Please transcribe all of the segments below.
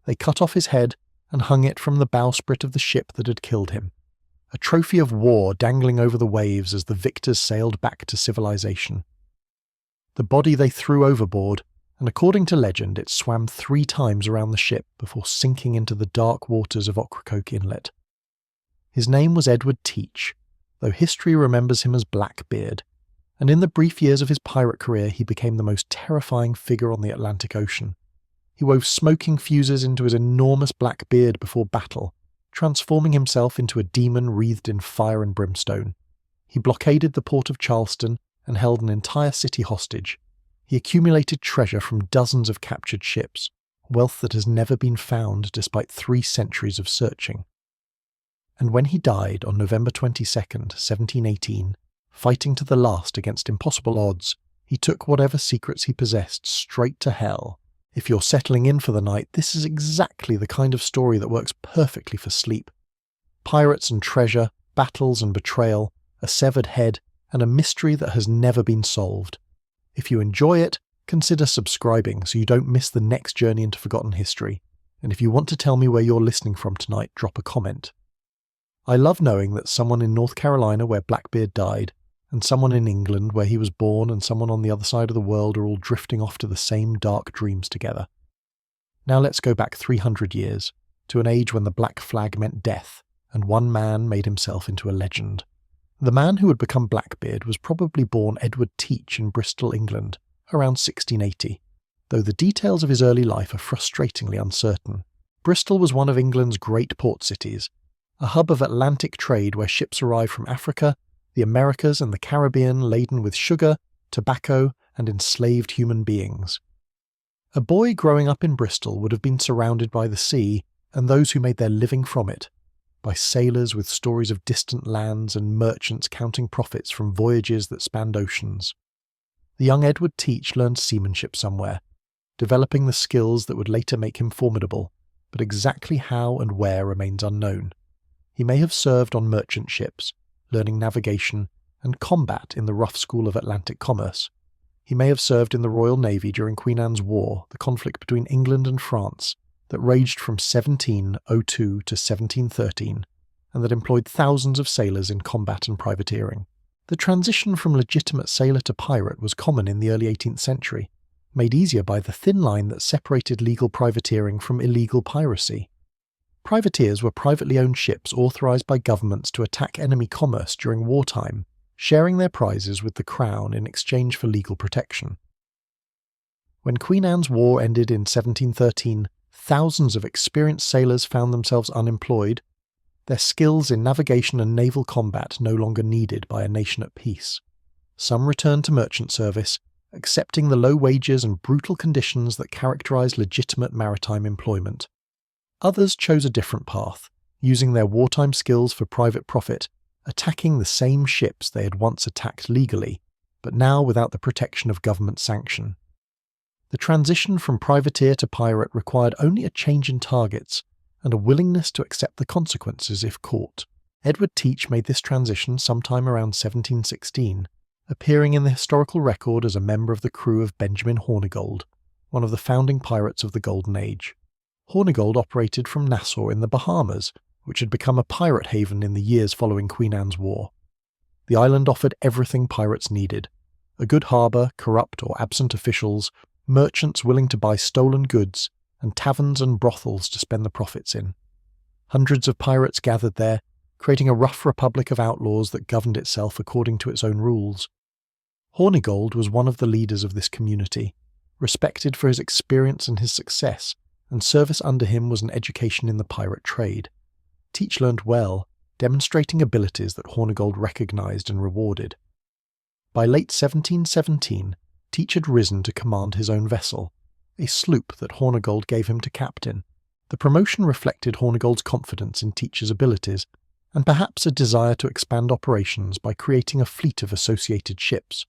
They cut off his head and hung it from the bowsprit of the ship that had killed him, a trophy of war dangling over the waves as the victors sailed back to civilization. The body they threw overboard, and according to legend it swam 3 times around the ship before sinking into the dark waters of Ocracoke Inlet. His name was Edward Teach, though history remembers him as Blackbeard, and in the brief years of his pirate career he became the most terrifying figure on the Atlantic Ocean. He wove smoking fuses into his enormous black beard before battle, transforming himself into a demon wreathed in fire and brimstone. He blockaded the port of Charleston and held an entire city hostage. He accumulated treasure from dozens of captured ships, wealth that has never been found despite 3 centuries of searching. And when he died on November 22nd, 1718, fighting to the last against impossible odds, he took whatever secrets he possessed straight to hell. If you're settling in for the night, this is exactly the kind of story that works perfectly for sleep. Pirates and treasure, battles and betrayal, a severed head, and a mystery that has never been solved. If you enjoy it, consider subscribing so you don't miss the next journey into forgotten history. And if you want to tell me where you're listening from tonight, drop a comment. I love knowing that someone in North Carolina where Blackbeard died, and someone in England where he was born, and someone on the other side of the world are all drifting off to the same dark dreams together. Now let's go back 300 years, to an age when the black flag meant death, and one man made himself into a legend. The man who would become Blackbeard was probably born Edward Teach in Bristol, England, around 1680, though the details of his early life are frustratingly uncertain. Bristol was one of England's great port cities, a hub of Atlantic trade where ships arrived from Africa, the Americas and the Caribbean laden with sugar, tobacco, and enslaved human beings. A boy growing up in Bristol would have been surrounded by the sea and those who made their living from it, by sailors with stories of distant lands and merchants counting profits from voyages that spanned oceans. The young Edward Teach learned seamanship somewhere, developing the skills that would later make him formidable, but exactly how and where remains unknown. He may have served on merchant ships, learning navigation and combat in the rough school of Atlantic commerce. He may have served in the Royal Navy during Queen Anne's War, the conflict between England and France, that raged from 1702 to 1713, and that employed thousands of sailors in combat and privateering. The transition from legitimate sailor to pirate was common in the early 18th century, made easier by the thin line that separated legal privateering from illegal piracy. Privateers were privately owned ships authorised by governments to attack enemy commerce during wartime, sharing their prizes with the Crown in exchange for legal protection. When Queen Anne's War ended in 1713, thousands of experienced sailors found themselves unemployed, their skills in navigation and naval combat no longer needed by a nation at peace. Some returned to merchant service, accepting the low wages and brutal conditions that characterised legitimate maritime employment. Others chose a different path, using their wartime skills for private profit, attacking the same ships they had once attacked legally, but now without the protection of government sanction. The transition from privateer to pirate required only a change in targets and a willingness to accept the consequences if caught. Edward Teach made this transition sometime around 1716, appearing in the historical record as a member of the crew of Benjamin Hornigold, one of the founding pirates of the Golden Age. Hornigold operated from Nassau in the Bahamas, which had become a pirate haven in the years following Queen Anne's War. The island offered everything pirates needed: a good harbour, corrupt or absent officials, merchants willing to buy stolen goods, and taverns and brothels to spend the profits in. Hundreds of pirates gathered there, creating a rough republic of outlaws that governed itself according to its own rules. Hornigold was one of the leaders of this community, respected for his experience and his success, and service under him was an education in the pirate trade. Teach learned well, demonstrating abilities that Hornigold recognised and rewarded. By late 1717, Teach had risen to command his own vessel, a sloop that Hornigold gave him to captain. The promotion reflected Hornigold's confidence in Teach's abilities, and perhaps a desire to expand operations by creating a fleet of associated ships.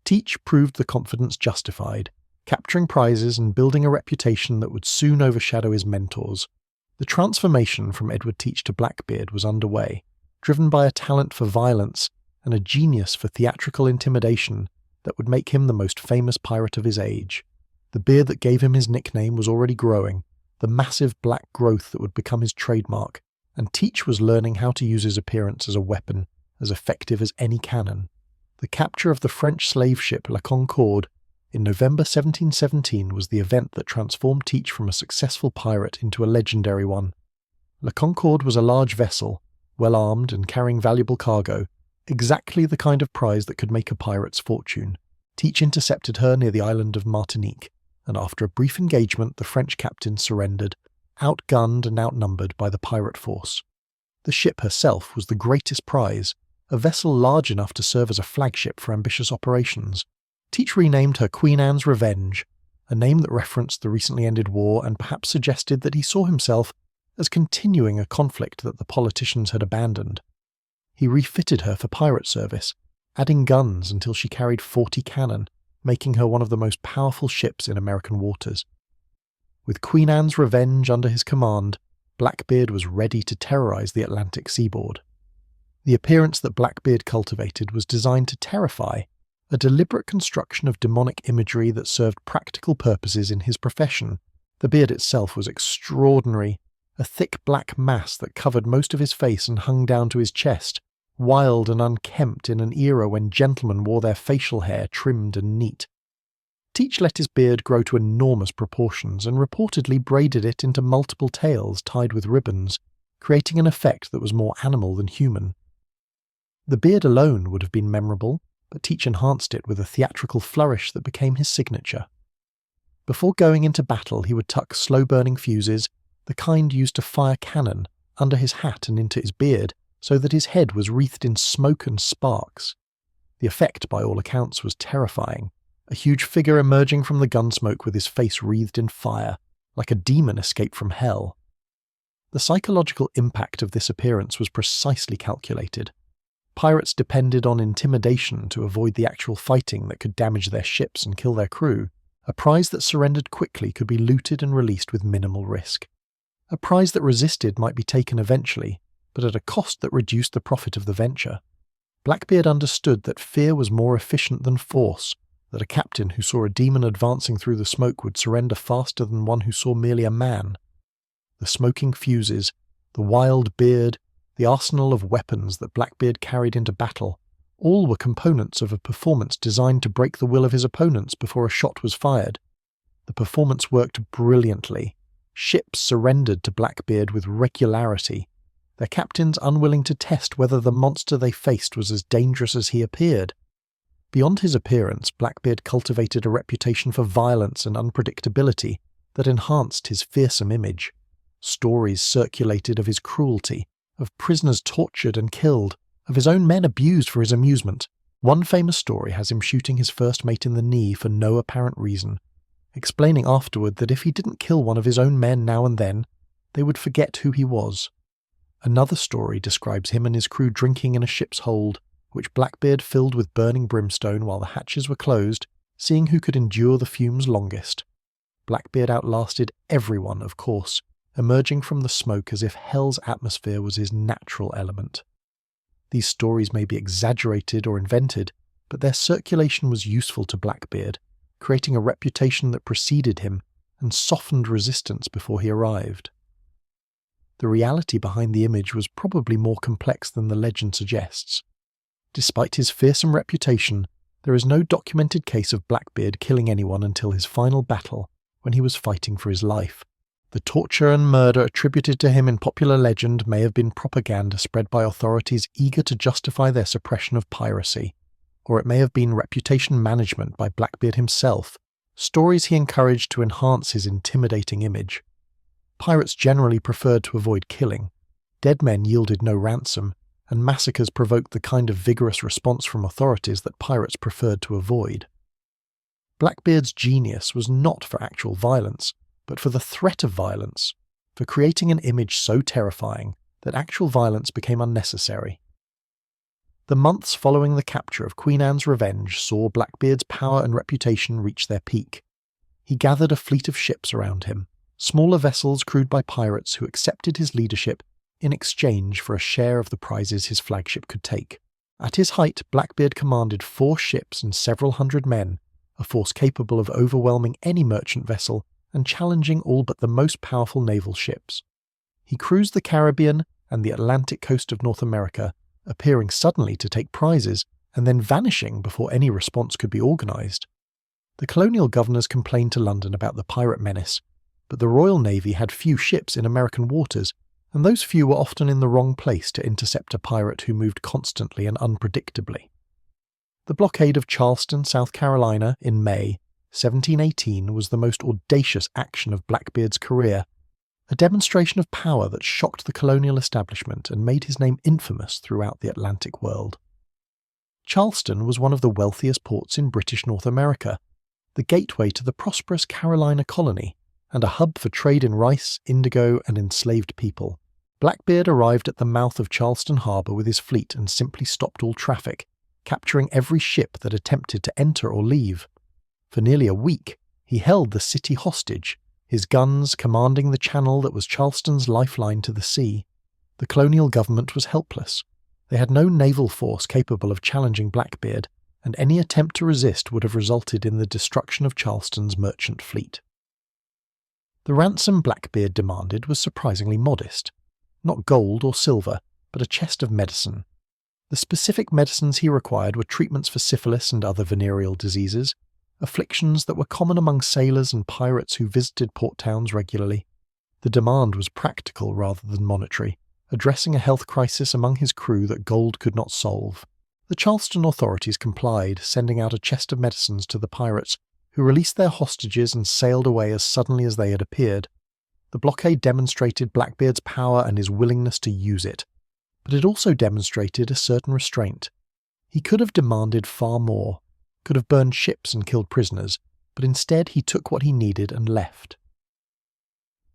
Teach proved the confidence justified, capturing prizes and building a reputation that would soon overshadow his mentors. The transformation from Edward Teach to Blackbeard was underway, driven by a talent for violence and a genius for theatrical intimidation that would make him the most famous pirate of his age. The beard that gave him his nickname was already growing, the massive black growth that would become his trademark, and Teach was learning how to use his appearance as a weapon, as effective as any cannon. The capture of the French slave ship La Concorde in November 1717 was the event that transformed Teach from a successful pirate into a legendary one. La Concorde was a large vessel, well armed and carrying valuable cargo, exactly the kind of prize that could make a pirate's fortune. Teach intercepted her near the island of Martinique, and after a brief engagement the French captain surrendered, outgunned and outnumbered by the pirate force. The ship herself was the greatest prize, a vessel large enough to serve as a flagship for ambitious operations. Teach renamed her Queen Anne's Revenge, a name that referenced the recently ended war and perhaps suggested that he saw himself as continuing a conflict that the politicians had abandoned. He refitted her for pirate service, adding guns until she carried 40 cannon, making her one of the most powerful ships in American waters. With Queen Anne's Revenge under his command, Blackbeard was ready to terrorize the Atlantic seaboard. The appearance that Blackbeard cultivated was designed to terrify, a deliberate construction of demonic imagery that served practical purposes in his profession. The beard itself was extraordinary, a thick black mass that covered most of his face and hung down to his chest, wild and unkempt in an era when gentlemen wore their facial hair trimmed and neat. Teach let his beard grow to enormous proportions and reportedly braided it into multiple tails tied with ribbons, creating an effect that was more animal than human. The beard alone would have been memorable, but Teach enhanced it with a theatrical flourish that became his signature. Before going into battle, he would tuck slow-burning fuses, the kind used to fire cannon, under his hat and into his beard, so that his head was wreathed in smoke and sparks. The effect, by all accounts, was terrifying, a huge figure emerging from the gunsmoke with his face wreathed in fire, like a demon escaped from hell. The psychological impact of this appearance was precisely calculated. Pirates depended on intimidation to avoid the actual fighting that could damage their ships and kill their crew. A prize that surrendered quickly could be looted and released with minimal risk. A prize that resisted might be taken eventually, but at a cost that reduced the profit of the venture. Blackbeard understood that fear was more efficient than force, that a captain who saw a demon advancing through the smoke would surrender faster than one who saw merely a man. The smoking fuses, the wild beard, the arsenal of weapons that Blackbeard carried into battle, all were components of a performance designed to break the will of his opponents before a shot was fired. The performance worked brilliantly. Ships surrendered to Blackbeard with regularity, their captains unwilling to test whether the monster they faced was as dangerous as he appeared. Beyond his appearance, Blackbeard cultivated a reputation for violence and unpredictability that enhanced his fearsome image. Stories circulated of his cruelty, of prisoners tortured and killed, of his own men abused for his amusement. One famous story has him shooting his first mate in the knee for no apparent reason, explaining afterward that if he didn't kill one of his own men now and then, they would forget who he was. Another story describes him and his crew drinking in a ship's hold, which Blackbeard filled with burning brimstone while the hatches were closed, seeing who could endure the fumes longest. Blackbeard outlasted everyone, of course, emerging from the smoke as if hell's atmosphere was his natural element. These stories may be exaggerated or invented, but their circulation was useful to Blackbeard, creating a reputation that preceded him and softened resistance before he arrived. The reality behind the image was probably more complex than the legend suggests. Despite his fearsome reputation, there is no documented case of Blackbeard killing anyone until his final battle, when he was fighting for his life. The torture and murder attributed to him in popular legend may have been propaganda spread by authorities eager to justify their suppression of piracy, or it may have been reputation management by Blackbeard himself, stories he encouraged to enhance his intimidating image. Pirates generally preferred to avoid killing. Dead men yielded no ransom, and massacres provoked the kind of vigorous response from authorities that pirates preferred to avoid. Blackbeard's genius was not for actual violence, but for the threat of violence, for creating an image so terrifying that actual violence became unnecessary. The months following the capture of Queen Anne's Revenge saw Blackbeard's power and reputation reach their peak. He gathered a fleet of ships around him, smaller vessels crewed by pirates who accepted his leadership in exchange for a share of the prizes his flagship could take. At his height, Blackbeard commanded 4 ships and several hundred men, a force capable of overwhelming any merchant vessel and challenging all but the most powerful naval ships. He cruised the Caribbean and the Atlantic coast of North America, appearing suddenly to take prizes and then vanishing before any response could be organised. The colonial governors complained to London about the pirate menace, but the Royal Navy had few ships in American waters, and those few were often in the wrong place to intercept a pirate who moved constantly and unpredictably. The blockade of Charleston, South Carolina, in May 1718 was the most audacious action of Blackbeard's career, a demonstration of power that shocked the colonial establishment and made his name infamous throughout the Atlantic world. Charleston was one of the wealthiest ports in British North America, the gateway to the prosperous Carolina colony, and a hub for trade in rice, indigo, and enslaved people. Blackbeard arrived at the mouth of Charleston harbour with his fleet and simply stopped all traffic, capturing every ship that attempted to enter or leave. For nearly a week, he held the city hostage, his guns commanding the channel that was Charleston's lifeline to the sea. The colonial government was helpless. They had no naval force capable of challenging Blackbeard, and any attempt to resist would have resulted in the destruction of Charleston's merchant fleet. The ransom Blackbeard demanded was surprisingly modest. Not gold or silver, but a chest of medicine. The specific medicines he required were treatments for syphilis and other venereal diseases, afflictions that were common among sailors and pirates who visited port towns regularly. The demand was practical rather than monetary, addressing a health crisis among his crew that gold could not solve. The Charleston authorities complied, sending out a chest of medicines to the pirates, who released their hostages and sailed away as suddenly as they had appeared. The blockade demonstrated Blackbeard's power and his willingness to use it, but it also demonstrated a certain restraint. He could have demanded far more, could have burned ships and killed prisoners, but instead he took what he needed and left.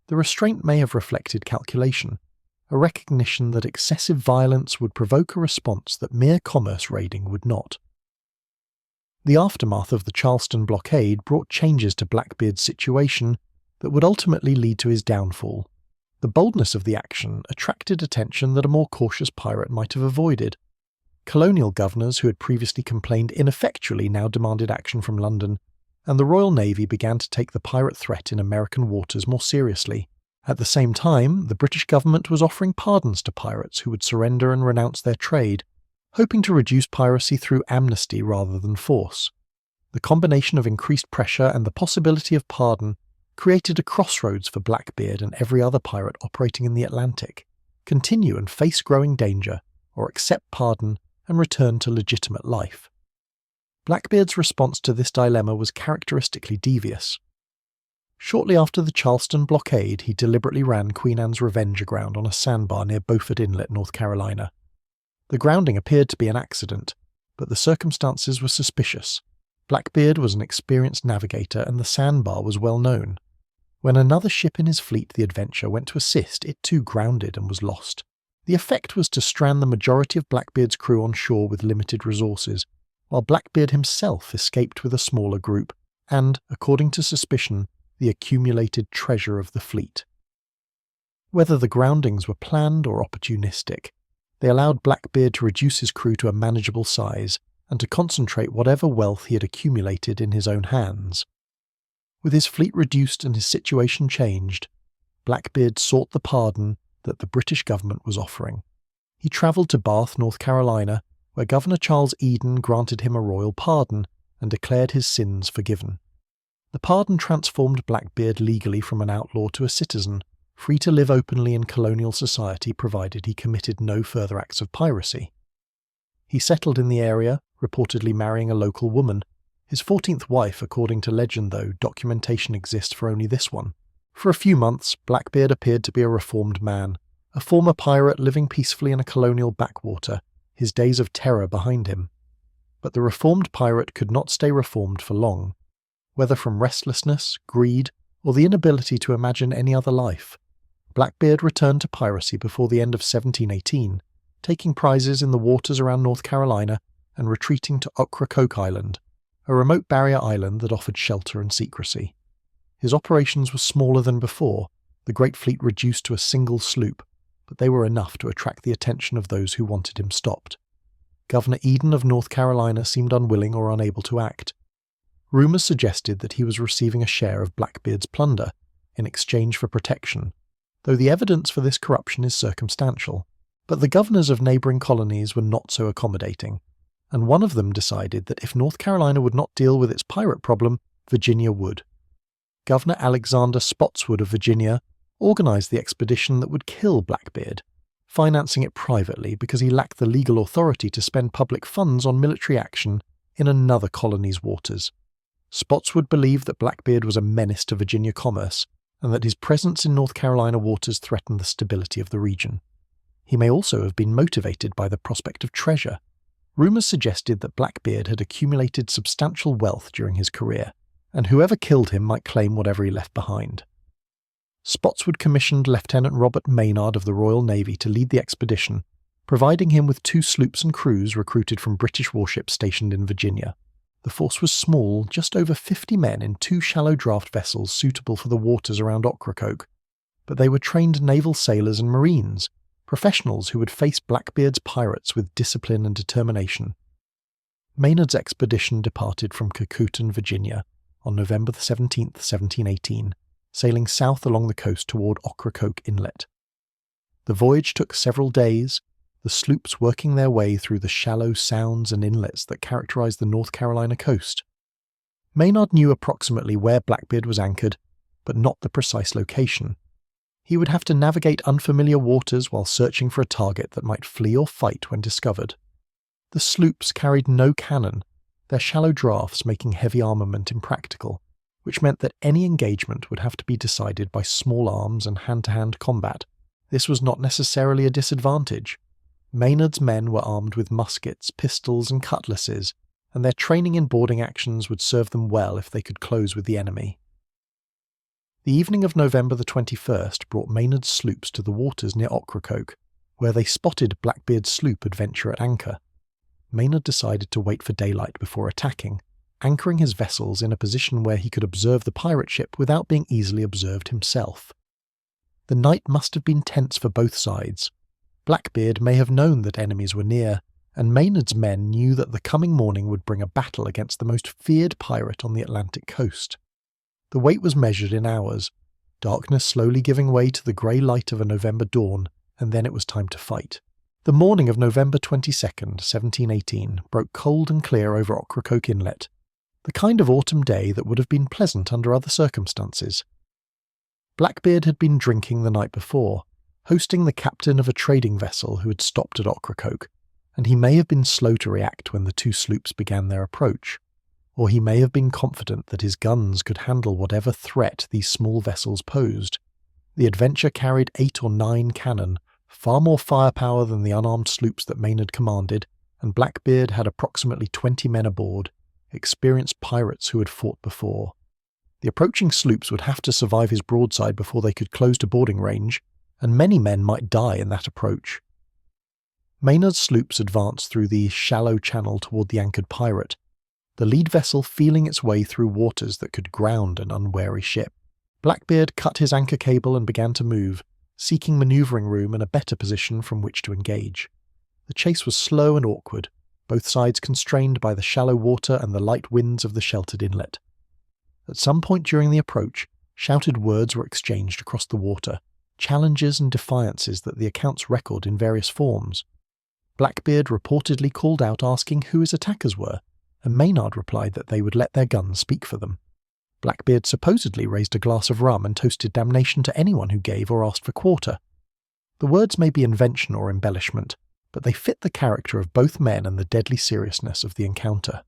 The restraint may have reflected calculation, a recognition that excessive violence would provoke a response that mere commerce raiding would not. The aftermath of the Charleston blockade brought changes to Blackbeard's situation that would ultimately lead to his downfall. The boldness of the action attracted attention that a more cautious pirate might have avoided. Colonial governors who had previously complained ineffectually now demanded action from London, and the Royal Navy began to take the pirate threat in American waters more seriously. At the same time, the British government was offering pardons to pirates who would surrender and renounce their trade, hoping to reduce piracy through amnesty rather than force. The combination of increased pressure and the possibility of pardon created a crossroads for Blackbeard and every other pirate operating in the Atlantic: continue and face growing danger, or accept pardon and return to legitimate life. Blackbeard's response to this dilemma was characteristically devious. Shortly after the Charleston blockade, he deliberately ran Queen Anne's Revenge aground on a sandbar near Beaufort Inlet, North Carolina. The grounding appeared to be an accident, but the circumstances were suspicious. Blackbeard was an experienced navigator and the sandbar was well known. When another ship in his fleet, the Adventure, went to assist, it too grounded and was lost. The effect was to strand the majority of Blackbeard's crew on shore with limited resources, while Blackbeard himself escaped with a smaller group and, according to suspicion, the accumulated treasure of the fleet. Whether the groundings were planned or opportunistic, they allowed Blackbeard to reduce his crew to a manageable size and to concentrate whatever wealth he had accumulated in his own hands. With his fleet reduced and his situation changed, Blackbeard sought the pardon that the British government was offering. He travelled to Bath, North Carolina, where Governor Charles Eden granted him a royal pardon and declared his sins forgiven. The pardon transformed Blackbeard legally from an outlaw to a citizen, free to live openly in colonial society provided he committed no further acts of piracy. He settled in the area, reportedly marrying a local woman. His 14th wife, according to legend though, documentation exists for only this one. For a few months, Blackbeard appeared to be a reformed man, a former pirate living peacefully in a colonial backwater, his days of terror behind him. But the reformed pirate could not stay reformed for long, whether from restlessness, greed, or the inability to imagine any other life. Blackbeard returned to piracy before the end of 1718, taking prizes in the waters around North Carolina and retreating to Ocracoke Island, a remote barrier island that offered shelter and secrecy. His operations were smaller than before, the great fleet reduced to a single sloop, but they were enough to attract the attention of those who wanted him stopped. Governor Eden of North Carolina seemed unwilling or unable to act. Rumours suggested that he was receiving a share of Blackbeard's plunder in exchange for protection, though the evidence for this corruption is circumstantial. But the governors of neighbouring colonies were not so accommodating, and one of them decided that if North Carolina would not deal with its pirate problem, Virginia would. Governor Alexander Spotswood of Virginia organised the expedition that would kill Blackbeard, financing it privately because he lacked the legal authority to spend public funds on military action in another colony's waters. Spotswood believed that Blackbeard was a menace to Virginia commerce, and that his presence in North Carolina waters threatened the stability of the region. He may also have been motivated by the prospect of treasure. Rumours suggested that Blackbeard had accumulated substantial wealth during his career, and whoever killed him might claim whatever he left behind. Spotswood commissioned Lieutenant Robert Maynard of the Royal Navy to lead the expedition, providing him with 2 sloops and crews recruited from British warships stationed in Virginia. The force was small, just over 50 men in 2 shallow draft vessels suitable for the waters around Ocracoke, but they were trained naval sailors and marines, professionals who would face Blackbeard's pirates with discipline and determination. Maynard's expedition departed from Cocoton, Virginia, on November 17, 1718, sailing south along the coast toward Ocracoke Inlet. The voyage took several days, the sloops working their way through the shallow sounds and inlets that characterized the North Carolina coast. Maynard knew approximately where Blackbeard was anchored, but not the precise location. He would have to navigate unfamiliar waters while searching for a target that might flee or fight when discovered. The sloops carried no cannon, their shallow drafts making heavy armament impractical, which meant that any engagement would have to be decided by small arms and hand-to-hand combat. This was not necessarily a disadvantage. Maynard's men were armed with muskets, pistols and cutlasses, and their training in boarding actions would serve them well if they could close with the enemy. The evening of November the 21st brought Maynard's sloops to the waters near Ocracoke, where they spotted Blackbeard's sloop Adventure at anchor. Maynard decided to wait for daylight before attacking, anchoring his vessels in a position where he could observe the pirate ship without being easily observed himself. The night must have been tense for both sides. Blackbeard may have known that enemies were near, and Maynard's men knew that the coming morning would bring a battle against the most feared pirate on the Atlantic coast. The wait was measured in hours, darkness slowly giving way to the grey light of a November dawn, and then it was time to fight. The morning of November 22nd, 1718, broke cold and clear over Ocracoke Inlet, the kind of autumn day that would have been pleasant under other circumstances. Blackbeard had been drinking the night before, hosting the captain of a trading vessel who had stopped at Ocracoke, and he may have been slow to react when the 2 sloops began their approach, or he may have been confident that his guns could handle whatever threat these small vessels posed. The Adventure carried 8 or 9 cannon, far more firepower than the unarmed sloops that Maynard commanded, and Blackbeard had approximately 20 men aboard, experienced pirates who had fought before. The approaching sloops would have to survive his broadside before they could close to boarding range, and many men might die in that approach. Maynard's sloops advanced through the shallow channel toward the anchored pirate, the lead vessel feeling its way through waters that could ground an unwary ship. Blackbeard cut his anchor cable and began to move, seeking manoeuvring room and a better position from which to engage. The chase was slow and awkward, both sides constrained by the shallow water and the light winds of the sheltered inlet. At some point during the approach, shouted words were exchanged across the water, challenges and defiances that the accounts record in various forms. Blackbeard reportedly called out asking who his attackers were, and Maynard replied that they would let their guns speak for them. Blackbeard supposedly raised a glass of rum and toasted damnation to anyone who gave or asked for quarter. The words may be invention or embellishment, but they fit the character of both men and the deadly seriousness of the encounter.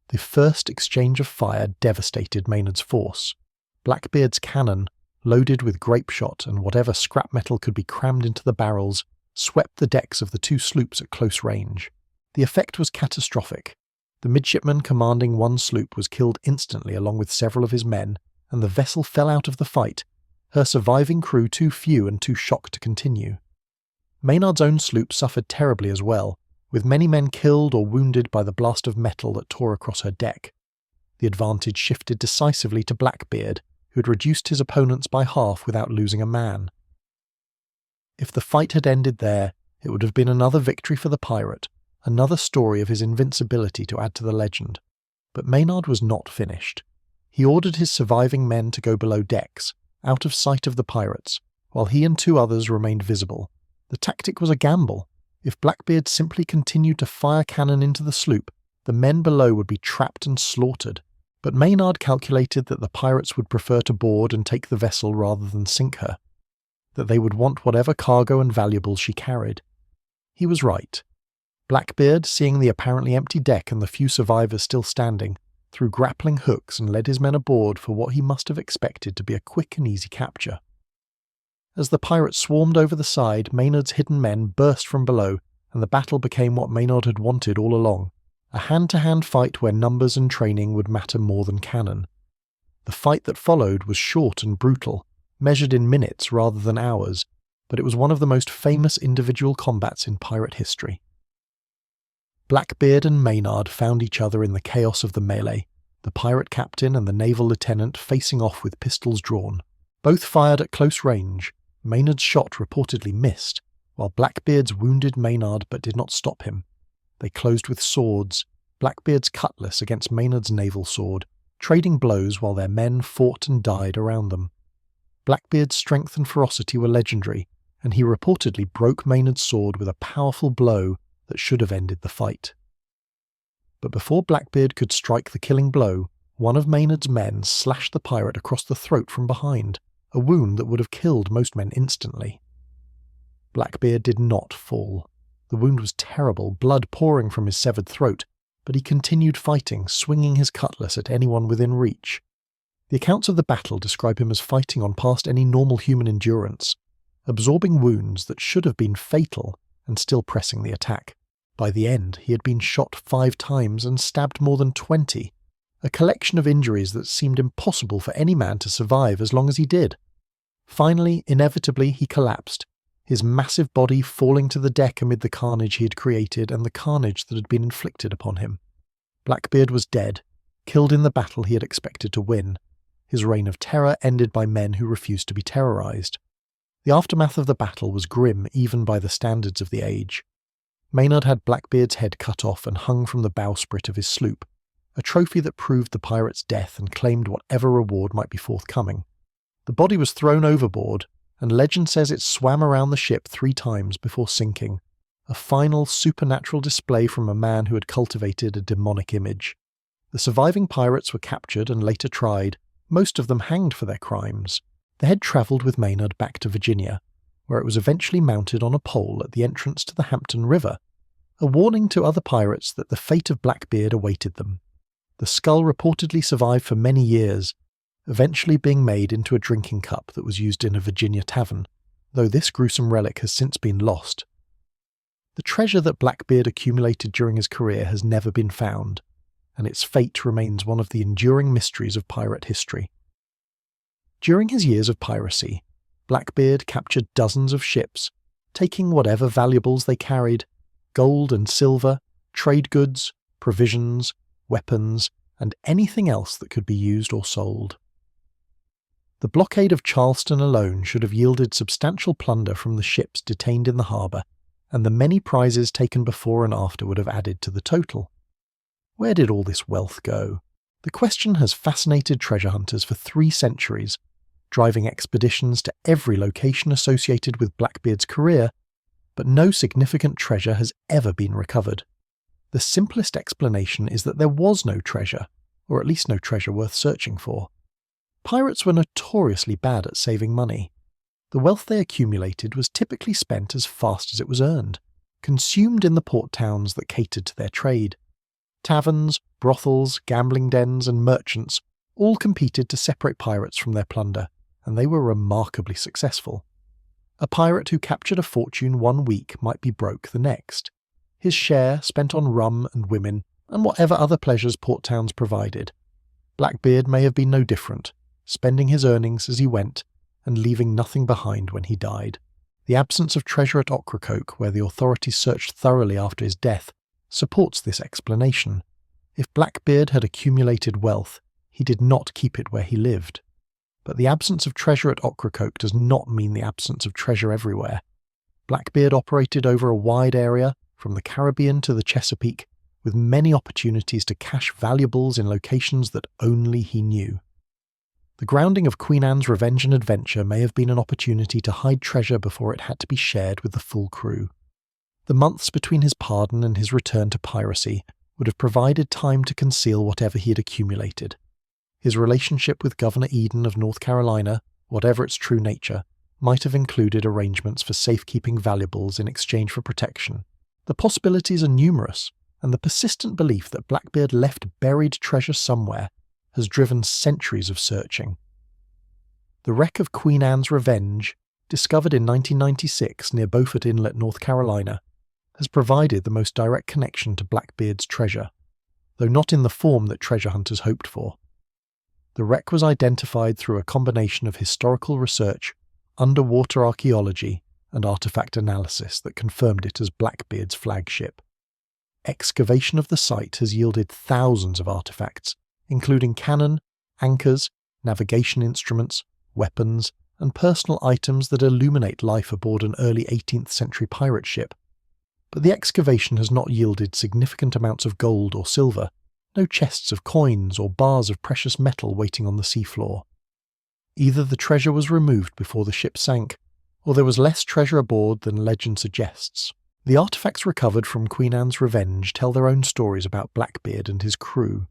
The first exchange of fire devastated Maynard's force. Blackbeard's cannon, loaded with grape shot and whatever scrap metal could be crammed into the barrels, swept the decks of the 2 sloops at close range. The effect was catastrophic. The midshipman commanding one sloop was killed instantly along with several of his men, and the vessel fell out of the fight, her surviving crew too few and too shocked to continue. Maynard's own sloop suffered terribly as well, with many men killed or wounded by the blast of metal that tore across her deck. The advantage shifted decisively to Blackbeard, who had reduced his opponents by half without losing a man. If the fight had ended there, it would have been another victory for the pirate, another story of his invincibility to add to the legend. But Maynard was not finished. He ordered his surviving men to go below decks, out of sight of the pirates, while he and 2 others remained visible. The tactic was a gamble. If Blackbeard simply continued to fire cannon into the sloop, the men below would be trapped and slaughtered. But Maynard calculated that the pirates would prefer to board and take the vessel rather than sink her, that they would want whatever cargo and valuables she carried. He was right. Blackbeard, seeing the apparently empty deck and the few survivors still standing, threw grappling hooks and led his men aboard for what he must have expected to be a quick and easy capture. As the pirates swarmed over the side, Maynard's hidden men burst from below, and the battle became what Maynard had wanted all along, a hand-to-hand fight where numbers and training would matter more than cannon. The fight that followed was short and brutal, measured in minutes rather than hours, but it was one of the most famous individual combats in pirate history. Blackbeard and Maynard found each other in the chaos of the melee, the pirate captain and the naval lieutenant facing off with pistols drawn. Both fired at close range. Maynard's shot reportedly missed, while Blackbeard's wounded Maynard but did not stop him. They closed with swords, Blackbeard's cutlass against Maynard's naval sword, trading blows while their men fought and died around them. Blackbeard's strength and ferocity were legendary, and he reportedly broke Maynard's sword with a powerful blow that should have ended the fight. But before Blackbeard could strike the killing blow, one of Maynard's men slashed the pirate across the throat from behind, a wound that would have killed most men instantly. Blackbeard did not fall. The wound was terrible, blood pouring from his severed throat, but he continued fighting, swinging his cutlass at anyone within reach. The accounts of the battle describe him as fighting on past any normal human endurance, absorbing wounds that should have been fatal and still pressing the attack. By the end, he had been shot 5 times and stabbed more than 20, a collection of injuries that seemed impossible for any man to survive as long as he did. Finally, inevitably, he collapsed, his massive body falling to the deck amid the carnage he had created and the carnage that had been inflicted upon him. Blackbeard was dead, killed in the battle he had expected to win, his reign of terror ended by men who refused to be terrorized. The aftermath of the battle was grim even by the standards of the age. Maynard had Blackbeard's head cut off and hung from the bowsprit of his sloop, a trophy that proved the pirate's death and claimed whatever reward might be forthcoming. The body was thrown overboard, and legend says it swam around the ship 3 times before sinking, a final supernatural display from a man who had cultivated a demonic image. The surviving pirates were captured and later tried, most of them hanged for their crimes. The head travelled with Maynard back to Virginia, where it was eventually mounted on a pole at the entrance to the Hampton River, a warning to other pirates that the fate of Blackbeard awaited them. The skull reportedly survived for many years, eventually being made into a drinking cup that was used in a Virginia tavern, though this gruesome relic has since been lost. The treasure that Blackbeard accumulated during his career has never been found, and its fate remains one of the enduring mysteries of pirate history. During his years of piracy, Blackbeard captured dozens of ships, taking whatever valuables they carried, gold and silver, trade goods, provisions, weapons, and anything else that could be used or sold. The blockade of Charleston alone should have yielded substantial plunder from the ships detained in the harbour, and the many prizes taken before and after would have added to the total. Where did all this wealth go? The question has fascinated treasure hunters for 3 centuries, driving expeditions to every location associated with Blackbeard's career, but no significant treasure has ever been recovered. The simplest explanation is that there was no treasure, or at least no treasure worth searching for. Pirates were notoriously bad at saving money. The wealth they accumulated was typically spent as fast as it was earned, consumed in the port towns that catered to their trade. Taverns, brothels, gambling dens, and merchants all competed to separate pirates from their plunder, and they were remarkably successful. A pirate who captured a fortune one week might be broke the next. His share spent on rum and women, and whatever other pleasures port towns provided. Blackbeard may have been no different, spending his earnings as he went, and leaving nothing behind when he died. The absence of treasure at Ocracoke, where the authorities searched thoroughly after his death, supports this explanation. If Blackbeard had accumulated wealth, he did not keep it where he lived. But the absence of treasure at Ocracoke does not mean the absence of treasure everywhere. Blackbeard operated over a wide area, from the Caribbean to the Chesapeake, with many opportunities to cache valuables in locations that only he knew. The grounding of Queen Anne's Revenge and Adventure may have been an opportunity to hide treasure before it had to be shared with the full crew. The months between his pardon and his return to piracy would have provided time to conceal whatever he had accumulated. His relationship with Governor Eden of North Carolina, whatever its true nature, might have included arrangements for safekeeping valuables in exchange for protection. The possibilities are numerous, and the persistent belief that Blackbeard left buried treasure somewhere has driven centuries of searching. The wreck of Queen Anne's Revenge, discovered in 1996 near Beaufort Inlet, North Carolina, has provided the most direct connection to Blackbeard's treasure, though not in the form that treasure hunters hoped for. The wreck was identified through a combination of historical research, underwater archaeology, and artifact analysis that confirmed it as Blackbeard's flagship. Excavation of the site has yielded thousands of artifacts, including cannon, anchors, navigation instruments, weapons, and personal items that illuminate life aboard an early 18th century pirate ship. But the excavation has not yielded significant amounts of gold or silver, no chests of coins or bars of precious metal waiting on the seafloor. Either the treasure was removed before the ship sank, or there was less treasure aboard than legend suggests. The artifacts recovered from Queen Anne's Revenge tell their own stories about Blackbeard and his crew.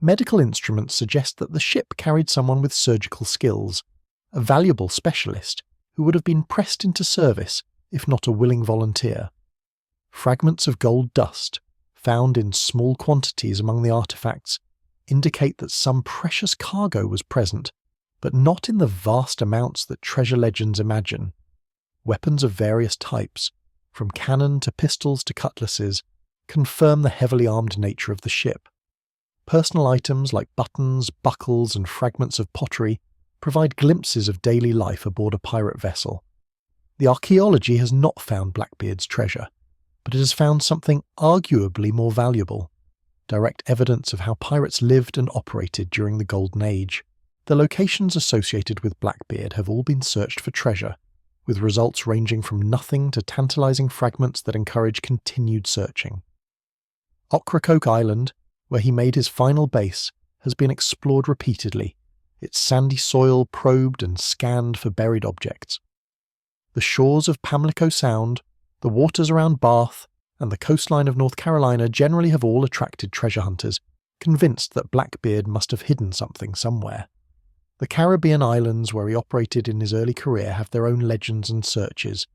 Medical instruments suggest that the ship carried someone with surgical skills, a valuable specialist who would have been pressed into service if not a willing volunteer. Fragments of gold dust, found in small quantities among the artifacts, indicate that some precious cargo was present, but not in the vast amounts that treasure legends imagine. Weapons of various types, from cannon to pistols to cutlasses, confirm the heavily armed nature of the ship. Personal items like buttons, buckles, and fragments of pottery provide glimpses of daily life aboard a pirate vessel. The archaeology has not found Blackbeard's treasure, but it has found something arguably more valuable: direct evidence of how pirates lived and operated during the Golden Age. The locations associated with Blackbeard have all been searched for treasure, with results ranging from nothing to tantalizing fragments that encourage continued searching. Ocracoke Island, where he made his final base, has been explored repeatedly, its sandy soil probed and scanned for buried objects. The shores of Pamlico Sound, the waters around Bath, and the coastline of North Carolina generally have all attracted treasure hunters, convinced that Blackbeard must have hidden something somewhere. The Caribbean islands where he operated in his early career have their own legends and searches.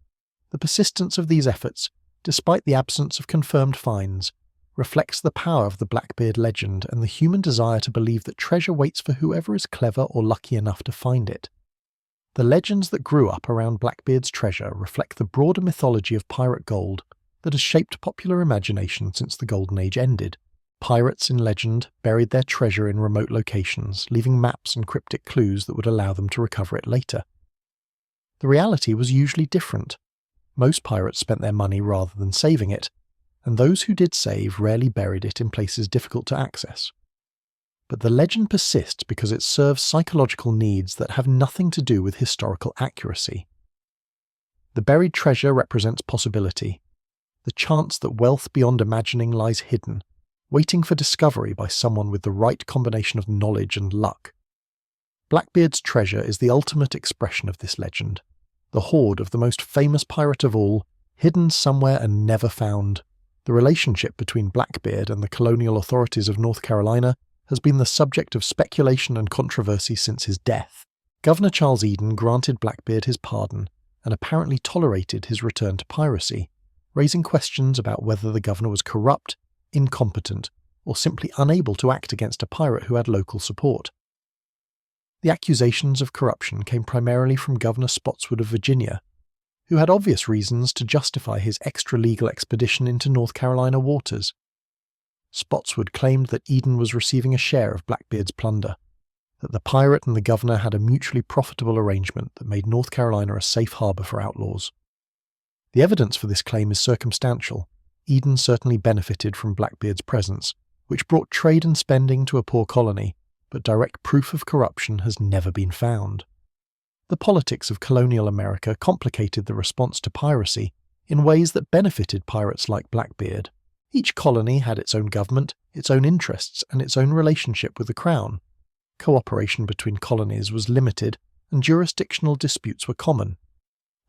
The persistence of these efforts, despite the absence of confirmed finds, reflects the power of the Blackbeard legend and the human desire to believe that treasure waits for whoever is clever or lucky enough to find it. The legends that grew up around Blackbeard's treasure reflect the broader mythology of pirate gold that has shaped popular imagination since the Golden Age ended. Pirates in legend buried their treasure in remote locations, leaving maps and cryptic clues that would allow them to recover it later. The reality was usually different. Most pirates spent their money rather than saving it, and those who did save rarely buried it in places difficult to access. But the legend persists because it serves psychological needs that have nothing to do with historical accuracy. The buried treasure represents possibility, the chance that wealth beyond imagining lies hidden, waiting for discovery by someone with the right combination of knowledge and luck. Blackbeard's treasure is the ultimate expression of this legend, the hoard of the most famous pirate of all, hidden somewhere and never found. The relationship between Blackbeard and the colonial authorities of North Carolina has been the subject of speculation and controversy since his death. Governor Charles Eden granted Blackbeard his pardon and apparently tolerated his return to piracy, raising questions about whether the governor was corrupt, incompetent, or simply unable to act against a pirate who had local support. The accusations of corruption came primarily from Governor Spotswood of Virginia, who had obvious reasons to justify his extra-legal expedition into North Carolina waters. Spotswood claimed that Eden was receiving a share of Blackbeard's plunder, that the pirate and the governor had a mutually profitable arrangement that made North Carolina a safe harbour for outlaws. The evidence for this claim is circumstantial. Eden certainly benefited from Blackbeard's presence, which brought trade and spending to a poor colony, but direct proof of corruption has never been found. The politics of colonial America complicated the response to piracy in ways that benefited pirates like Blackbeard. Each colony had its own government, its own interests, and its own relationship with the Crown. Cooperation between colonies was limited, and jurisdictional disputes were common.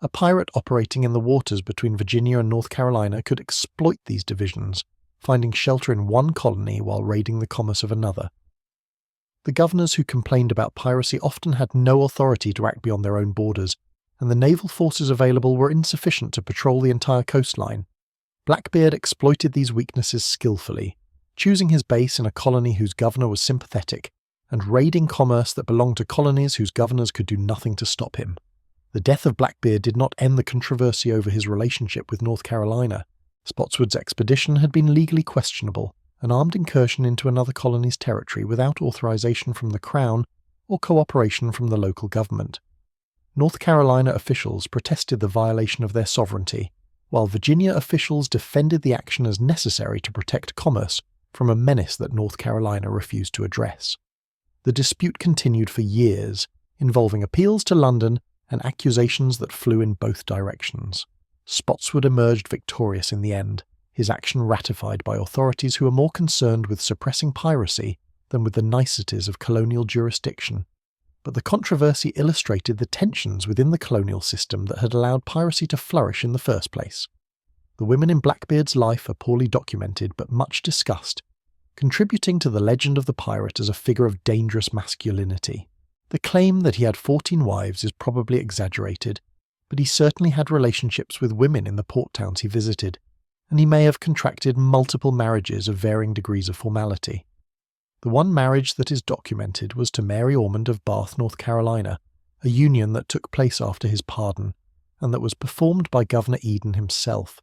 A pirate operating in the waters between Virginia and North Carolina could exploit these divisions, finding shelter in one colony while raiding the commerce of another. The governors who complained about piracy often had no authority to act beyond their own borders, and the naval forces available were insufficient to patrol the entire coastline. Blackbeard exploited these weaknesses skillfully, choosing his base in a colony whose governor was sympathetic, and raiding commerce that belonged to colonies whose governors could do nothing to stop him. The death of Blackbeard did not end the controversy over his relationship with North Carolina. Spotswood's expedition had been legally questionable, an armed incursion into another colony's territory without authorization from the Crown or cooperation from the local government. North Carolina officials protested the violation of their sovereignty, while Virginia officials defended the action as necessary to protect commerce from a menace that North Carolina refused to address. The dispute continued for years, involving appeals to London and accusations that flew in both directions. Spotswood emerged victorious in the end, his action ratified by authorities who were more concerned with suppressing piracy than with the niceties of colonial jurisdiction. But the controversy illustrated the tensions within the colonial system that had allowed piracy to flourish in the first place. The women in Blackbeard's life are poorly documented but much discussed, contributing to the legend of the pirate as a figure of dangerous masculinity. The claim that he had 14 wives is probably exaggerated, but he certainly had relationships with women in the port towns he visited, and he may have contracted multiple marriages of varying degrees of formality. The one marriage that is documented was to Mary Ormond of Bath, North Carolina, a union that took place after his pardon, and that was performed by Governor Eden himself.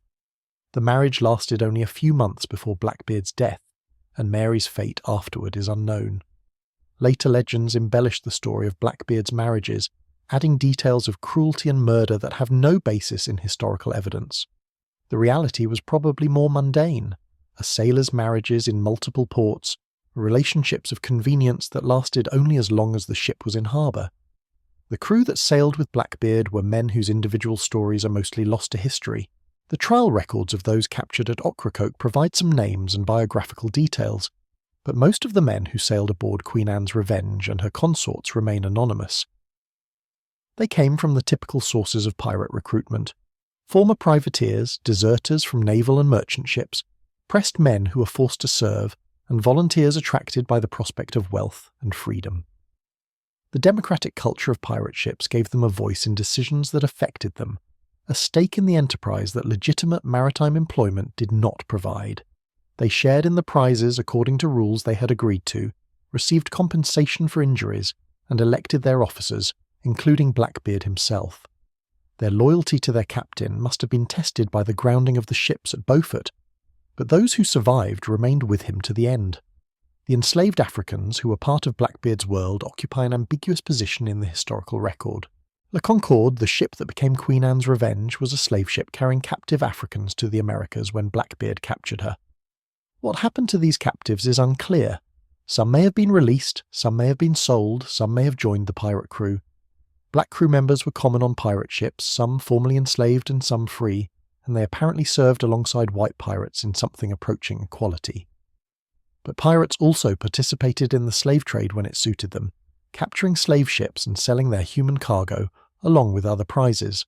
The marriage lasted only a few months before Blackbeard's death, and Mary's fate afterward is unknown. Later legends embellished the story of Blackbeard's marriages, adding details of cruelty and murder that have no basis in historical evidence. The reality was probably more mundane: a sailor's marriages in multiple ports, relationships of convenience that lasted only as long as the ship was in harbour. The crew that sailed with Blackbeard were men whose individual stories are mostly lost to history. The trial records of those captured at Ocracoke provide some names and biographical details, but most of the men who sailed aboard Queen Anne's Revenge and her consorts remain anonymous. They came from the typical sources of pirate recruitment: former privateers, deserters from naval and merchant ships, pressed men who were forced to serve, and volunteers attracted by the prospect of wealth and freedom. The democratic culture of pirate ships gave them a voice in decisions that affected them, a stake in the enterprise that legitimate maritime employment did not provide. They shared in the prizes according to rules they had agreed to, received compensation for injuries, and elected their officers, including Blackbeard himself. Their loyalty to their captain must have been tested by the grounding of the ships at Beaufort, but those who survived remained with him to the end. The enslaved Africans who were part of Blackbeard's world occupy an ambiguous position in the historical record. La Concorde, the ship that became Queen Anne's Revenge, was a slave ship carrying captive Africans to the Americas when Blackbeard captured her. What happened to these captives is unclear. Some may have been released, some may have been sold, some may have joined the pirate crew. Black crew members were common on pirate ships, some formerly enslaved and some free, and they apparently served alongside white pirates in something approaching equality. But pirates also participated in the slave trade when it suited them, capturing slave ships and selling their human cargo, along with other prizes.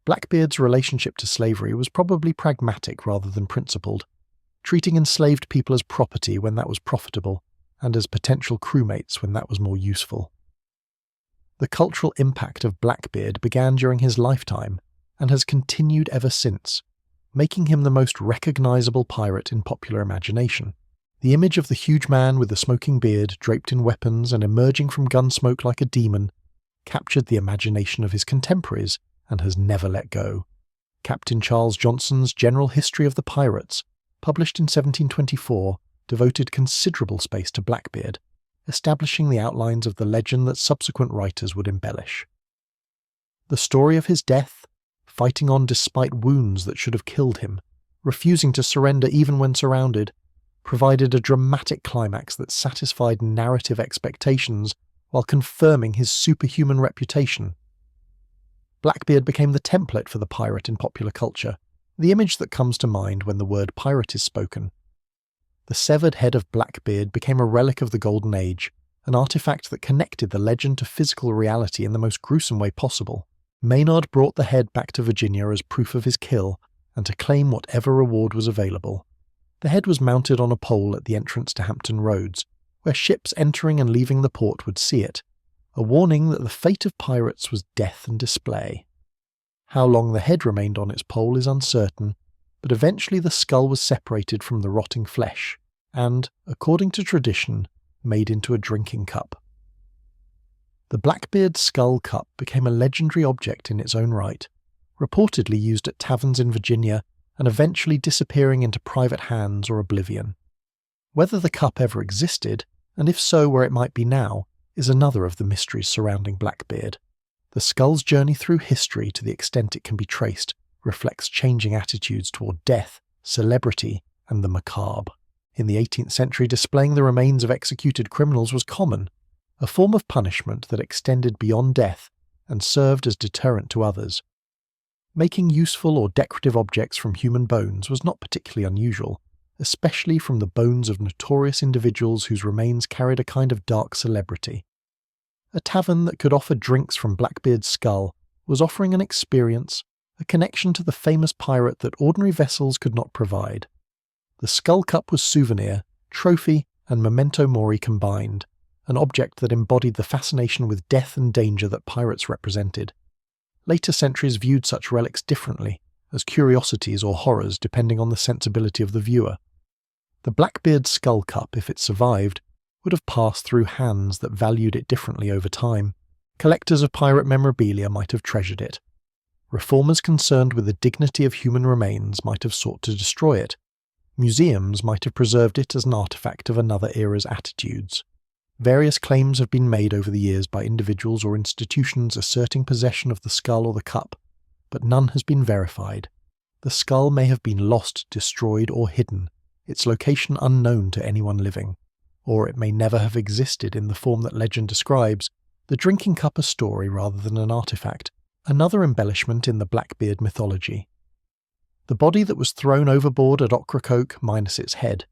Blackbeard's relationship to slavery was probably pragmatic rather than principled, treating enslaved people as property when that was profitable, and as potential crewmates when that was more useful. The cultural impact of Blackbeard began during his lifetime, and has continued ever since, making him the most recognizable pirate in popular imagination. The image of the huge man with the smoking beard, draped in weapons and emerging from gun smoke like a demon, captured the imagination of his contemporaries and has never let go. Captain Charles Johnson's General History of the Pirates, published in 1724, devoted considerable space to Blackbeard, establishing the outlines of the legend that subsequent writers would embellish. The story of his death, fighting on despite wounds that should have killed him, refusing to surrender even when surrounded, provided a dramatic climax that satisfied narrative expectations while confirming his superhuman reputation. Blackbeard became the template for the pirate in popular culture, the image that comes to mind when the word pirate is spoken. The severed head of Blackbeard became a relic of the Golden Age, an artifact that connected the legend to physical reality in the most gruesome way possible. Maynard brought the head back to Virginia as proof of his kill and to claim whatever reward was available. The head was mounted on a pole at the entrance to Hampton Roads, where ships entering and leaving the port would see it, a warning that the fate of pirates was death and display. How long the head remained on its pole is uncertain, but eventually the skull was separated from the rotting flesh and, according to tradition, made into a drinking cup. The Blackbeard skull cup became a legendary object in its own right, reportedly used at taverns in Virginia and eventually disappearing into private hands or oblivion. Whether the cup ever existed, and if so where it might be now, is another of the mysteries surrounding Blackbeard. The skull's journey through history, to the extent it can be traced, reflects changing attitudes toward death, celebrity, and the macabre. In the 18th century, displaying the remains of executed criminals was common, a form of punishment that extended beyond death and served as deterrent to others. Making useful or decorative objects from human bones was not particularly unusual, especially from the bones of notorious individuals whose remains carried a kind of dark celebrity. A tavern that could offer drinks from Blackbeard's skull was offering an experience, a connection to the famous pirate that ordinary vessels could not provide. The skull cup was souvenir, trophy, and memento mori combined, an object that embodied the fascination with death and danger that pirates represented. Later centuries viewed such relics differently, as curiosities or horrors depending on the sensibility of the viewer. The Blackbeard skull cup, if it survived, would have passed through hands that valued it differently over time. Collectors of pirate memorabilia might have treasured it. Reformers concerned with the dignity of human remains might have sought to destroy it. Museums might have preserved it as an artifact of another era's attitudes. Various claims have been made over the years by individuals or institutions asserting possession of the skull or the cup, but none has been verified. The skull may have been lost, destroyed, or hidden, its location unknown to anyone living. Or it may never have existed in the form that legend describes, the drinking cup a story rather than an artifact, another embellishment in the Blackbeard mythology. The body that was thrown overboard at Ocracoke, minus its head,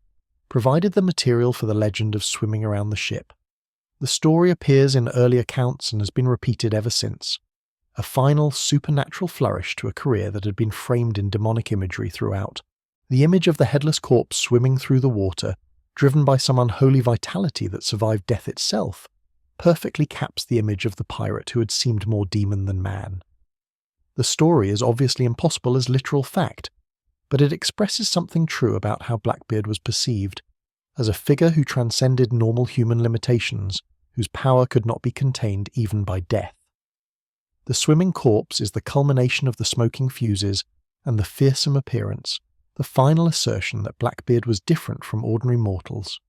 provided the material for the legend of swimming around the ship. The story appears in early accounts and has been repeated ever since, a final supernatural flourish to a career that had been framed in demonic imagery throughout. The image of the headless corpse swimming through the water, driven by some unholy vitality that survived death itself, perfectly caps the image of the pirate who had seemed more demon than man. The story is obviously impossible as literal fact, but it expresses something true about how Blackbeard was perceived, as a figure who transcended normal human limitations, whose power could not be contained even by death. The swimming corpse is the culmination of the smoking fuses and the fearsome appearance, the final assertion that Blackbeard was different from ordinary mortals.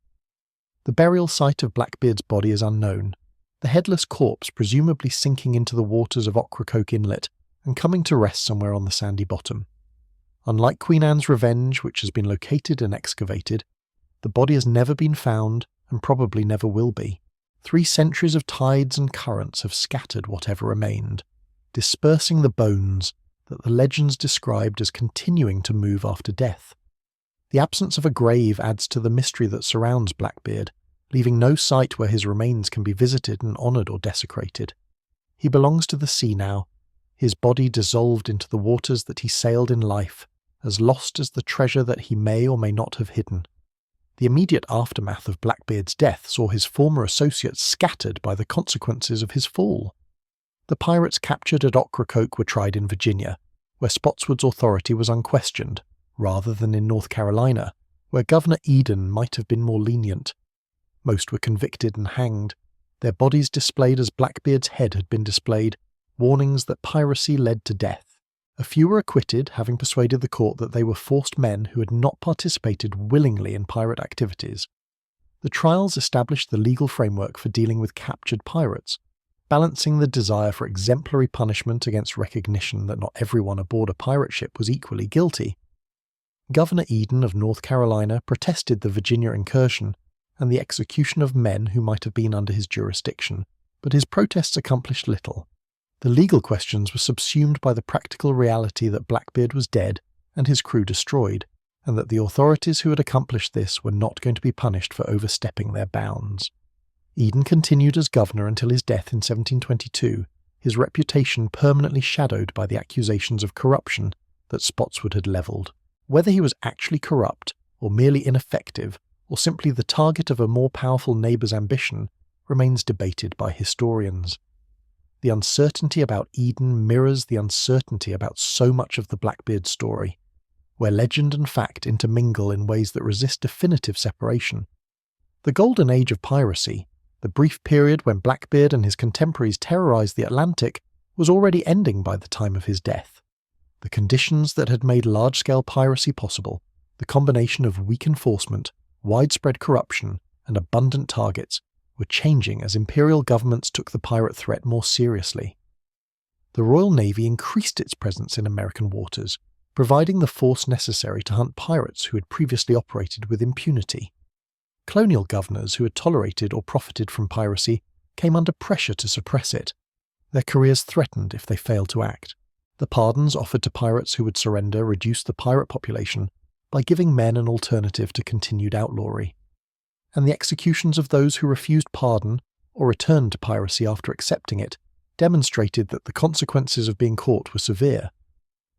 The burial site of Blackbeard's body is unknown, the headless corpse presumably sinking into the waters of Ocracoke Inlet and coming to rest somewhere on the sandy bottom. Unlike Queen Anne's Revenge, which has been located and excavated, the body has never been found and probably never will be. 3 centuries of tides and currents have scattered whatever remained, dispersing the bones that the legends described as continuing to move after death. The absence of a grave adds to the mystery that surrounds Blackbeard, leaving no site where his remains can be visited and honoured or desecrated. He belongs to the sea now, his body dissolved into the waters that he sailed in life, as lost as the treasure that he may or may not have hidden. The immediate aftermath of Blackbeard's death saw his former associates scattered by the consequences of his fall. The pirates captured at Ocracoke were tried in Virginia, where Spotswood's authority was unquestioned, rather than in North Carolina, where Governor Eden might have been more lenient. Most were convicted and hanged, their bodies displayed as Blackbeard's head had been displayed, warnings that piracy led to death. A few were acquitted, having persuaded the court that they were forced men who had not participated willingly in pirate activities. The trials established the legal framework for dealing with captured pirates, balancing the desire for exemplary punishment against recognition that not everyone aboard a pirate ship was equally guilty. Governor Eden of North Carolina protested the Virginia incursion and the execution of men who might have been under his jurisdiction, but his protests accomplished little. The legal questions were subsumed by the practical reality that Blackbeard was dead and his crew destroyed, and that the authorities who had accomplished this were not going to be punished for overstepping their bounds. Eden continued as governor until his death in 1722, his reputation permanently shadowed by the accusations of corruption that Spotswood had levelled. Whether he was actually corrupt, or merely ineffective, or simply the target of a more powerful neighbour's ambition, remains debated by historians. The uncertainty about Eden mirrors the uncertainty about so much of the Blackbeard story, where legend and fact intermingle in ways that resist definitive separation. The golden age of piracy, the brief period when Blackbeard and his contemporaries terrorised the Atlantic, was already ending by the time of his death. The conditions that had made large-scale piracy possible, the combination of weak enforcement, widespread corruption, and abundant targets, were changing as imperial governments took the pirate threat more seriously. The Royal Navy increased its presence in American waters, providing the force necessary to hunt pirates who had previously operated with impunity. Colonial governors who had tolerated or profited from piracy came under pressure to suppress it, their careers threatened if they failed to act. The pardons offered to pirates who would surrender reduced the pirate population by giving men an alternative to continued outlawry. And the executions of those who refused pardon or returned to piracy after accepting it demonstrated that the consequences of being caught were severe.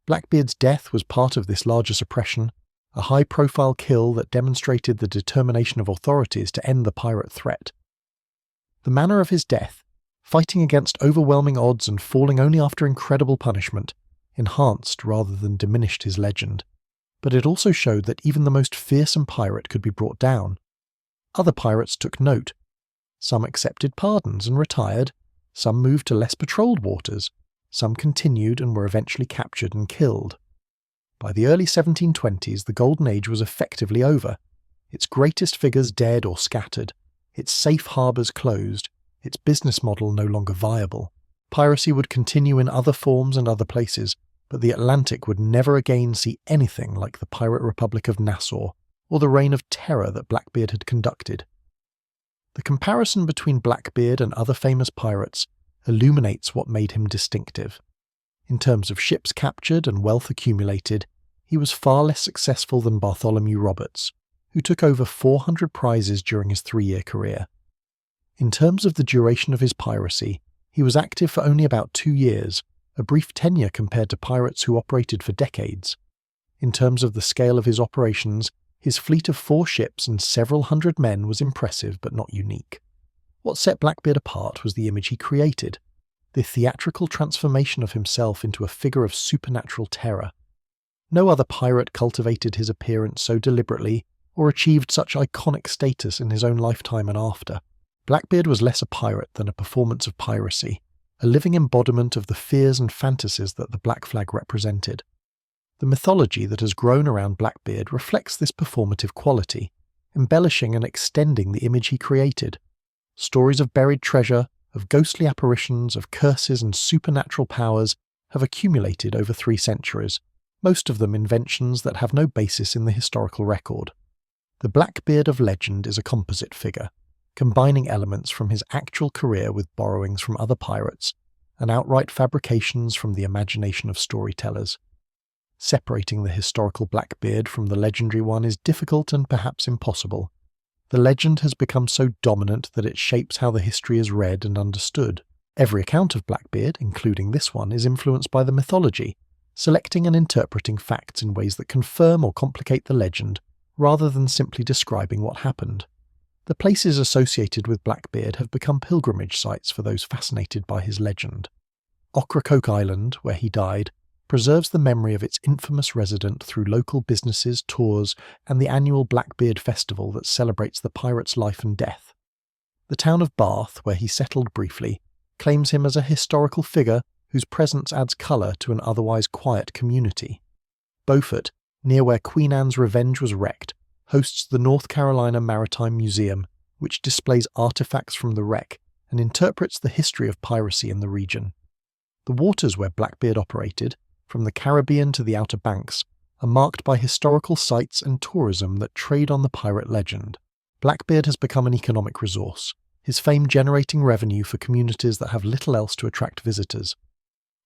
Blackbeard's death was part of this larger suppression, a high-profile kill that demonstrated the determination of authorities to end the pirate threat. The manner of his death, fighting against overwhelming odds and falling only after incredible punishment, enhanced rather than diminished his legend. But it also showed that even the most fearsome pirate could be brought down. Other pirates took note. Some accepted pardons and retired, some moved to less patrolled waters, some continued and were eventually captured and killed. By the early 1720s, the Golden Age was effectively over, its greatest figures dead or scattered, its safe harbours closed, its business model no longer viable. Piracy would continue in other forms and other places, but the Atlantic would never again see anything like the Pirate Republic of Nassau, or the reign of terror that Blackbeard had conducted. The comparison between Blackbeard and other famous pirates illuminates what made him distinctive. In terms of ships captured and wealth accumulated, he was far less successful than Bartholomew Roberts, who took over 400 prizes during his 3-year career. In terms of the duration of his piracy, he was active for only about 2 years, a brief tenure compared to pirates who operated for decades. In terms of the scale of his operations, his fleet of 4 ships and several hundred men was impressive but not unique. What set Blackbeard apart was the image he created, the theatrical transformation of himself into a figure of supernatural terror. No other pirate cultivated his appearance so deliberately or achieved such iconic status in his own lifetime and after. Blackbeard was less a pirate than a performance of piracy, a living embodiment of the fears and fantasies that the Black Flag represented. The mythology that has grown around Blackbeard reflects this performative quality, embellishing and extending the image he created. Stories of buried treasure, of ghostly apparitions, of curses and supernatural powers have accumulated over 3 centuries, most of them inventions that have no basis in the historical record. The Blackbeard of legend is a composite figure, combining elements from his actual career with borrowings from other pirates, and outright fabrications from the imagination of storytellers. Separating the historical Blackbeard from the legendary one is difficult and perhaps impossible. The legend has become so dominant that it shapes how the history is read and understood. Every account of Blackbeard, including this one, is influenced by the mythology, selecting and interpreting facts in ways that confirm or complicate the legend, rather than simply describing what happened. The places associated with Blackbeard have become pilgrimage sites for those fascinated by his legend. Ocracoke Island, where he died, preserves the memory of its infamous resident through local businesses, tours, and the annual Blackbeard Festival that celebrates the pirate's life and death. The town of Bath, where he settled briefly, claims him as a historical figure whose presence adds colour to an otherwise quiet community. Beaufort, near where Queen Anne's Revenge was wrecked, hosts the North Carolina Maritime Museum, which displays artifacts from the wreck and interprets the history of piracy in the region. The waters where Blackbeard operated, from the Caribbean to the Outer Banks, are marked by historical sites and tourism that trade on the pirate legend. Blackbeard has become an economic resource, his fame generating revenue for communities that have little else to attract visitors.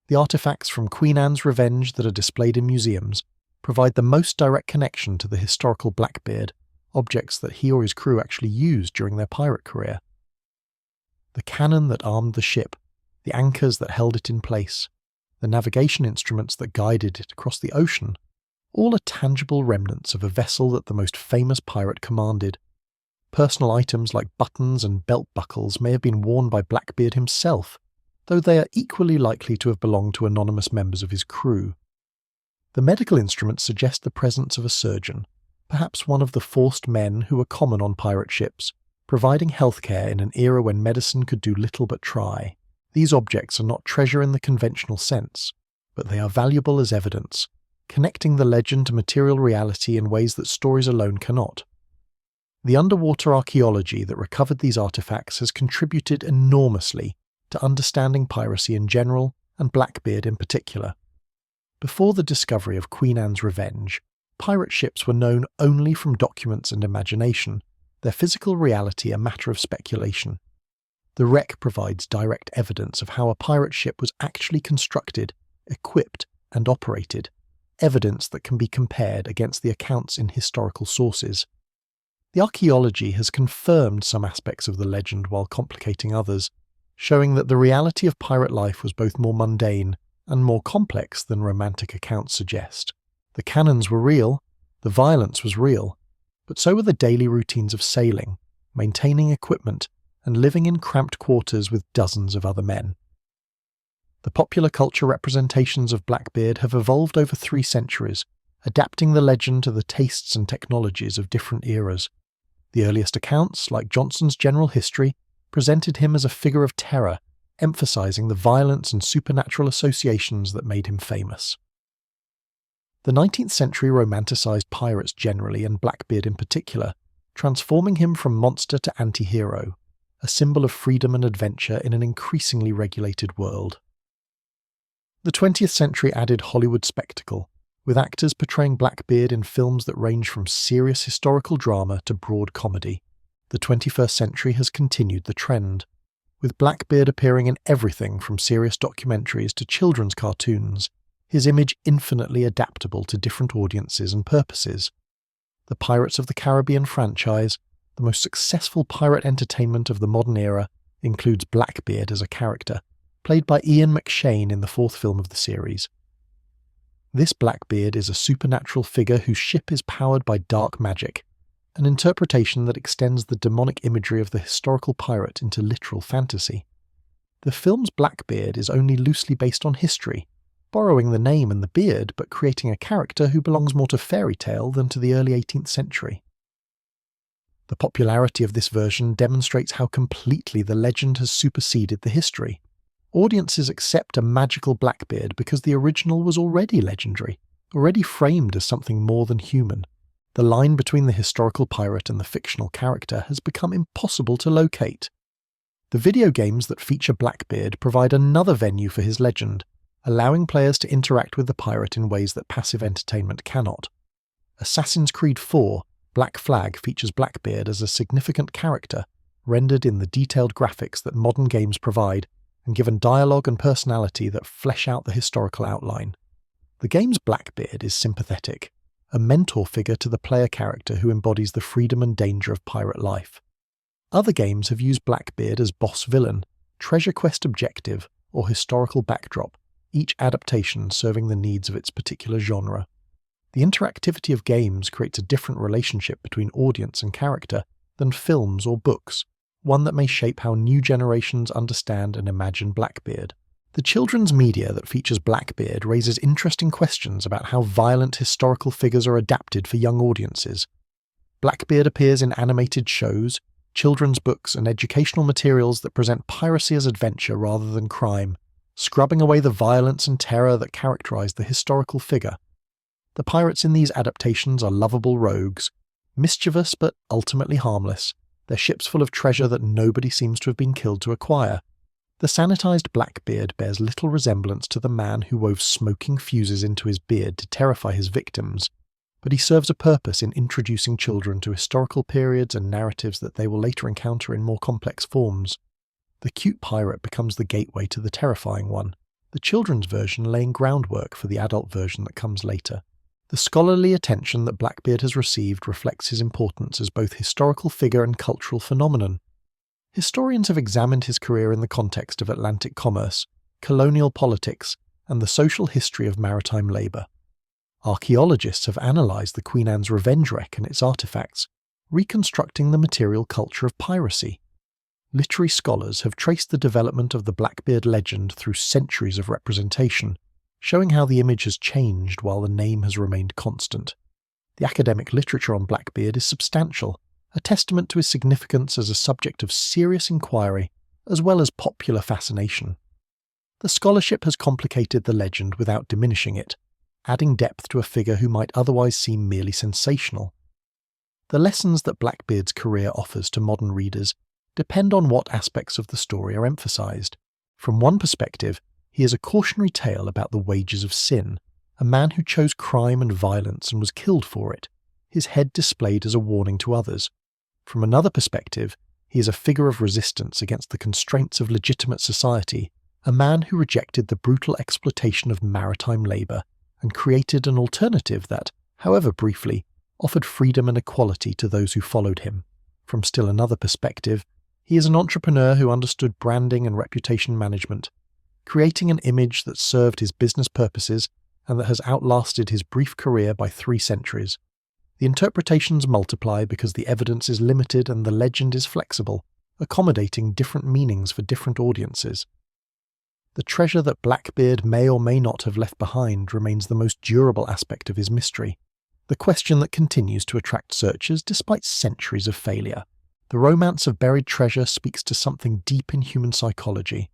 The artifacts from Queen Anne's Revenge that are displayed in museums, provide the most direct connection to the historical Blackbeard, objects that he or his crew actually used during their pirate career. The cannon that armed the ship, the anchors that held it in place, the navigation instruments that guided it across the ocean, all are tangible remnants of a vessel that the most famous pirate commanded. Personal items like buttons and belt buckles may have been worn by Blackbeard himself, though they are equally likely to have belonged to anonymous members of his crew. The medical instruments suggest the presence of a surgeon, perhaps one of the forced men who were common on pirate ships, providing healthcare in an era when medicine could do little but try. These objects are not treasure in the conventional sense, but they are valuable as evidence, connecting the legend to material reality in ways that stories alone cannot. The underwater archaeology that recovered these artifacts has contributed enormously to understanding piracy in general and Blackbeard in particular. Before the discovery of Queen Anne's Revenge, pirate ships were known only from documents and imagination, their physical reality a matter of speculation. The wreck provides direct evidence of how a pirate ship was actually constructed, equipped, and operated, evidence that can be compared against the accounts in historical sources. The archaeology has confirmed some aspects of the legend while complicating others, showing that the reality of pirate life was both more mundane and more complex than romantic accounts suggest. The cannons were real, the violence was real, but so were the daily routines of sailing, maintaining equipment, and living in cramped quarters with dozens of other men. The popular culture representations of Blackbeard have evolved over 3 centuries, adapting the legend to the tastes and technologies of different eras. The earliest accounts, like Johnson's General History, presented him as a figure of terror, emphasizing the violence and supernatural associations that made him famous. The 19th century romanticized pirates generally, and Blackbeard in particular, transforming him from monster to anti-hero, a symbol of freedom and adventure in an increasingly regulated world. The 20th century added Hollywood spectacle, with actors portraying Blackbeard in films that range from serious historical drama to broad comedy. The 21st century has continued the trend, with Blackbeard appearing in everything from serious documentaries to children's cartoons, his image infinitely adaptable to different audiences and purposes. The Pirates of the Caribbean franchise, the most successful pirate entertainment of the modern era, includes Blackbeard as a character, played by Ian McShane in the 4th film of the series. This Blackbeard is a supernatural figure whose ship is powered by dark magic, an interpretation that extends the demonic imagery of the historical pirate into literal fantasy. The film's Blackbeard is only loosely based on history, borrowing the name and the beard but creating a character who belongs more to fairy tale than to the early 18th century. The popularity of this version demonstrates how completely the legend has superseded the history. Audiences accept a magical Blackbeard because the original was already legendary, already framed as something more than human. The line between the historical pirate and the fictional character has become impossible to locate. The video games that feature Blackbeard provide another venue for his legend, allowing players to interact with the pirate in ways that passive entertainment cannot. Assassin's Creed 4: Black Flag features Blackbeard as a significant character, rendered in the detailed graphics that modern games provide, and given dialogue and personality that flesh out the historical outline. The game's Blackbeard is sympathetic, a mentor figure to the player character who embodies the freedom and danger of pirate life. Other games have used Blackbeard as boss villain, treasure quest objective, or historical backdrop, each adaptation serving the needs of its particular genre. The interactivity of games creates a different relationship between audience and character than films or books, one that may shape how new generations understand and imagine Blackbeard. The children's media that features Blackbeard raises interesting questions about how violent historical figures are adapted for young audiences. Blackbeard appears in animated shows, children's books, and educational materials that present piracy as adventure rather than crime, scrubbing away the violence and terror that characterize the historical figure. The pirates in these adaptations are lovable rogues, mischievous but ultimately harmless, their ships full of treasure that nobody seems to have been killed to acquire. The sanitized Blackbeard bears little resemblance to the man who wove smoking fuses into his beard to terrify his victims, but he serves a purpose in introducing children to historical periods and narratives that they will later encounter in more complex forms. The cute pirate becomes the gateway to the terrifying one, the children's version laying groundwork for the adult version that comes later. The scholarly attention that Blackbeard has received reflects his importance as both historical figure and cultural phenomenon. Historians have examined his career in the context of Atlantic commerce, colonial politics, and the social history of maritime labour. Archaeologists have analysed the Queen Anne's Revenge wreck and its artefacts, reconstructing the material culture of piracy. Literary scholars have traced the development of the Blackbeard legend through centuries of representation, showing how the image has changed while the name has remained constant. The academic literature on Blackbeard is substantial, a testament to his significance as a subject of serious inquiry as well as popular fascination. The scholarship has complicated the legend without diminishing it, adding depth to a figure who might otherwise seem merely sensational. The lessons that Blackbeard's career offers to modern readers depend on what aspects of the story are emphasised. From one perspective, he is a cautionary tale about the wages of sin, a man who chose crime and violence and was killed for it, his head displayed as a warning to others. From another perspective, he is a figure of resistance against the constraints of legitimate society, a man who rejected the brutal exploitation of maritime labour and created an alternative that, however briefly, offered freedom and equality to those who followed him. From still another perspective, he is an entrepreneur who understood branding and reputation management, creating an image that served his business purposes and that has outlasted his brief career by 3 centuries. The interpretations multiply because the evidence is limited and the legend is flexible, accommodating different meanings for different audiences. The treasure that Blackbeard may or may not have left behind remains the most durable aspect of his mystery, the question that continues to attract searchers despite centuries of failure. The romance of buried treasure speaks to something deep in human psychology,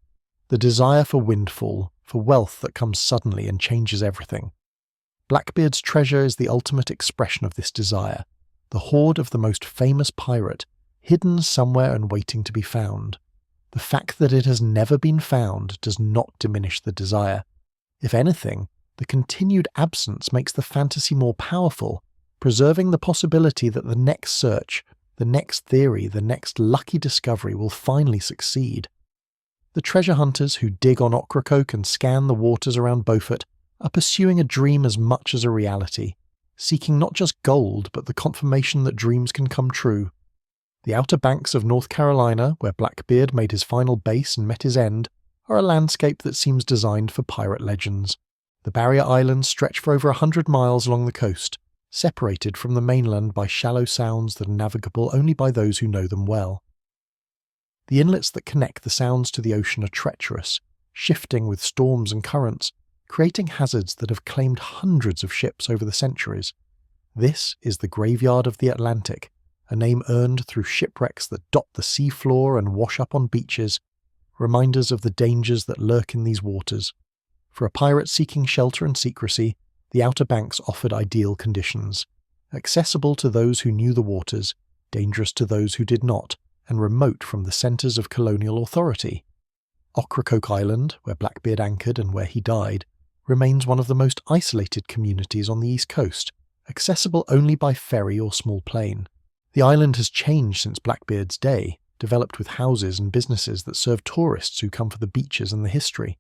the desire for windfall, for wealth that comes suddenly and changes everything. Blackbeard's treasure is the ultimate expression of this desire, the hoard of the most famous pirate, hidden somewhere and waiting to be found. The fact that it has never been found does not diminish the desire. If anything, the continued absence makes the fantasy more powerful, preserving the possibility that the next search, the next theory, the next lucky discovery will finally succeed. The treasure hunters who dig on Ocracoke and scan the waters around Beaufort are pursuing a dream as much as a reality, seeking not just gold but the confirmation that dreams can come true. The Outer Banks of North Carolina, where Blackbeard made his final base and met his end, are a landscape that seems designed for pirate legends. The barrier islands stretch for over 100 miles along the coast, separated from the mainland by shallow sounds that are navigable only by those who know them well. The inlets that connect the sounds to the ocean are treacherous, shifting with storms and currents, creating hazards that have claimed hundreds of ships over the centuries. This is the graveyard of the Atlantic, a name earned through shipwrecks that dot the sea floor and wash up on beaches, reminders of the dangers that lurk in these waters. For a pirate seeking shelter and secrecy, the Outer Banks offered ideal conditions, accessible to those who knew the waters, dangerous to those who did not, and remote from the centres of colonial authority. Ocracoke Island, where Blackbeard anchored and where he died, remains one of the most isolated communities on the east coast, accessible only by ferry or small plane. The island has changed since Blackbeard's day, developed with houses and businesses that serve tourists who come for the beaches and the history.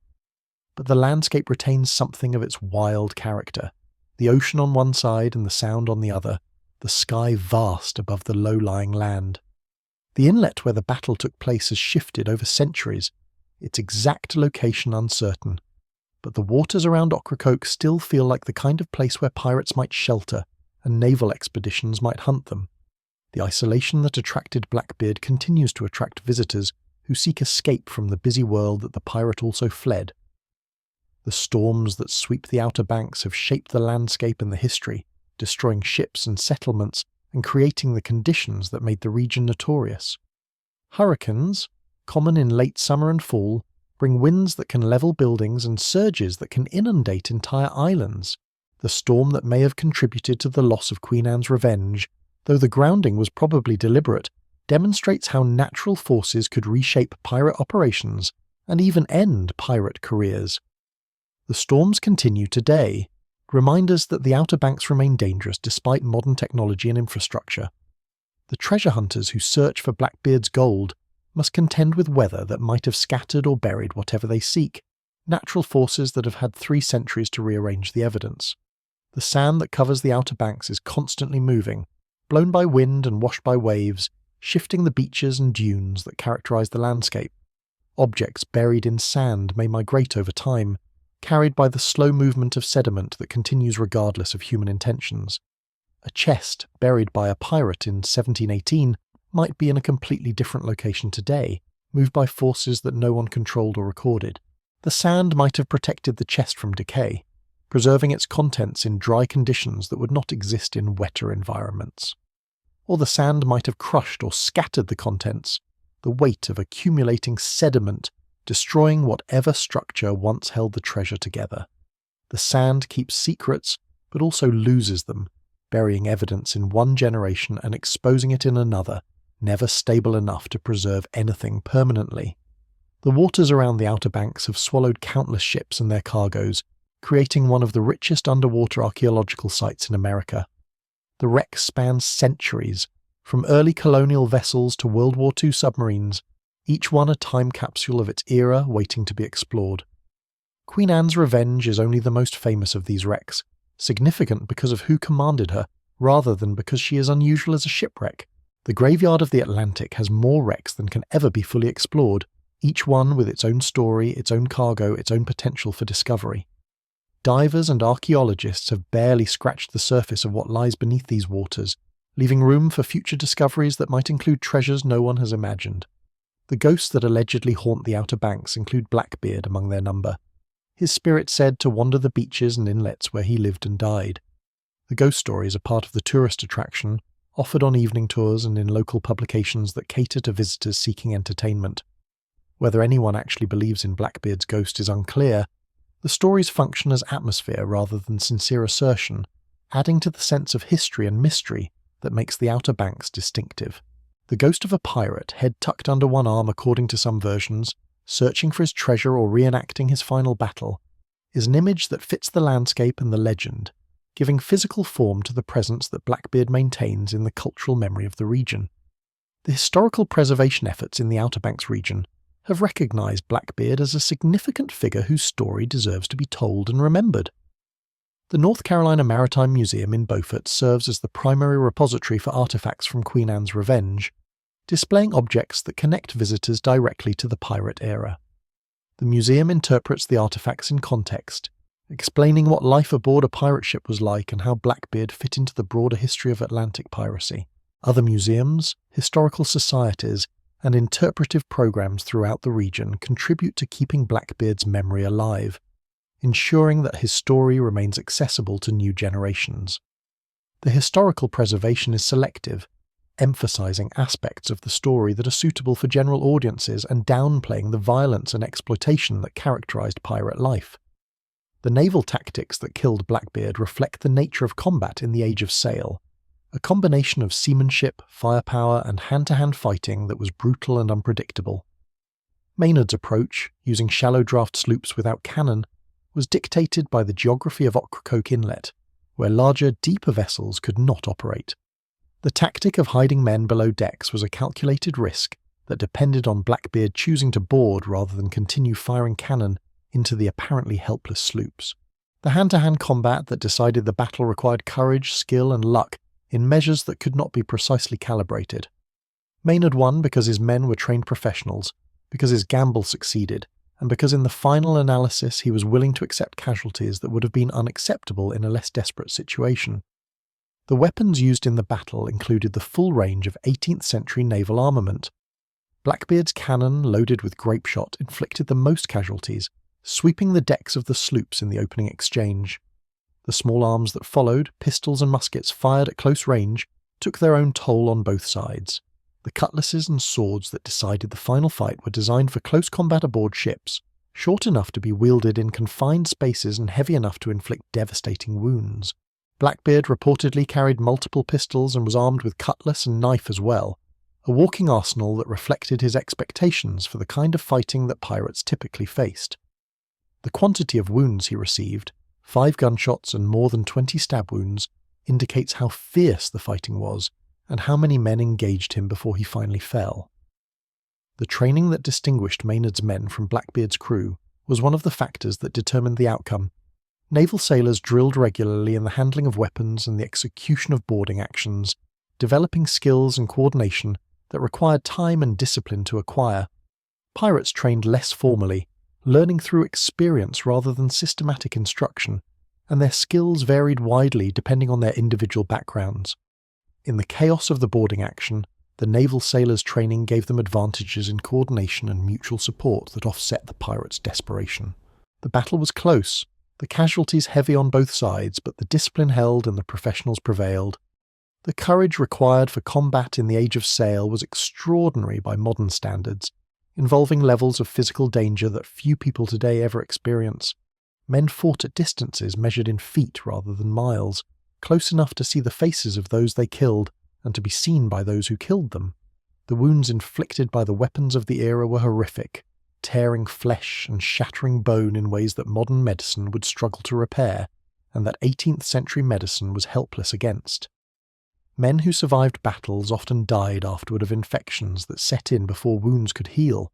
But the landscape retains something of its wild character, the ocean on one side and the sound on the other, the sky vast above the low-lying land. The inlet where the battle took place has shifted over centuries, its exact location uncertain, but the waters around Ocracoke still feel like the kind of place where pirates might shelter and naval expeditions might hunt them. The isolation that attracted Blackbeard continues to attract visitors who seek escape from the busy world that the pirate also fled. The storms that sweep the Outer Banks have shaped the landscape and the history, destroying ships and settlements and creating the conditions that made the region notorious. Hurricanes, common in late summer and fall, bring winds that can level buildings and surges that can inundate entire islands. The storm that may have contributed to the loss of Queen Anne's Revenge, though the grounding was probably deliberate, demonstrates how natural forces could reshape pirate operations and even end pirate careers. The storms continue today, reminders that the Outer Banks remain dangerous despite modern technology and infrastructure. The treasure hunters who search for Blackbeard's gold must contend with weather that might have scattered or buried whatever they seek, natural forces that have had 3 centuries to rearrange the evidence. The sand that covers the Outer Banks is constantly moving, blown by wind and washed by waves, shifting the beaches and dunes that characterize the landscape. Objects buried in sand may migrate over time, carried by the slow movement of sediment that continues regardless of human intentions. A chest buried by a pirate in 1718 might be in a completely different location today, moved by forces that no one controlled or recorded. The sand might have protected the chest from decay, preserving its contents in dry conditions that would not exist in wetter environments. Or the sand might have crushed or scattered the contents, the weight of accumulating sediment destroying whatever structure once held the treasure together. The sand keeps secrets, but also loses them, burying evidence in one generation and exposing it in another, never stable enough to preserve anything permanently. The waters around the Outer Banks have swallowed countless ships and their cargoes, creating one of the richest underwater archaeological sites in America. The wreck spans centuries, from early colonial vessels to World War II submarines, each one a time capsule of its era waiting to be explored. Queen Anne's Revenge is only the most famous of these wrecks, significant because of who commanded her, rather than because she is unusual as a shipwreck. The graveyard of the Atlantic has more wrecks than can ever be fully explored, each one with its own story, its own cargo, its own potential for discovery. Divers and archaeologists have barely scratched the surface of what lies beneath these waters, leaving room for future discoveries that might include treasures no one has imagined. The ghosts that allegedly haunt the Outer Banks include Blackbeard among their number, his spirit said to wander the beaches and inlets where he lived and died. The ghost stories are part of the tourist attraction, offered on evening tours and in local publications that cater to visitors seeking entertainment. Whether anyone actually believes in Blackbeard's ghost is unclear. The stories function as atmosphere rather than sincere assertion, adding to the sense of history and mystery that makes the Outer Banks distinctive. The ghost of a pirate, head tucked under one arm according to some versions, searching for his treasure or reenacting his final battle, is an image that fits the landscape and the legend, giving physical form to the presence that Blackbeard maintains in the cultural memory of the region. The historical preservation efforts in the Outer Banks region have recognised Blackbeard as a significant figure whose story deserves to be told and remembered. The North Carolina Maritime Museum in Beaufort serves as the primary repository for artefacts from Queen Anne's Revenge, displaying objects that connect visitors directly to the pirate era. The museum interprets the artefacts in context, explaining what life aboard a pirate ship was like and how Blackbeard fit into the broader history of Atlantic piracy. Other museums, historical societies, and interpretive programs throughout the region contribute to keeping Blackbeard's memory alive, ensuring that his story remains accessible to new generations. The historical preservation is selective, emphasizing aspects of the story that are suitable for general audiences and downplaying the violence and exploitation that characterized pirate life. The naval tactics that killed Blackbeard reflect the nature of combat in the Age of Sail, a combination of seamanship, firepower, and hand-to-hand fighting that was brutal and unpredictable. Maynard's approach, using shallow draft sloops without cannon, was dictated by the geography of Ocracoke Inlet, where larger, deeper vessels could not operate. The tactic of hiding men below decks was a calculated risk that depended on Blackbeard choosing to board rather than continue firing cannon into the apparently helpless sloops. The hand-to-hand combat that decided the battle required courage, skill, and luck in measures that could not be precisely calibrated. Maynard won because his men were trained professionals, because his gamble succeeded, and because in the final analysis he was willing to accept casualties that would have been unacceptable in a less desperate situation. The weapons used in the battle included the full range of 18th century naval armament. Blackbeard's cannon, loaded with grapeshot, inflicted the most casualties, sweeping the decks of the sloops in the opening exchange. The small arms that followed, pistols and muskets fired at close range, took their own toll on both sides. The cutlasses and swords that decided the final fight were designed for close combat aboard ships, short enough to be wielded in confined spaces and heavy enough to inflict devastating wounds. Blackbeard reportedly carried multiple pistols and was armed with cutlass and knife as well, a walking arsenal that reflected his expectations for the kind of fighting that pirates typically faced. The quantity of wounds he received, 5 gunshots and more than 20 stab wounds, indicates how fierce the fighting was and how many men engaged him before he finally fell. The training that distinguished Maynard's men from Blackbeard's crew was one of the factors that determined the outcome. Naval sailors drilled regularly in the handling of weapons and the execution of boarding actions, developing skills and coordination that required time and discipline to acquire. Pirates trained less formally, learning through experience rather than systematic instruction, and their skills varied widely depending on their individual backgrounds. In the chaos of the boarding action, the naval sailors' training gave them advantages in coordination and mutual support that offset the pirates' desperation. The battle was close, the casualties heavy on both sides, but the discipline held and the professionals prevailed. The courage required for combat in the age of sail was extraordinary by modern standards, involving levels of physical danger that few people today ever experience. Men fought at distances measured in feet rather than miles, close enough to see the faces of those they killed and to be seen by those who killed them. The wounds inflicted by the weapons of the era were horrific, tearing flesh and shattering bone in ways that modern medicine would struggle to repair, and that 18th century medicine was helpless against. Men who survived battles often died afterward of infections that set in before wounds could heal.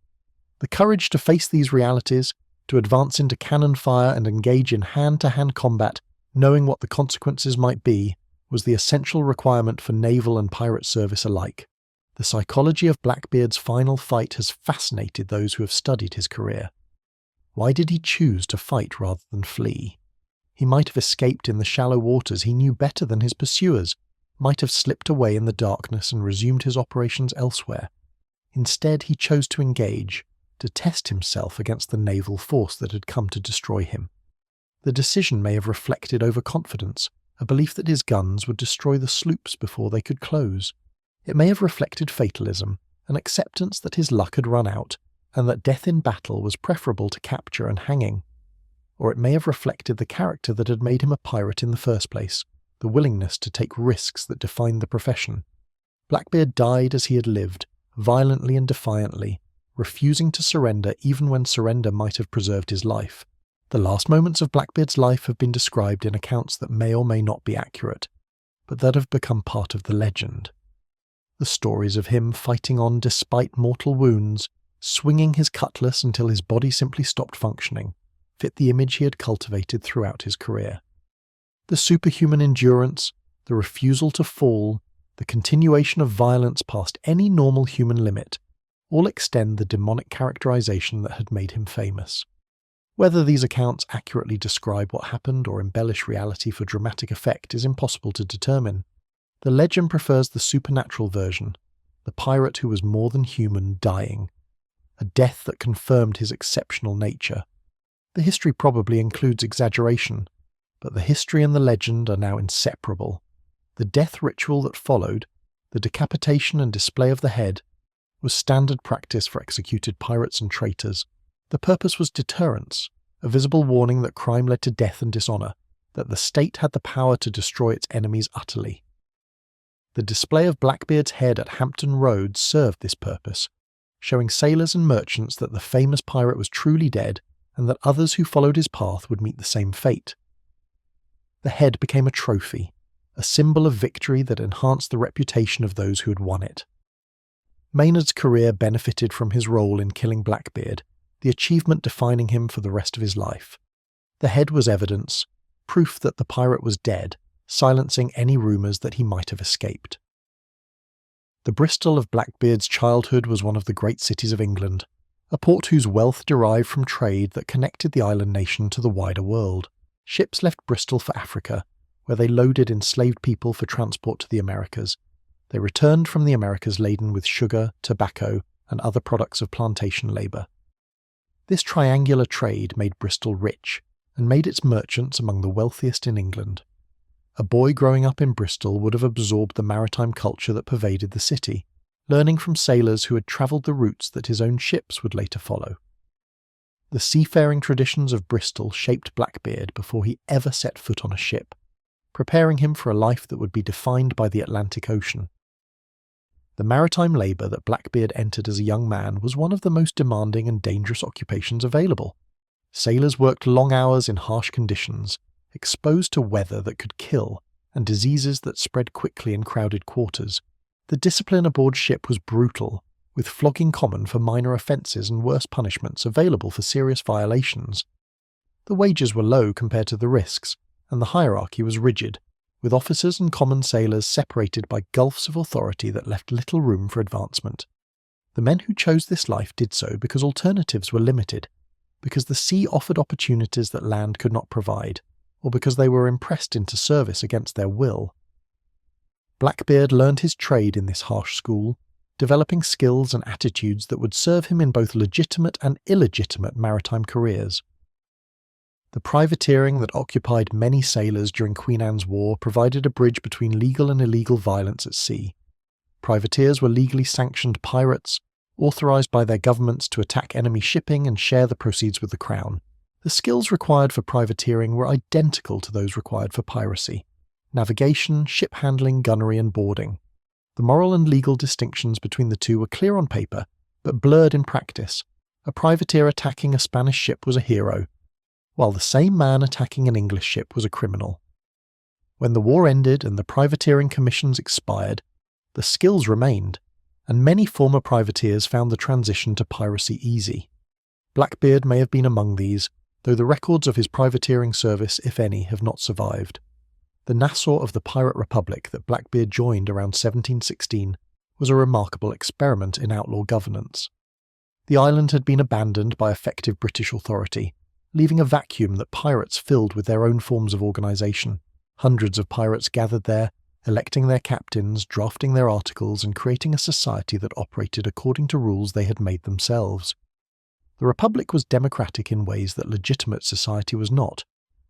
The courage to face these realities, to advance into cannon fire and engage in hand-to-hand combat, knowing what the consequences might be, was the essential requirement for naval and pirate service alike. The psychology of Blackbeard's final fight has fascinated those who have studied his career. Why did he choose to fight rather than flee? He might have escaped in the shallow waters he knew better than his pursuers, might have slipped away in the darkness and resumed his operations elsewhere. Instead, he chose to engage, to test himself against the naval force that had come to destroy him. The decision may have reflected overconfidence, a belief that his guns would destroy the sloops before they could close. It may have reflected fatalism, an acceptance that his luck had run out, and that death in battle was preferable to capture and hanging. Or it may have reflected the character that had made him a pirate in the first place, the willingness to take risks that defined the profession. Blackbeard died as he had lived, violently and defiantly, refusing to surrender even when surrender might have preserved his life. The last moments of Blackbeard's life have been described in accounts that may or may not be accurate, but that have become part of the legend. The stories of him fighting on despite mortal wounds, swinging his cutlass until his body simply stopped functioning, fit the image he had cultivated throughout his career. The superhuman endurance, the refusal to fall, the continuation of violence past any normal human limit, all extend the demonic characterization that had made him famous. Whether these accounts accurately describe what happened or embellish reality for dramatic effect is impossible to determine. The legend prefers the supernatural version, the pirate who was more than human dying, a death that confirmed his exceptional nature. The history probably includes exaggeration, but the history and the legend are now inseparable. The death ritual that followed, the decapitation and display of the head, was standard practice for executed pirates and traitors. The purpose was deterrence, a visible warning that crime led to death and dishonour, that the state had the power to destroy its enemies utterly. The display of Blackbeard's head at Hampton Roads served this purpose, showing sailors and merchants that the famous pirate was truly dead and that others who followed his path would meet the same fate. The head became a trophy, a symbol of victory that enhanced the reputation of those who had won it. Maynard's career benefited from his role in killing Blackbeard, the achievement defining him for the rest of his life. The head was evidence, proof that the pirate was dead, silencing any rumours that he might have escaped. The Bristol of Blackbeard's childhood was one of the great cities of England, a port whose wealth derived from trade that connected the island nation to the wider world. Ships left Bristol for Africa, where they loaded enslaved people for transport to the Americas. They returned from the Americas laden with sugar, tobacco, and other products of plantation labour. This triangular trade made Bristol rich, and made its merchants among the wealthiest in England. A boy growing up in Bristol would have absorbed the maritime culture that pervaded the city, learning from sailors who had travelled the routes that his own ships would later follow. The seafaring traditions of Bristol shaped Blackbeard before he ever set foot on a ship, preparing him for a life that would be defined by the Atlantic Ocean. The maritime labour that Blackbeard entered as a young man was one of the most demanding and dangerous occupations available. Sailors worked long hours in harsh conditions, exposed to weather that could kill and diseases that spread quickly in crowded quarters. The discipline aboard ship was brutal, with flogging common for minor offences and worse punishments available for serious violations. The wages were low compared to the risks, and the hierarchy was rigid, with officers and common sailors separated by gulfs of authority that left little room for advancement. The men who chose this life did so because alternatives were limited, because the sea offered opportunities that land could not provide, or because they were impressed into service against their will. Blackbeard learned his trade in this harsh school, developing skills and attitudes that would serve him in both legitimate and illegitimate maritime careers. The privateering that occupied many sailors during Queen Anne's War provided a bridge between legal and illegal violence at sea. Privateers were legally sanctioned pirates, authorised by their governments to attack enemy shipping and share the proceeds with the Crown. The skills required for privateering were identical to those required for piracy: navigation, ship handling, gunnery and boarding. The moral and legal distinctions between the two were clear on paper, but blurred in practice. A privateer attacking a Spanish ship was a hero, while the same man attacking an English ship was a criminal. When the war ended and the privateering commissions expired, the skills remained, and many former privateers found the transition to piracy easy. Blackbeard may have been among these, though the records of his privateering service, if any, have not survived. The Nassau of the Pirate Republic that Blackbeard joined around 1716 was a remarkable experiment in outlaw governance. The island had been abandoned by effective British authority, leaving a vacuum that pirates filled with their own forms of organisation. Hundreds of pirates gathered there, electing their captains, drafting their articles, and creating a society that operated according to rules they had made themselves. The Republic was democratic in ways that legitimate society was not,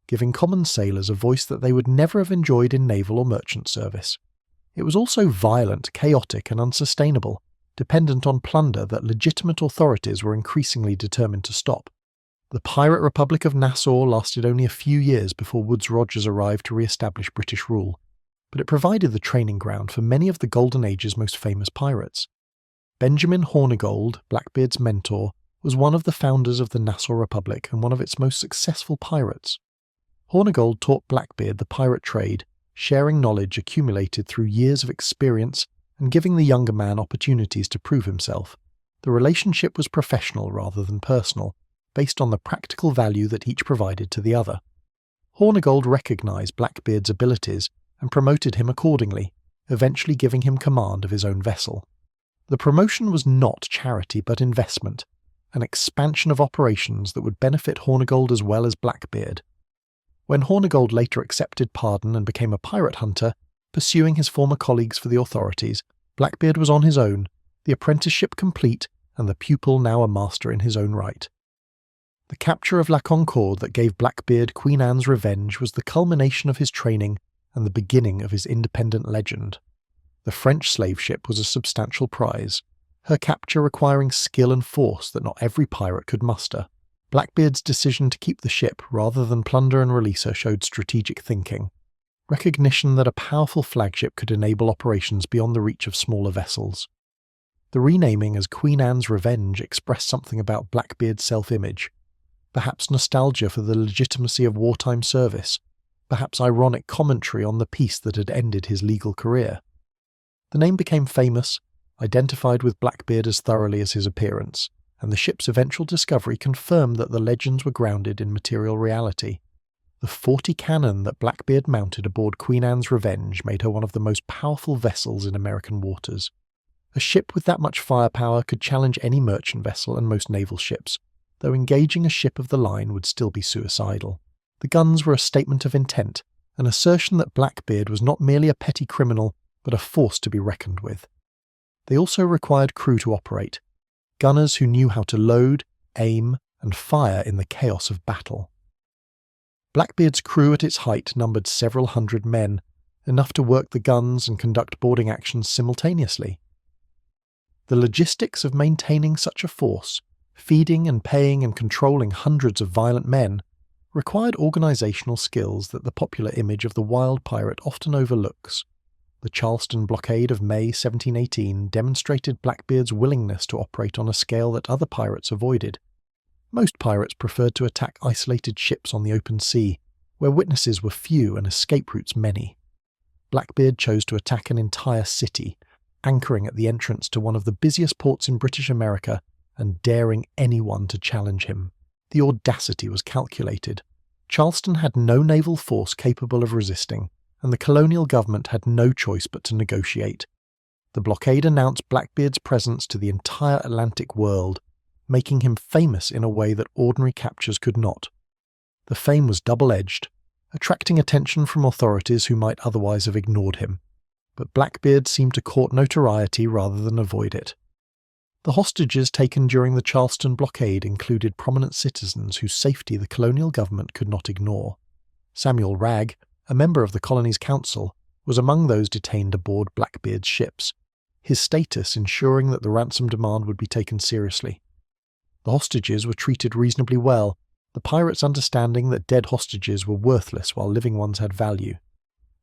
giving common sailors a voice that they would never have enjoyed in naval or merchant service. It was also violent, chaotic, and unsustainable, dependent on plunder that legitimate authorities were increasingly determined to stop. The Pirate Republic of Nassau lasted only a few years before Woodes Rogers arrived to re-establish British rule, but it provided the training ground for many of the Golden Age's most famous pirates. Benjamin Hornigold, Blackbeard's mentor, was one of the founders of the Nassau Republic and one of its most successful pirates. Hornigold taught Blackbeard the pirate trade, sharing knowledge accumulated through years of experience and giving the younger man opportunities to prove himself. The relationship was professional rather than personal, based on the practical value that each provided to the other. Hornigold recognised Blackbeard's abilities and promoted him accordingly, eventually giving him command of his own vessel. The promotion was not charity but investment, an expansion of operations that would benefit Hornigold as well as Blackbeard. When Hornigold later accepted pardon and became a pirate hunter, pursuing his former colleagues for the authorities, Blackbeard was on his own, the apprenticeship complete and the pupil now a master in his own right. The capture of La Concorde that gave Blackbeard Queen Anne's revenge was the culmination of his training and the beginning of his independent legend. The French slave ship was a substantial prize, her capture requiring skill and force that not every pirate could muster. Blackbeard's decision to keep the ship rather than plunder and release her showed strategic thinking, recognition that a powerful flagship could enable operations beyond the reach of smaller vessels. The renaming as Queen Anne's Revenge expressed something about Blackbeard's self-image, perhaps nostalgia for the legitimacy of wartime service, perhaps ironic commentary on the peace that had ended his legal career. The name became famous, identified with Blackbeard as thoroughly as his appearance, and the ship's eventual discovery confirmed that the legends were grounded in material reality. The 40 cannon that Blackbeard mounted aboard Queen Anne's Revenge made her one of the most powerful vessels in American waters. A ship with that much firepower could challenge any merchant vessel and most naval ships, though engaging a ship of the line would still be suicidal. The guns were a statement of intent, an assertion that Blackbeard was not merely a petty criminal, but a force to be reckoned with. They also required crew to operate, gunners who knew how to load, aim, and fire in the chaos of battle. Blackbeard's crew at its height numbered several hundred men, enough to work the guns and conduct boarding actions simultaneously. The logistics of maintaining such a force, feeding and paying and controlling hundreds of violent men, required organisational skills that the popular image of the wild pirate often overlooks. The Charleston blockade of May 1718 demonstrated Blackbeard's willingness to operate on a scale that other pirates avoided. Most pirates preferred to attack isolated ships on the open sea, where witnesses were few and escape routes many. Blackbeard chose to attack an entire city, anchoring at the entrance to one of the busiest ports in British America and daring anyone to challenge him. The audacity was calculated. Charleston had no naval force capable of resisting, and the colonial government had no choice but to negotiate. The blockade announced Blackbeard's presence to the entire Atlantic world, making him famous in a way that ordinary captures could not. The fame was double-edged, attracting attention from authorities who might otherwise have ignored him, but Blackbeard seemed to court notoriety rather than avoid it. The hostages taken during the Charleston blockade included prominent citizens whose safety the colonial government could not ignore. Samuel Wragg, a member of the colony's council, was among those detained aboard Blackbeard's ships, his status ensuring that the ransom demand would be taken seriously. The hostages were treated reasonably well, the pirates understanding that dead hostages were worthless while living ones had value.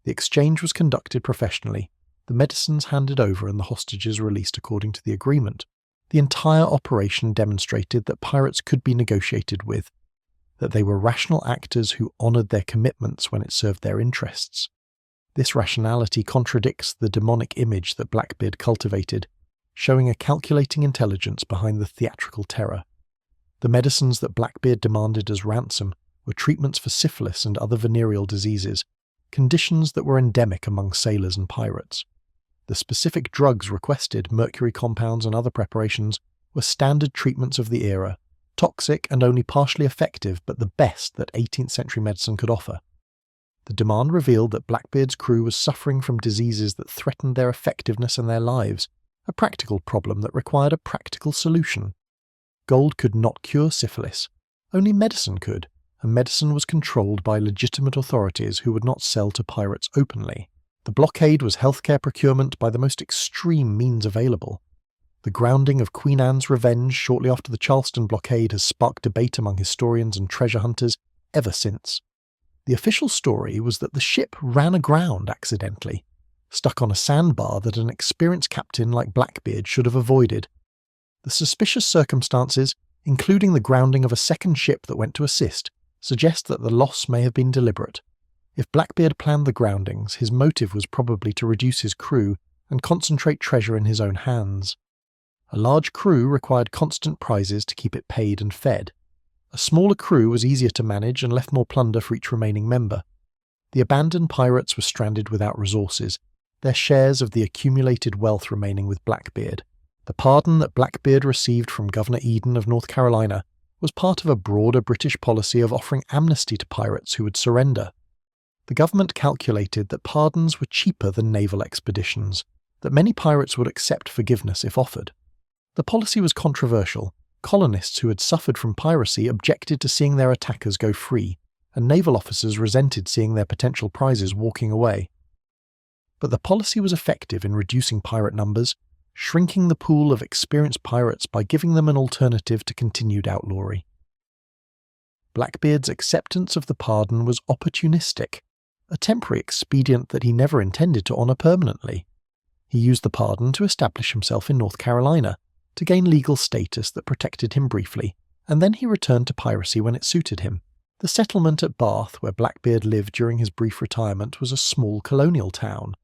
The exchange was conducted professionally, the medicines handed over and the hostages released according to the agreement. The entire operation demonstrated that pirates could be negotiated with, that they were rational actors who honoured their commitments when it served their interests. This rationality contradicts the demonic image that Blackbeard cultivated, showing a calculating intelligence behind the theatrical terror. The medicines that Blackbeard demanded as ransom were treatments for syphilis and other venereal diseases, conditions that were endemic among sailors and pirates. The specific drugs requested, mercury compounds and other preparations, were standard treatments of the era, toxic and only partially effective but the best that 18th century medicine could offer. The demand revealed that Blackbeard's crew was suffering from diseases that threatened their effectiveness and their lives, a practical problem that required a practical solution. Gold could not cure syphilis, only medicine could, and medicine was controlled by legitimate authorities who would not sell to pirates openly. The blockade was healthcare procurement by the most extreme means available. The grounding of Queen Anne's Revenge shortly after the Charleston blockade has sparked debate among historians and treasure hunters ever since. The official story was that the ship ran aground accidentally, stuck on a sandbar that an experienced captain like Blackbeard should have avoided. The suspicious circumstances, including the grounding of a second ship that went to assist, suggest that the loss may have been deliberate. If Blackbeard planned the groundings, his motive was probably to reduce his crew and concentrate treasure in his own hands. A large crew required constant prizes to keep it paid and fed. A smaller crew was easier to manage and left more plunder for each remaining member. The abandoned pirates were stranded without resources, their shares of the accumulated wealth remaining with Blackbeard. The pardon that Blackbeard received from Governor Eden of North Carolina was part of a broader British policy of offering amnesty to pirates who would surrender. The government calculated that pardons were cheaper than naval expeditions, that many pirates would accept forgiveness if offered. The policy was controversial. Colonists who had suffered from piracy objected to seeing their attackers go free, and naval officers resented seeing their potential prizes walking away. But the policy was effective in reducing pirate numbers, shrinking the pool of experienced pirates by giving them an alternative to continued outlawry. Blackbeard's acceptance of the pardon was opportunistic, a temporary expedient that he never intended to honour permanently. He used the pardon to establish himself in North Carolina, to gain legal status that protected him briefly, and then he returned to piracy when it suited him. The settlement at Bath, where Blackbeard lived during his brief retirement, was a small colonial town,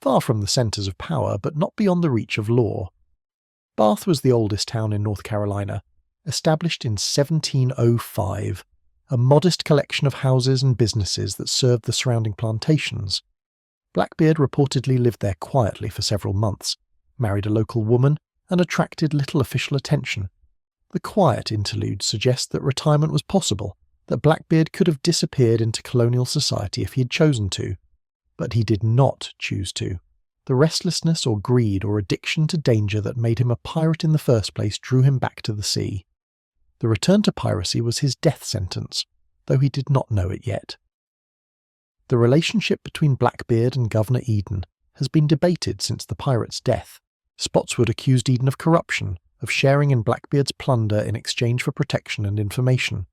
far from the centres of power but not beyond the reach of law. Bath was the oldest town in North Carolina, established in 1705, a modest collection of houses and businesses that served the surrounding plantations. Blackbeard reportedly lived there quietly for several months, married a local woman, and attracted little official attention. The quiet interlude suggests that retirement was possible, that Blackbeard could have disappeared into colonial society if he had chosen to. But he did not choose to. The restlessness or greed or addiction to danger that made him a pirate in the first place drew him back to the sea. The return to piracy was his death sentence, though he did not know it yet. The relationship between Blackbeard and Governor Eden has been debated since the pirate's death. Spotswood accused Eden of corruption, of sharing in Blackbeard's plunder in exchange for protection and information.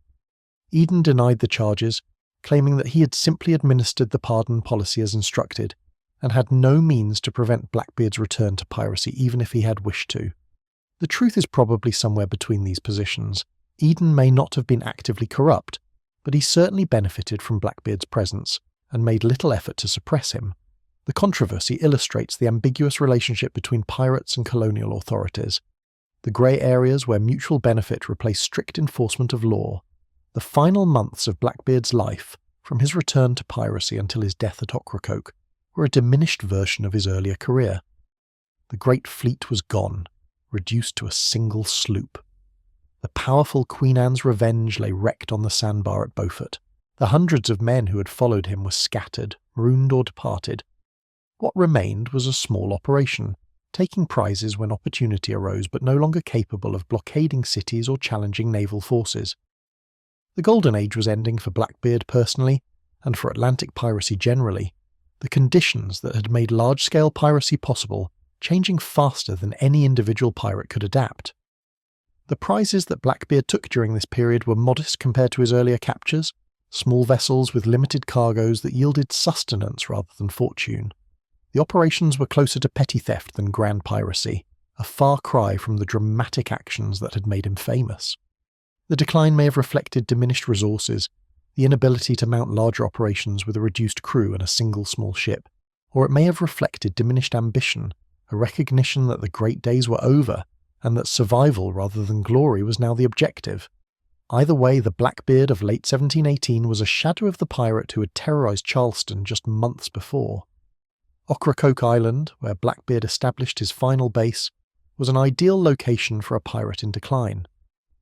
Eden denied the charges, claiming that he had simply administered the pardon policy as instructed, and had no means to prevent Blackbeard's return to piracy even if he had wished to. The truth is probably somewhere between these positions. Eden may not have been actively corrupt, but he certainly benefited from Blackbeard's presence, and made little effort to suppress him. The controversy illustrates the ambiguous relationship between pirates and colonial authorities, the grey areas where mutual benefit replaced strict enforcement of law. The final months of Blackbeard's life, from his return to piracy until his death at Ocracoke, were a diminished version of his earlier career. The great fleet was gone, reduced to a single sloop. The powerful Queen Anne's Revenge lay wrecked on the sandbar at Beaufort. The hundreds of men who had followed him were scattered, ruined or departed. What remained was a small operation, taking prizes when opportunity arose but no longer capable of blockading cities or challenging naval forces. The Golden Age was ending for Blackbeard personally, and for Atlantic piracy generally, the conditions that had made large-scale piracy possible changing faster than any individual pirate could adapt. The prizes that Blackbeard took during this period were modest compared to his earlier captures, small vessels with limited cargoes that yielded sustenance rather than fortune. The operations were closer to petty theft than grand piracy, a far cry from the dramatic actions that had made him famous. The decline may have reflected diminished resources, the inability to mount larger operations with a reduced crew and a single small ship, or it may have reflected diminished ambition, a recognition that the great days were over, and that survival rather than glory was now the objective. Either way, the Blackbeard of late 1718 was a shadow of the pirate who had terrorised Charleston just months before. Ocracoke Island, where Blackbeard established his final base, was an ideal location for a pirate in decline.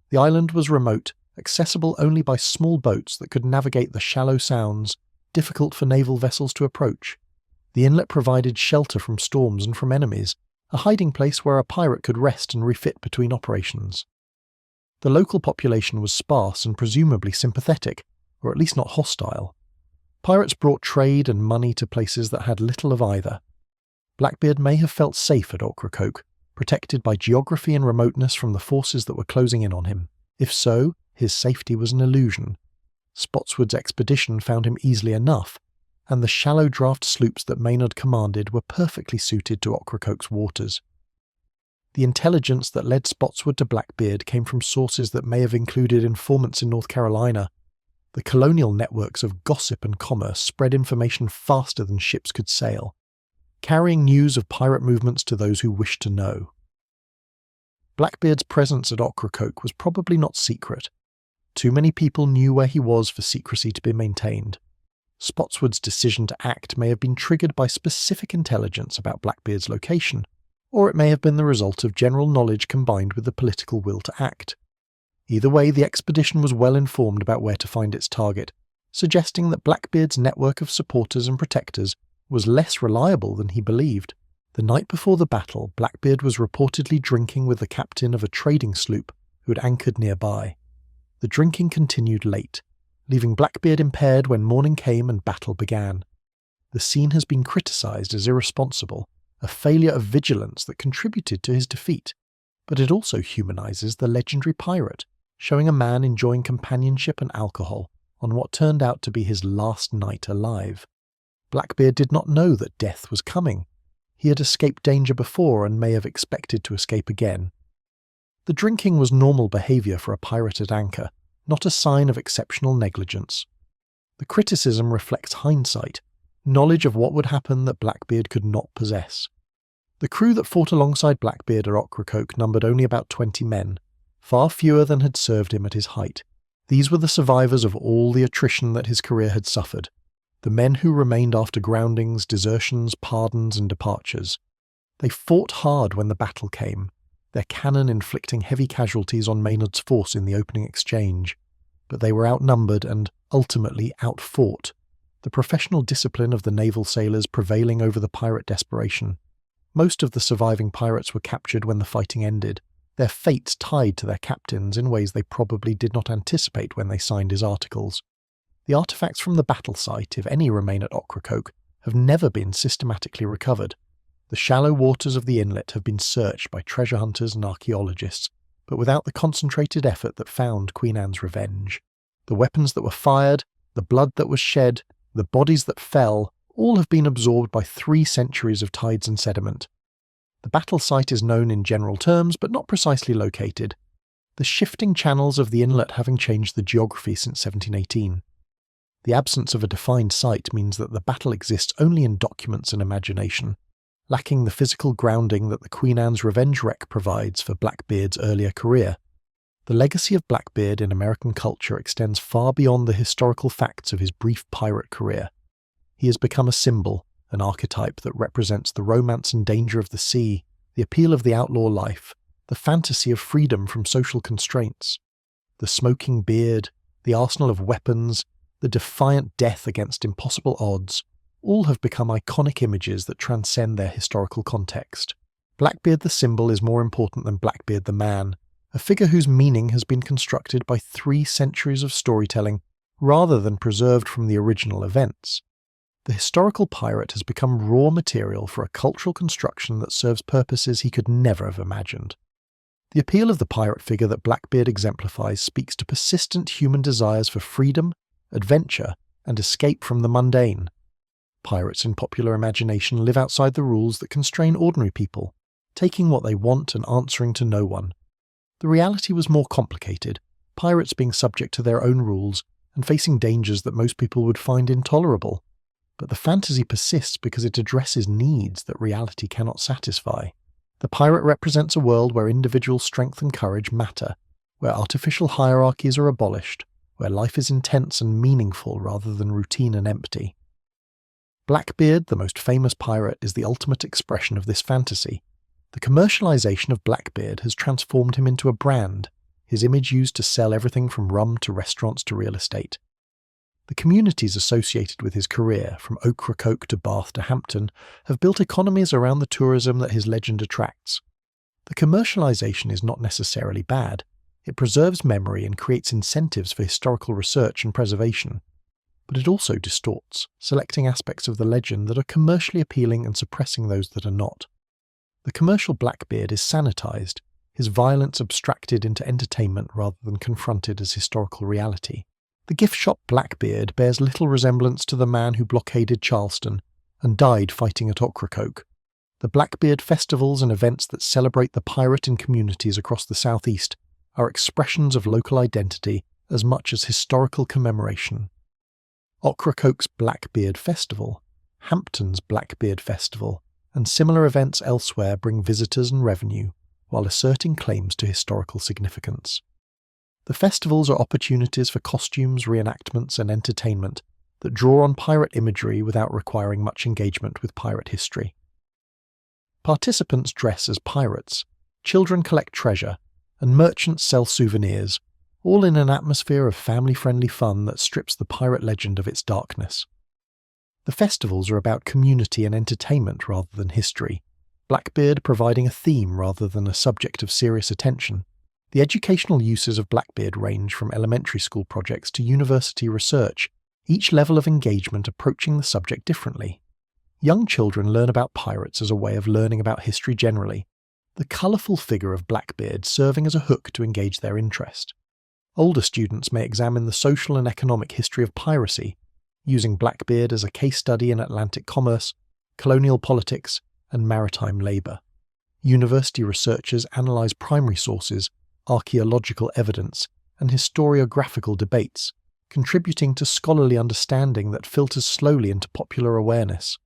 The island was remote, accessible only by small boats that could navigate the shallow sounds, difficult for naval vessels to approach. The inlet provided shelter from storms and from enemies, a hiding place where a pirate could rest and refit between operations. The local population was sparse and presumably sympathetic, or at least not hostile. Pirates brought trade and money to places that had little of either. Blackbeard may have felt safe at Ocracoke, protected by geography and remoteness from the forces that were closing in on him. If so, his safety was an illusion. Spotswood's expedition found him easily enough, and the shallow draft sloops that Maynard commanded were perfectly suited to Ocracoke's waters. The intelligence that led Spotswood to Blackbeard came from sources that may have included informants in North Carolina. The colonial networks of gossip and commerce spread information faster than ships could sail, carrying news of pirate movements to those who wished to know. Blackbeard's presence at Ocracoke was probably not secret. Too many people knew where he was for secrecy to be maintained. Spotswood's decision to act may have been triggered by specific intelligence about Blackbeard's location, or it may have been the result of general knowledge combined with the political will to act. Either way, the expedition was well informed about where to find its target, suggesting that Blackbeard's network of supporters and protectors was less reliable than he believed. The night before the battle, Blackbeard was reportedly drinking with the captain of a trading sloop who had anchored nearby. The drinking continued late, leaving Blackbeard impaired when morning came and battle began. The scene has been criticised as irresponsible, a failure of vigilance that contributed to his defeat, but it also humanises the legendary pirate, showing a man enjoying companionship and alcohol on what turned out to be his last night alive. Blackbeard did not know that death was coming. He had escaped danger before and may have expected to escape again. The drinking was normal behaviour for a pirate at anchor, not a sign of exceptional negligence. The criticism reflects hindsight, knowledge of what would happen that Blackbeard could not possess. The crew that fought alongside Blackbeard at Ocracoke numbered only about 20 men, far fewer than had served him at his height. These were the survivors of all the attrition that his career had suffered, the men who remained after groundings, desertions, pardons and departures. They fought hard when the battle came, their cannon inflicting heavy casualties on Maynard's force in the opening exchange, but they were outnumbered and, ultimately, outfought, the professional discipline of the naval sailors prevailing over the pirate desperation. Most of the surviving pirates were captured when the fighting ended, their fates tied to their captains in ways they probably did not anticipate when they signed his articles. The artefacts from the battle site, if any remain at Ocracoke, have never been systematically recovered. The shallow waters of the inlet have been searched by treasure hunters and archaeologists, but without the concentrated effort that found Queen Anne's Revenge. The weapons that were fired, the blood that was shed, the bodies that fell, all have been absorbed by 3 centuries of tides and sediment. The battle site is known in general terms, but not precisely located, the shifting channels of the inlet having changed the geography since 1718. The absence of a defined site means that the battle exists only in documents and imagination, lacking the physical grounding that the Queen Anne's Revenge wreck provides for Blackbeard's earlier career. The legacy of Blackbeard in American culture extends far beyond the historical facts of his brief pirate career. He has become a symbol, an archetype that represents the romance and danger of the sea, the appeal of the outlaw life, the fantasy of freedom from social constraints. The smoking beard, the arsenal of weapons, the defiant death against impossible odds, all have become iconic images that transcend their historical context. Blackbeard the symbol is more important than Blackbeard the man, a figure whose meaning has been constructed by 3 centuries of storytelling rather than preserved from the original events. The historical pirate has become raw material for a cultural construction that serves purposes he could never have imagined. The appeal of the pirate figure that Blackbeard exemplifies speaks to persistent human desires for freedom, adventure, and escape from the mundane. Pirates in popular imagination live outside the rules that constrain ordinary people, taking what they want and answering to no one. The reality was more complicated, pirates being subject to their own rules and facing dangers that most people would find intolerable. But the fantasy persists because it addresses needs that reality cannot satisfy. The pirate represents a world where individual strength and courage matter, where artificial hierarchies are abolished, where life is intense and meaningful rather than routine and empty. Blackbeard, the most famous pirate, is the ultimate expression of this fantasy. The commercialization of Blackbeard has transformed him into a brand, his image used to sell everything from rum to restaurants to real estate. The communities associated with his career, from Ocracoke to Bath to Hampton, have built economies around the tourism that his legend attracts. The commercialization is not necessarily bad. It preserves memory and creates incentives for historical research and preservation. But it also distorts, selecting aspects of the legend that are commercially appealing and suppressing those that are not. The commercial Blackbeard is sanitized, his violence abstracted into entertainment rather than confronted as historical reality. The gift shop Blackbeard bears little resemblance to the man who blockaded Charleston and died fighting at Ocracoke. The Blackbeard festivals and events that celebrate the pirate in communities across the southeast are expressions of local identity as much as historical commemoration. Ocracoke's Blackbeard Festival, Hampton's Blackbeard Festival, and similar events elsewhere bring visitors and revenue, while asserting claims to historical significance. The festivals are opportunities for costumes, reenactments, and entertainment that draw on pirate imagery without requiring much engagement with pirate history. Participants dress as pirates, children collect treasure, and merchants sell souvenirs, all in an atmosphere of family-friendly fun that strips the pirate legend of its darkness. The festivals are about community and entertainment rather than history, Blackbeard providing a theme rather than a subject of serious attention. The educational uses of Blackbeard range from elementary school projects to university research, each level of engagement approaching the subject differently. Young children learn about pirates as a way of learning about history generally, the colourful figure of Blackbeard serving as a hook to engage their interest. Older students may examine the social and economic history of piracy, using Blackbeard as a case study in Atlantic commerce, colonial politics, and maritime labour. University researchers analyse primary sources, archaeological evidence, and historiographical debates, contributing to scholarly understanding that filters slowly into popular awareness.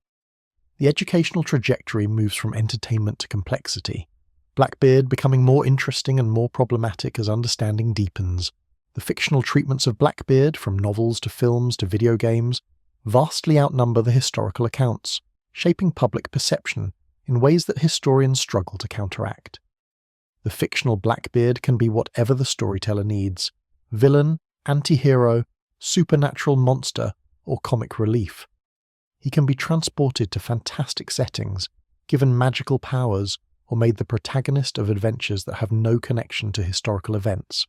The educational trajectory moves from entertainment to complexity, Blackbeard becoming more interesting and more problematic as understanding deepens. The fictional treatments of Blackbeard, from novels to films to video games, vastly outnumber the historical accounts, shaping public perception in ways that historians struggle to counteract. The fictional Blackbeard can be whatever the storyteller needs: villain, anti-hero, supernatural monster, or comic relief. He can be transported to fantastic settings, given magical powers, or made the protagonist of adventures that have no connection to historical events.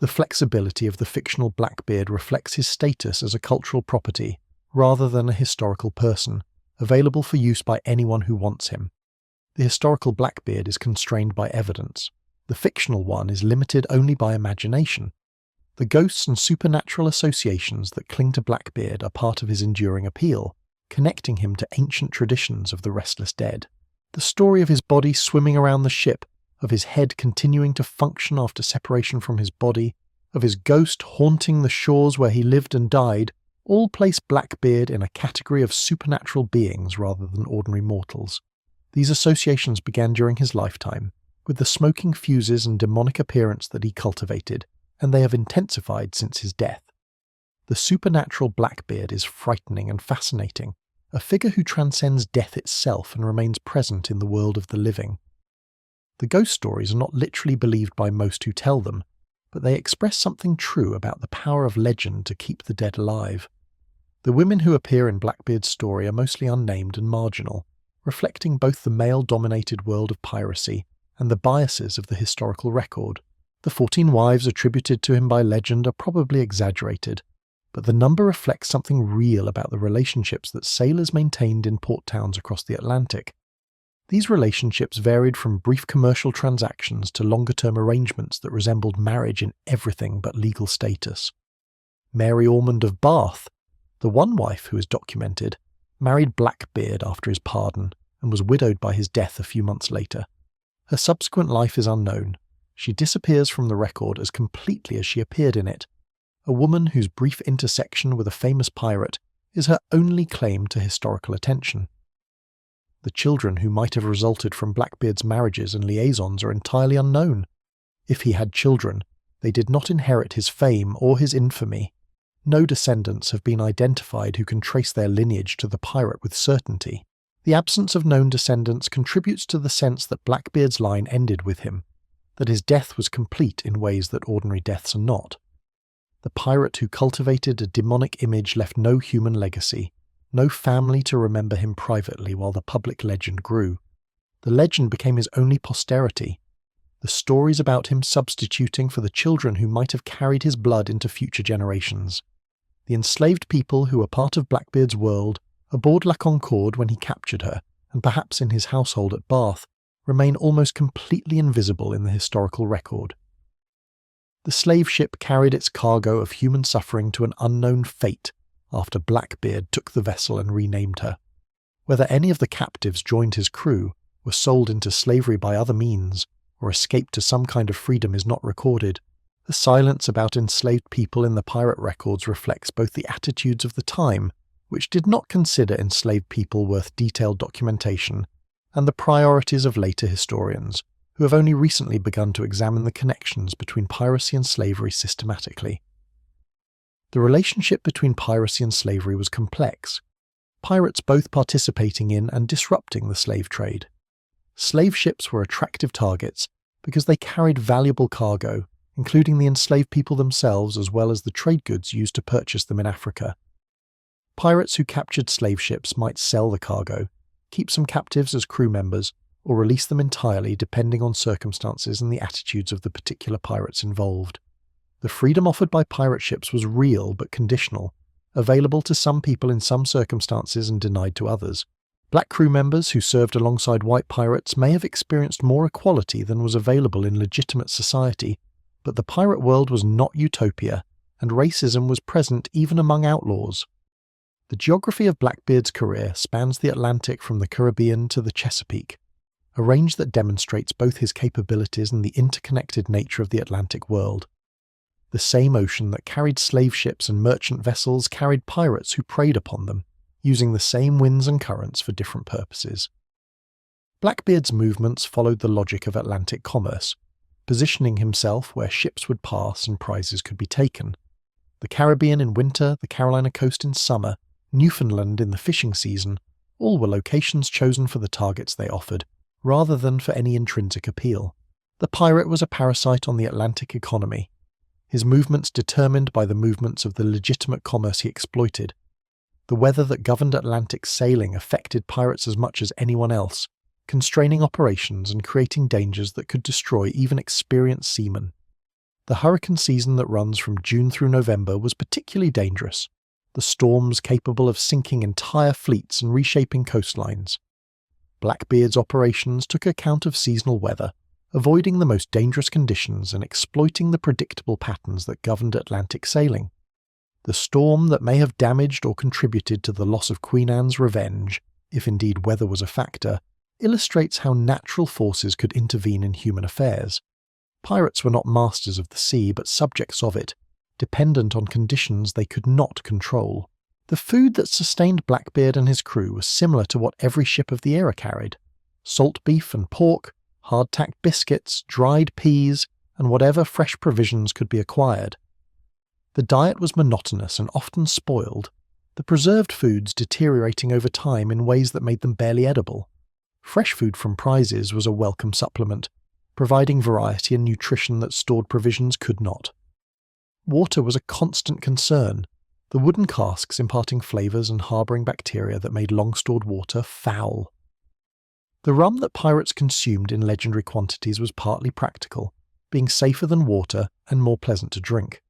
The flexibility of the fictional Blackbeard reflects his status as a cultural property, rather than a historical person, available for use by anyone who wants him. The historical Blackbeard is constrained by evidence. The fictional one is limited only by imagination. The ghosts and supernatural associations that cling to Blackbeard are part of his enduring appeal, connecting him to ancient traditions of the restless dead. The story of his body swimming around the ship, of his head continuing to function after separation from his body, of his ghost haunting the shores where he lived and died, all place Blackbeard in a category of supernatural beings rather than ordinary mortals. These associations began during his lifetime, with the smoking fuses and demonic appearance that he cultivated, and they have intensified since his death. The supernatural Blackbeard is frightening and fascinating, a figure who transcends death itself and remains present in the world of the living. The ghost stories are not literally believed by most who tell them, but they express something true about the power of legend to keep the dead alive. The women who appear in Blackbeard's story are mostly unnamed and marginal, reflecting both the male-dominated world of piracy and the biases of the historical record. The 14 wives attributed to him by legend are probably exaggerated, but the number reflects something real about the relationships that sailors maintained in port towns across the Atlantic. These relationships varied from brief commercial transactions to longer-term arrangements that resembled marriage in everything but legal status. Mary Ormond of Bath, the one wife who is documented, married Blackbeard after his pardon and was widowed by his death a few months later. Her subsequent life is unknown. She disappears from the record as completely as she appeared in it, a woman whose brief intersection with a famous pirate is her only claim to historical attention. The children who might have resulted from Blackbeard's marriages and liaisons are entirely unknown. If he had children, they did not inherit his fame or his infamy. No descendants have been identified who can trace their lineage to the pirate with certainty. The absence of known descendants contributes to the sense that Blackbeard's line ended with him, that his death was complete in ways that ordinary deaths are not. The pirate who cultivated a demonic image left no human legacy, no family to remember him privately while the public legend grew. The legend became his only posterity, the stories about him substituting for the children who might have carried his blood into future generations. The enslaved people who were part of Blackbeard's world, aboard La Concorde when he captured her, and perhaps in his household at Bath, remain almost completely invisible in the historical record. The slave ship carried its cargo of human suffering to an unknown fate after Blackbeard took the vessel and renamed her. Whether any of the captives joined his crew, were sold into slavery by other means, or escaped to some kind of freedom is not recorded. The silence about enslaved people in the pirate records reflects both the attitudes of the time, which did not consider enslaved people worth detailed documentation, and the priorities of later historians, who have only recently begun to examine the connections between piracy and slavery systematically. The relationship between piracy and slavery was complex, pirates both participating in and disrupting the slave trade. Slave ships were attractive targets because they carried valuable cargo, including the enslaved people themselves as well as the trade goods used to purchase them in Africa. Pirates who captured slave ships might sell the cargo, keep some captives as crew members, or release them entirely depending on circumstances and the attitudes of the particular pirates involved. The freedom offered by pirate ships was real but conditional, available to some people in some circumstances and denied to others. Black crew members who served alongside white pirates may have experienced more equality than was available in legitimate society, but the pirate world was not utopia, and racism was present even among outlaws. The geography of Blackbeard's career spans the Atlantic from the Caribbean to the Chesapeake, a range that demonstrates both his capabilities and the interconnected nature of the Atlantic world. The same ocean that carried slave ships and merchant vessels carried pirates who preyed upon them, using the same winds and currents for different purposes. Blackbeard's movements followed the logic of Atlantic commerce, positioning himself where ships would pass and prizes could be taken. The Caribbean in winter, the Carolina coast in summer, Newfoundland in the fishing season, all were locations chosen for the targets they offered, rather than for any intrinsic appeal. The pirate was a parasite on the Atlantic economy, his movements determined by the movements of the legitimate commerce he exploited. The weather that governed Atlantic sailing affected pirates as much as anyone else, constraining operations and creating dangers that could destroy even experienced seamen. The hurricane season that runs from June through November was particularly dangerous, the storms capable of sinking entire fleets and reshaping coastlines. Blackbeard's operations took account of seasonal weather, avoiding the most dangerous conditions and exploiting the predictable patterns that governed Atlantic sailing. The storm that may have damaged or contributed to the loss of Queen Anne's Revenge, if indeed weather was a factor, illustrates how natural forces could intervene in human affairs. Pirates were not masters of the sea but subjects of it, dependent on conditions they could not control. The food that sustained Blackbeard and his crew was similar to what every ship of the era carried: salt beef and pork, hardtack biscuits, dried peas, and whatever fresh provisions could be acquired. The diet was monotonous and often spoiled, the preserved foods deteriorating over time in ways that made them barely edible. Fresh food from prizes was a welcome supplement, providing variety and nutrition that stored provisions could not. Water was a constant concern, the wooden casks imparting flavours and harbouring bacteria that made long-stored water foul. The rum that pirates consumed in legendary quantities was partly practical, being safer than water and more pleasant to drink.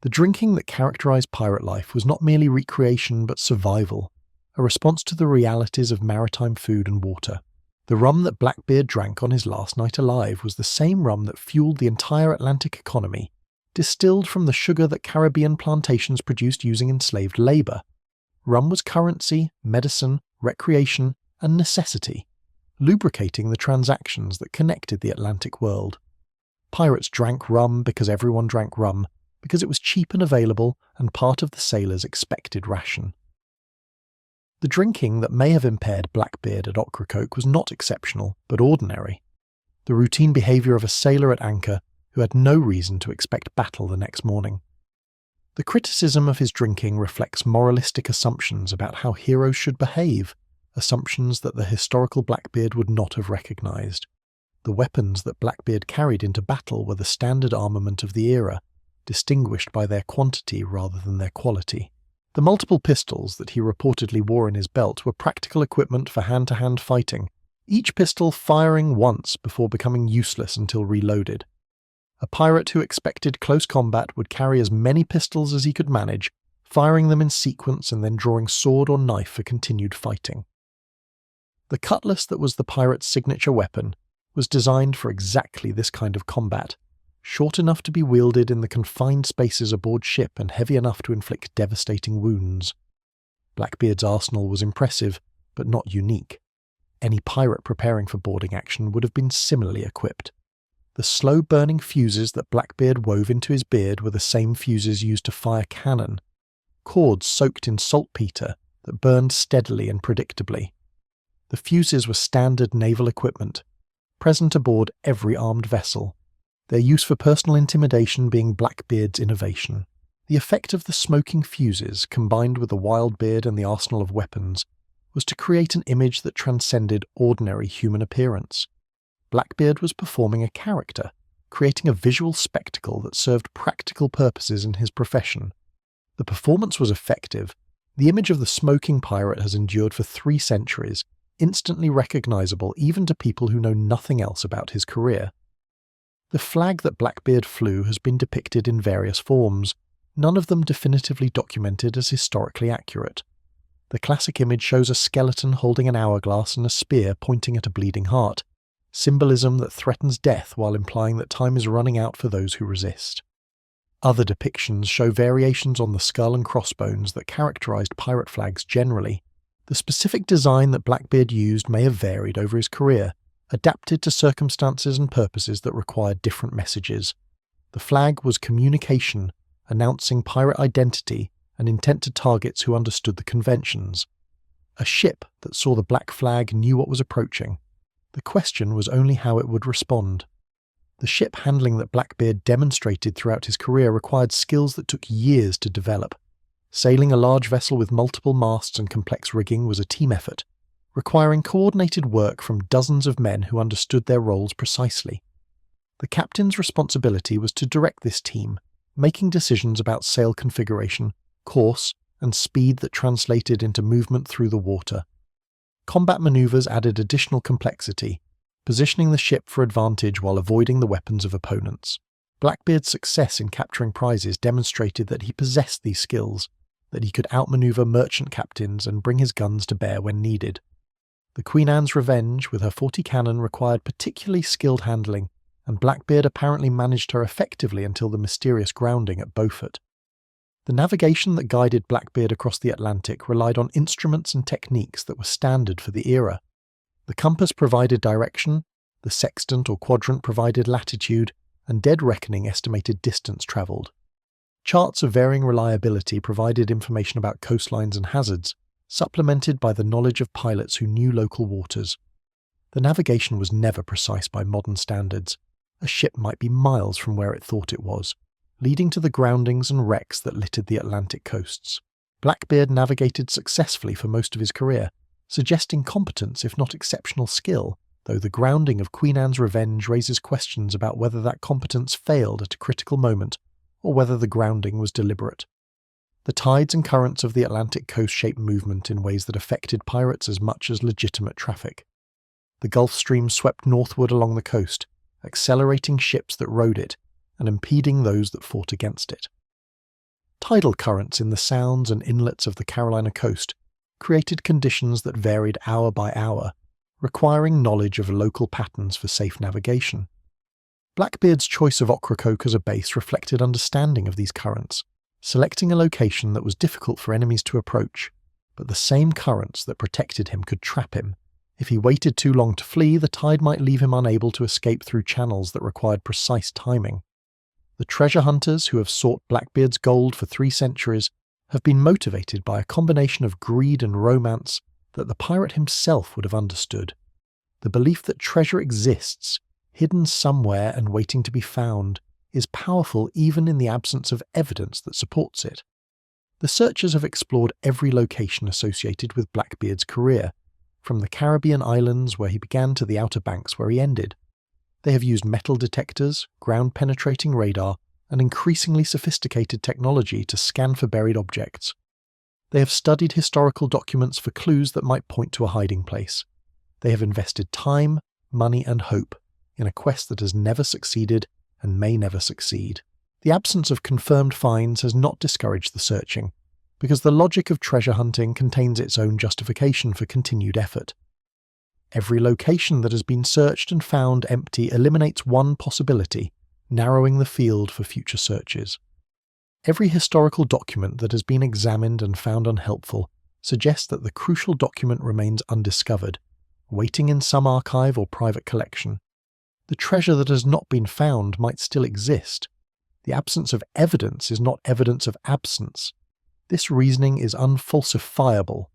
The drinking that characterised pirate life was not merely recreation but survival, a response to the realities of maritime food and water. The rum that Blackbeard drank on his last night alive was the same rum that fueled the entire Atlantic economy, distilled from the sugar that Caribbean plantations produced using enslaved labour. Rum was currency, medicine, recreation, and necessity, lubricating the transactions that connected the Atlantic world. Pirates drank rum because everyone drank rum, because it was cheap and available and part of the sailors' expected ration. The drinking that may have impaired Blackbeard at Ocracoke was not exceptional, but ordinary. The routine behaviour of a sailor at anchor who had no reason to expect battle the next morning. The criticism of his drinking reflects moralistic assumptions about how heroes should behave, assumptions that the historical Blackbeard would not have recognised. The weapons that Blackbeard carried into battle were the standard armament of the era, distinguished by their quantity rather than their quality. The multiple pistols that he reportedly wore in his belt were practical equipment for hand-to-hand fighting, each pistol firing once before becoming useless until reloaded. A pirate who expected close combat would carry as many pistols as he could manage, firing them in sequence and then drawing sword or knife for continued fighting. The cutlass that was the pirate's signature weapon was designed for exactly this kind of combat, short enough to be wielded in the confined spaces aboard ship and heavy enough to inflict devastating wounds. Blackbeard's arsenal was impressive, but not unique. Any pirate preparing for boarding action would have been similarly equipped. The slow-burning fuses that Blackbeard wove into his beard were the same fuses used to fire cannon, cords soaked in saltpeter that burned steadily and predictably. The fuses were standard naval equipment, present aboard every armed vessel, their use for personal intimidation being Blackbeard's innovation. The effect of the smoking fuses, combined with the wild beard and the arsenal of weapons, was to create an image that transcended ordinary human appearance. Blackbeard was performing a character, creating a visual spectacle that served practical purposes in his profession. The performance was effective. The image of the smoking pirate has endured for 3 centuries, instantly recognisable even to people who know nothing else about his career. The flag that Blackbeard flew has been depicted in various forms, none of them definitively documented as historically accurate. The classic image shows a skeleton holding an hourglass and a spear pointing at a bleeding heart, symbolism that threatens death while implying that time is running out for those who resist. Other depictions show variations on the skull and crossbones that characterised pirate flags generally. The specific design that Blackbeard used may have varied over his career, adapted to circumstances and purposes that required different messages. The flag was communication, announcing pirate identity and intent to targets who understood the conventions. A ship that saw the black flag knew what was approaching. The question was only how it would respond. The ship handling that Blackbeard demonstrated throughout his career required skills that took years to develop. Sailing a large vessel with multiple masts and complex rigging was a team effort, requiring coordinated work from dozens of men who understood their roles precisely. The captain's responsibility was to direct this team, making decisions about sail configuration, course, and speed that translated into movement through the water. Combat maneuvers added additional complexity, positioning the ship for advantage while avoiding the weapons of opponents. Blackbeard's success in capturing prizes demonstrated that he possessed these skills, that he could outmaneuver merchant captains and bring his guns to bear when needed. The Queen Anne's Revenge, with her 40 cannon, required particularly skilled handling, and Blackbeard apparently managed her effectively until the mysterious grounding at Beaufort. The navigation that guided Blackbeard across the Atlantic relied on instruments and techniques that were standard for the era. The compass provided direction, the sextant or quadrant provided latitude, and dead reckoning estimated distance travelled. Charts of varying reliability provided information about coastlines and hazards, supplemented by the knowledge of pilots who knew local waters. The navigation was never precise by modern standards. A ship might be miles from where it thought it was, leading to the groundings and wrecks that littered the Atlantic coasts. Blackbeard navigated successfully for most of his career, suggesting competence if not exceptional skill, though the grounding of Queen Anne's Revenge raises questions about whether that competence failed at a critical moment or whether the grounding was deliberate. The tides and currents of the Atlantic coast shaped movement in ways that affected pirates as much as legitimate traffic. The Gulf Stream swept northward along the coast, accelerating ships that rode it and impeding those that fought against it. Tidal currents in the sounds and inlets of the Carolina coast created conditions that varied hour by hour, requiring knowledge of local patterns for safe navigation. Blackbeard's choice of Ocracoke as a base reflected understanding of these currents, selecting a location that was difficult for enemies to approach, but the same currents that protected him could trap him. If he waited too long to flee, the tide might leave him unable to escape through channels that required precise timing. The treasure hunters who have sought Blackbeard's gold for 3 centuries have been motivated by a combination of greed and romance that the pirate himself would have understood. The belief that treasure exists, hidden somewhere and waiting to be found, is powerful even in the absence of evidence that supports it. The searchers have explored every location associated with Blackbeard's career, from the Caribbean islands where he began to the Outer Banks where he ended. They have used metal detectors, ground-penetrating radar, and increasingly sophisticated technology to scan for buried objects. They have studied historical documents for clues that might point to a hiding place. They have invested time, money, and hope in a quest that has never succeeded and may never succeed. The absence of confirmed finds has not discouraged the searching, because the logic of treasure hunting contains its own justification for continued effort. Every location that has been searched and found empty eliminates one possibility, narrowing the field for future searches. Every historical document that has been examined and found unhelpful suggests that the crucial document remains undiscovered, waiting in some archive or private collection. The treasure that has not been found might still exist. The absence of evidence is not evidence of absence. This reasoning is unfalsifiable,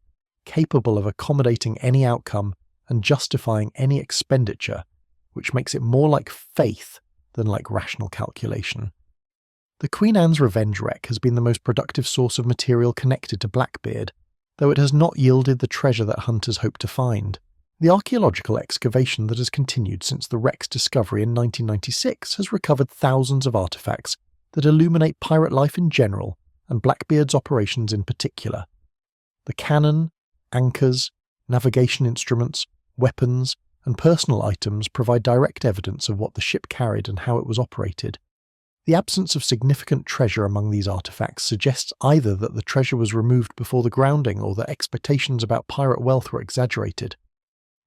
capable of accommodating any outcome and justifying any expenditure, which makes it more like faith than like rational calculation. The Queen Anne's Revenge wreck has been the most productive source of material connected to Blackbeard, though it has not yielded the treasure that hunters hope to find. The archaeological excavation that has continued since the wreck's discovery in 1996 has recovered thousands of artifacts that illuminate pirate life in general and Blackbeard's operations in particular. The cannon, anchors, navigation instruments, weapons, and personal items provide direct evidence of what the ship carried and how it was operated. The absence of significant treasure among these artifacts suggests either that the treasure was removed before the grounding or that expectations about pirate wealth were exaggerated.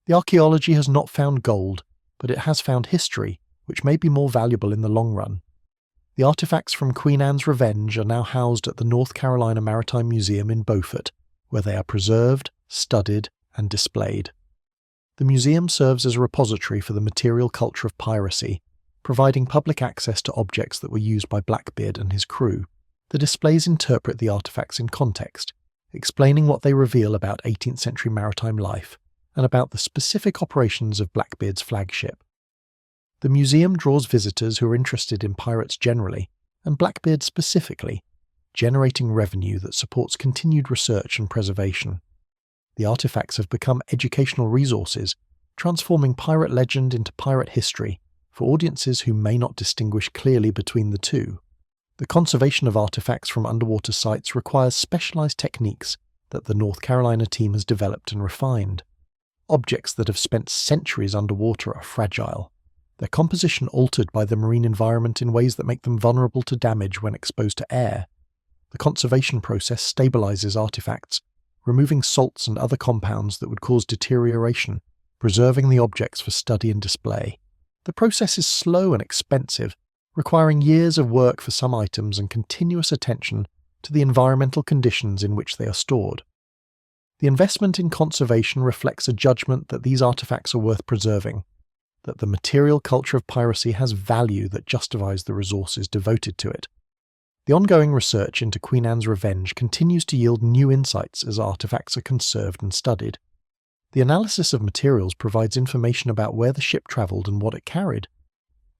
The archaeology has not found gold, but it has found history, which may be more valuable in the long run. The artifacts from Queen Anne's Revenge are now housed at the North Carolina Maritime Museum in Beaufort, where they are preserved, studied, and displayed. The museum serves as a repository for the material culture of piracy, providing public access to objects that were used by Blackbeard and his crew. The displays interpret the artifacts in context, explaining what they reveal about 18th century maritime life and about the specific operations of Blackbeard's flagship. The museum draws visitors who are interested in pirates generally, and Blackbeard specifically, generating revenue that supports continued research and preservation. The artifacts have become educational resources, transforming pirate legend into pirate history for audiences who may not distinguish clearly between the two. The conservation of artifacts from underwater sites requires specialized techniques that the North Carolina team has developed and refined. Objects that have spent centuries underwater are fragile, their composition altered by the marine environment in ways that make them vulnerable to damage when exposed to air. The conservation process stabilizes artifacts, removing salts and other compounds that would cause deterioration, preserving the objects for study and display. The process is slow and expensive, requiring years of work for some items and continuous attention to the environmental conditions in which they are stored. The investment in conservation reflects a judgment that these artifacts are worth preserving, that the material culture of piracy has value that justifies the resources devoted to it. The ongoing research into Queen Anne's Revenge continues to yield new insights as artifacts are conserved and studied. The analysis of materials provides information about where the ship travelled and what it carried.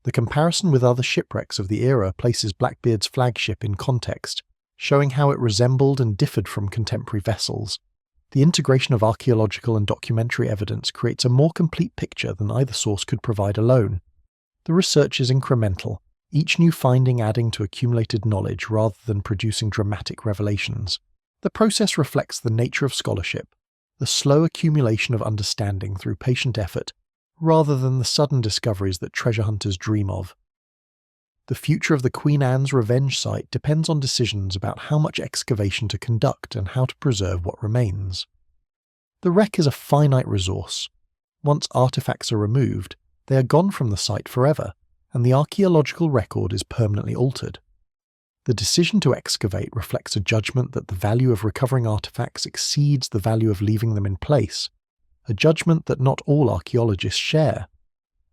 The comparison with other shipwrecks of the era places Blackbeard's flagship in context, showing how it resembled and differed from contemporary vessels. The integration of archaeological and documentary evidence creates a more complete picture than either source could provide alone. The research is incremental, each new finding adding to accumulated knowledge rather than producing dramatic revelations. The process reflects the nature of scholarship, the slow accumulation of understanding through patient effort, rather than the sudden discoveries that treasure hunters dream of. The future of the Queen Anne's Revenge site depends on decisions about how much excavation to conduct and how to preserve what remains. The wreck is a finite resource. Once artifacts are removed, they are gone from the site forever, and the archaeological record is permanently altered. The decision to excavate reflects a judgment that the value of recovering artifacts exceeds the value of leaving them in place, a judgment that not all archaeologists share.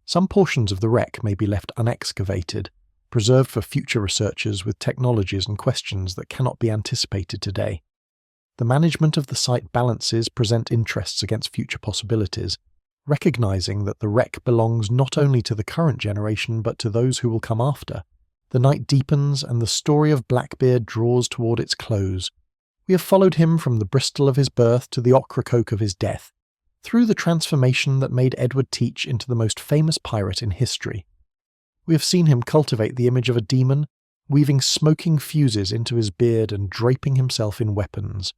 Some portions of the wreck may be left unexcavated, preserved for future researchers with technologies and questions that cannot be anticipated today. The management of the site balances present interests against future possibilities, recognizing that the wreck belongs not only to the current generation but to those who will come after. The night deepens and the story of Blackbeard draws toward its close. We have followed him from the Bristol of his birth to the Ocracoke of his death, through the transformation that made Edward Teach into the most famous pirate in history. We have seen him cultivate the image of a demon, weaving smoking fuses into his beard and draping himself in weapons.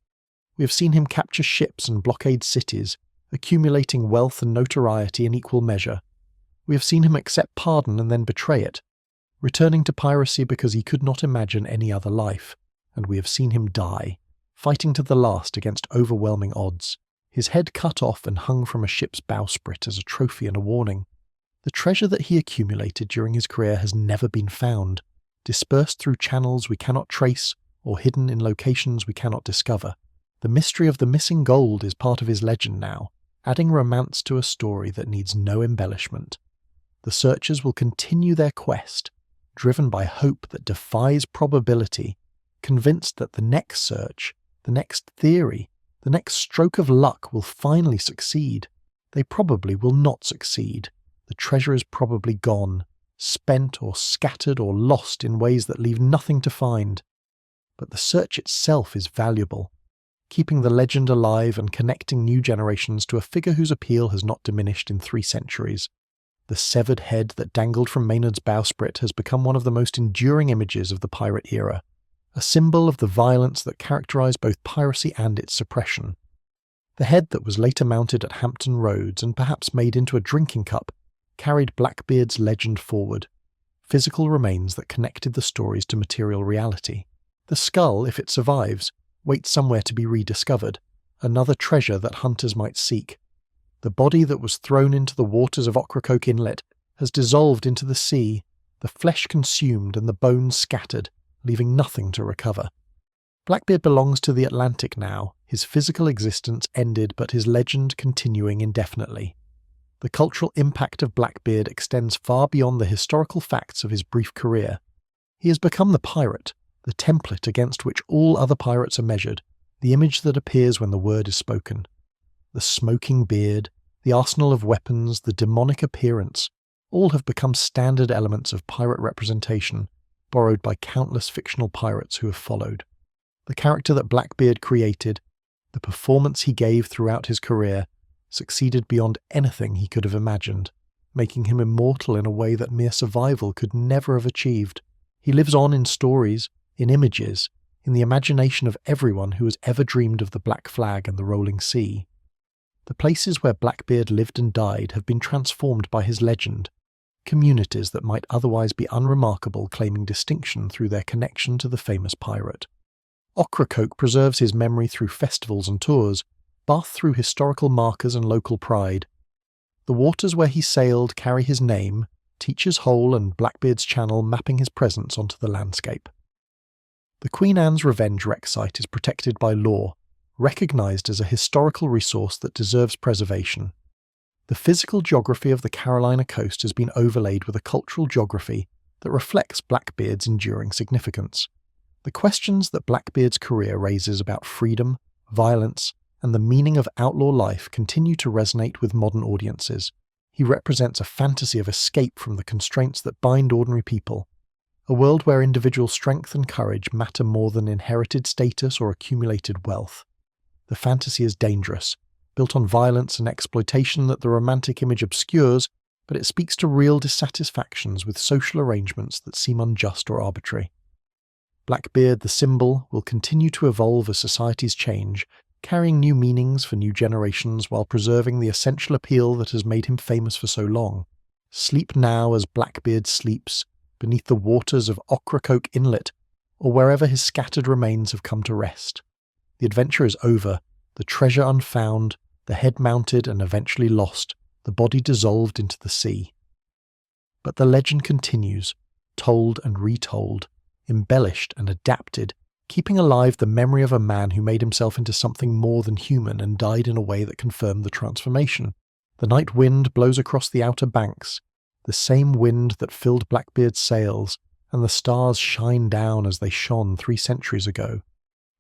We have seen him capture ships and blockade cities, accumulating wealth and notoriety in equal measure. We have seen him accept pardon and then betray it, returning to piracy because he could not imagine any other life, and we have seen him die, fighting to the last against overwhelming odds, his head cut off and hung from a ship's bowsprit as a trophy and a warning. The treasure that he accumulated during his career has never been found, dispersed through channels we cannot trace or hidden in locations we cannot discover. The mystery of the missing gold is part of his legend now, adding romance to a story that needs no embellishment. The searchers will continue their quest, driven by hope that defies probability, convinced that the next search, the next theory, the next stroke of luck will finally succeed. They probably will not succeed. The treasure is probably gone, spent or scattered or lost in ways that leave nothing to find. But the search itself is valuable, keeping the legend alive and connecting new generations to a figure whose appeal has not diminished in 3 centuries. The severed head that dangled from Maynard's bowsprit has become one of the most enduring images of the pirate era, a symbol of the violence that characterized both piracy and its suppression. The head that was later mounted at Hampton Roads and perhaps made into a drinking cup carried Blackbeard's legend forward, physical remains that connected the stories to material reality. The skull, if it survives, waits somewhere to be rediscovered, another treasure that hunters might seek. The body that was thrown into the waters of Ocracoke Inlet has dissolved into the sea, the flesh consumed and the bones scattered, leaving nothing to recover. Blackbeard belongs to the Atlantic now, his physical existence ended but his legend continuing indefinitely. The cultural impact of Blackbeard extends far beyond the historical facts of his brief career. He has become the pirate, the template against which all other pirates are measured, the image that appears when the word is spoken. The smoking beard, the arsenal of weapons, the demonic appearance, all have become standard elements of pirate representation, borrowed by countless fictional pirates who have followed. The character that Blackbeard created, the performance he gave throughout his career, succeeded beyond anything he could have imagined, making him immortal in a way that mere survival could never have achieved. He lives on in stories, in images, in the imagination of everyone who has ever dreamed of the Black Flag and the rolling sea. The places where Blackbeard lived and died have been transformed by his legend, communities that might otherwise be unremarkable claiming distinction through their connection to the famous pirate. Ocracoke preserves his memory through festivals and tours, Bath through historical markers and local pride. The waters where he sailed carry his name, Teacher's Hole and Blackbeard's Channel mapping his presence onto the landscape. The Queen Anne's Revenge wreck site is protected by law, recognised as a historical resource that deserves preservation. The physical geography of the Carolina coast has been overlaid with a cultural geography that reflects Blackbeard's enduring significance. The questions that Blackbeard's career raises about freedom, violence, and the meaning of outlaw life continue to resonate with modern audiences. He represents a fantasy of escape from the constraints that bind ordinary people, a world where individual strength and courage matter more than inherited status or accumulated wealth. The fantasy is dangerous, built on violence and exploitation that the romantic image obscures, but it speaks to real dissatisfactions with social arrangements that seem unjust or arbitrary. Blackbeard, the symbol, will continue to evolve as societies change, carrying new meanings for new generations while preserving the essential appeal that has made him famous for so long. Sleep now as Blackbeard sleeps, beneath the waters of Ocracoke Inlet, or wherever his scattered remains have come to rest. The adventure is over, the treasure unfound, the head mounted and eventually lost, the body dissolved into the sea. But the legend continues, told and retold, embellished and adapted, keeping alive the memory of a man who made himself into something more than human and died in a way that confirmed the transformation. The night wind blows across the outer banks, the same wind that filled Blackbeard's sails, and the stars shine down as they shone 3 centuries ago.